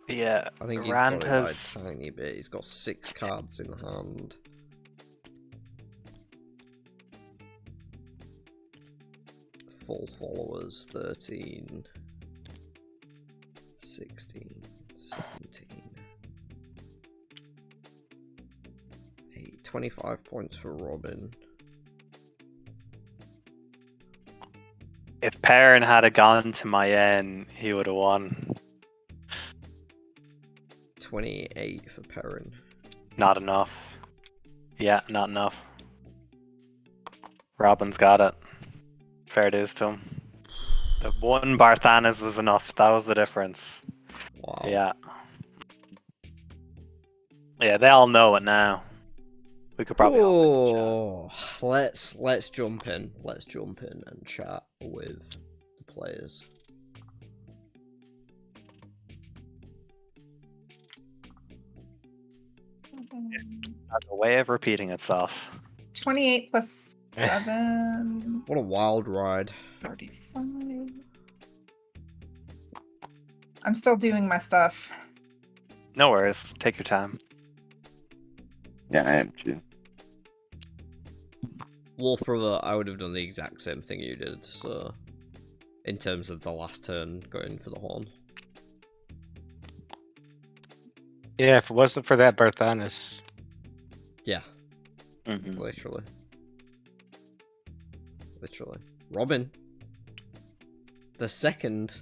Yeah. I think he's Rand got it has. by a tiny bit. He's got 6 cards in hand. Full followers, 13, 16, 17, 25 points for Robin. If Perrin had gone to Mayenne, he would have won. 28 for Perrin. Not enough. Yeah, not enough. Robin's got it. Fair dues to him. The one Barthanes was enough. That was the difference. Wow. Yeah. Yeah, they all know it now. We could probably all let's jump in. Let's jump in and chat with the players. Has a way of repeating itself. 28 plus 7. What a wild ride. 35. I'm still doing my stuff. No worries. Take your time. Yeah, I am too. Wolf Brother, I would have done the exact same thing you did, so in terms of the last turn going for the horn. Yeah, if it wasn't for that Barthanes. Yeah, Mm-hmm. literally. Robin. The second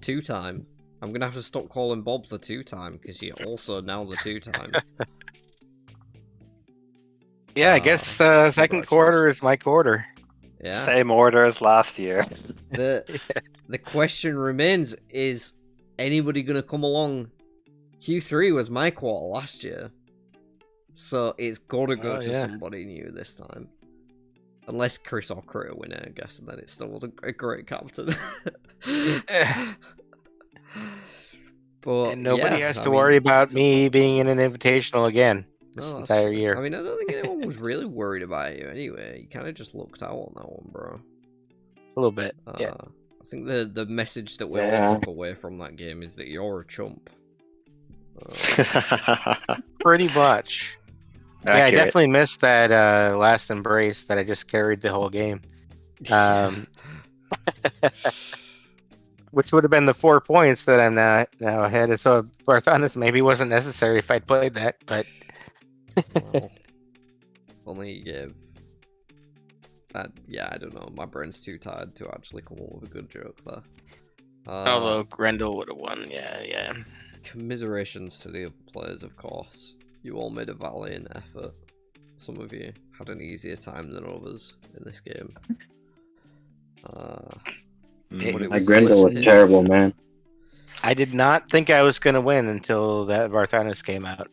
2-time. I'm gonna have to stop calling Bob the 2-time because you're also now the 2-time. Yeah, I guess second quarter is my quarter. Yeah. Same order as last year. The question remains: is anybody gonna come along? Q3 was my quarter last year, so it's gotta go to somebody new this time. Unless Chris or Critter win it, I guess, and then it's still a great captain. But And nobody has to I mean, worry about me being in an invitational again this no, that's entire true. year. I mean, I don't think anyone was really worried about you anyway. You kind of just looked out on that one, bro. A little bit, yeah. I think the message that we all took away from that game is that you're a chump. Pretty much. Yeah, I definitely missed that last embrace that I just carried the whole game. Which would have been the 4 points that I'm now ahead. So Barthanes maybe wasn't necessary if I'd played that, but Well, only you gave. Yeah, I don't know. My brain's too tired to actually come up with a good joke there. although Grendel would have won, yeah. Commiserations to the other players, of course. You all made a valiant effort. Some of you had an easier time than others in this game. My Grendel was terrible, man. I did not think I was going to win until that Barthanes came out.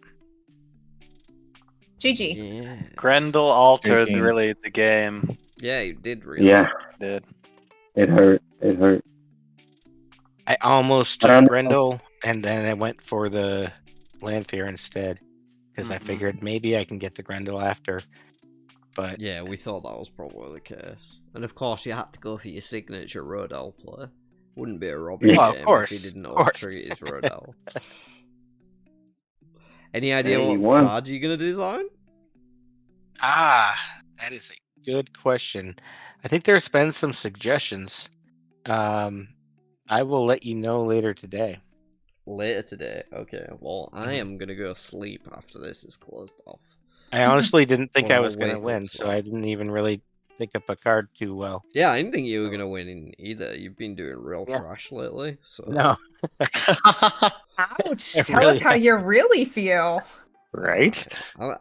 GG. Yeah. Grendel altered Drinking. really the game. Yeah, you did really. Yeah, Did. it hurt. It hurt. I almost I don't took know. Grendel, and then I went for the Lanfear instead. Because I figured maybe I can get the Grendel after. But Yeah, we thought that was probably the case. And of course, you had to go for your signature Rodell play. Wouldn't be a Robin Yeah, game of course, if you didn't know of what course. treat is Rodell. Any idea Hey, you what won. card you're gonna design? that is a good question. I think there's been some suggestions. I will let you know later today. Later today. Okay. Well, I am gonna go sleep after this is closed off. I honestly didn't think Well, I I'll was going to wake up win, so slow. I didn't even really think up a card too well. Yeah, I didn't think you were gonna win in either. You've been doing real Yeah. trash lately. So No. Ouch. I Tell really us how you really feel. Right?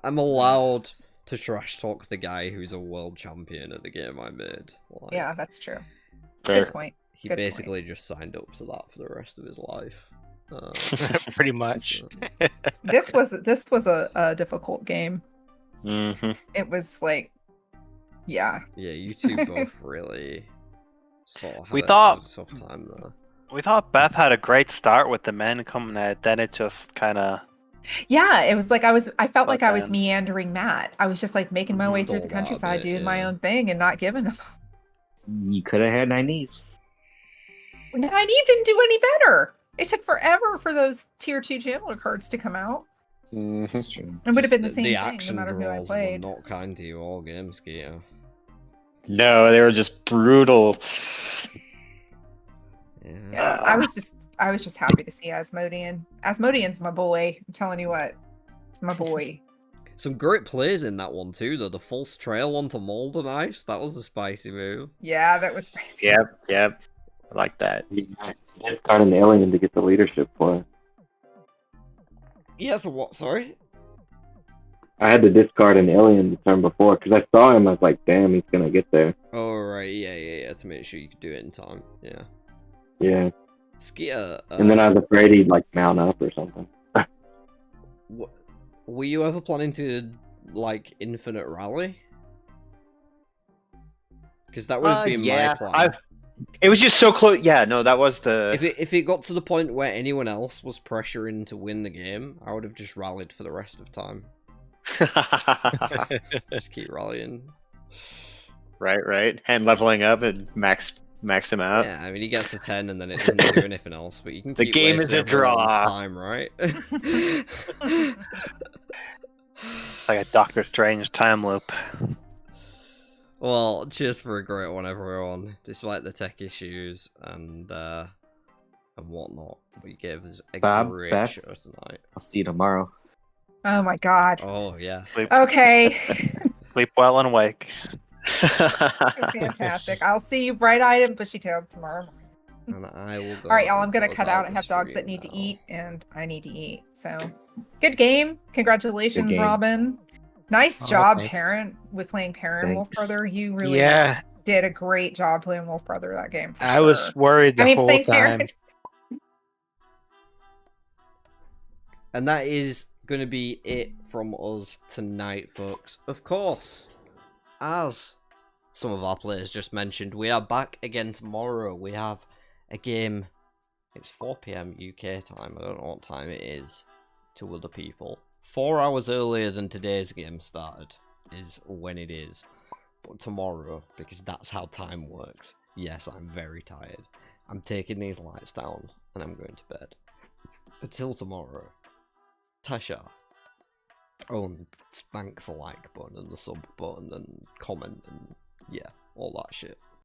I'm allowed to trash talk the guy who's a world champion at the game I made. Like, Yeah, that's true. Fair. Good point. He Good basically just signed up to that for the rest of his life. Pretty much. so- This was a difficult game. Mm-hmm. It was like, yeah. Yeah, you two both really sort of had We a thought- tough time there. We thought Beth had a great start with the men coming out, then it just kind of. Yeah, it was like I felt like But I was then- meandering Matt. I was just like making my way through the Stalled out a countryside, bit, doing my yeah. own thing and not giving a You could have had 90s. I didn't do any better. It took forever for those tier 2 chandler cards to come out. Mm-hmm. That's true. It would have Just been the same thing, no action matter who I draws were played. not kind to you all game, Skeeter. No, they were just brutal. Yeah, I was just happy to see Asmodean. Asmodean's my boy. I'm telling you what, it's my boy. Some great plays in that one too, though. The false trail onto Molten Ice, that was a spicy move. Yeah, that was crazy. Yep. I like that. You discard an alien to get the leadership for it. Yeah, so what, sorry? I had to discard an alien the turn before because I saw him. I was like, damn, he's gonna get there. Oh, right, yeah, to make sure you could do it in time, yeah. Yeah. Skeeter, And then I was afraid he'd like mount up or something. were you ever planning to, like, infinite rally? Because that would have been my plan. It was just so close. Yeah, no, that was the. If it got to the point where anyone else was pressuring to win the game, I would have just rallied for the rest of time. Just keep rallying. Right, and leveling up and max him out. Yeah, I mean, he gets to 10 and then it doesn't do anything else, but you can The keep game is wasting a everyone's draw. time, right? Like a Doctor Strange time loop. Well, cheers for a great one, everyone. Despite the tech issues and whatnot, we gave us a Bob, great Beth? show tonight. I'll see you tomorrow. Oh my god. Oh, yeah. Okay. Sleep well and awake. Fantastic. I'll see you bright-eyed and bushy-tailed tomorrow. And I will go. All right, y'all. and I'm gonna close cut out. I the have dogs that stream need to now. eat, and I need to eat. So, good game. Congratulations, Good game. Robin. Nice Oh, job, thanks. Parent, with playing Parent Wolf Thanks. Brother. You really Yeah, did a great job playing Wolf Brother that game. For I was sure. worried the whole playing time. Parent. And that is going to be it from us tonight, folks. Of course, as some of our players just mentioned, we are back again tomorrow. We have a game. It's 4 PM UK time. I don't know what time it is to other people. 4 hours earlier than today's game started is when it is. But tomorrow, because that's how time works. Yes, I'm very tired. I'm taking these lights down and I'm going to bed. Until tomorrow. Tai'Shar. Oh, and spank the like button and the sub button and comment and yeah, all that shit.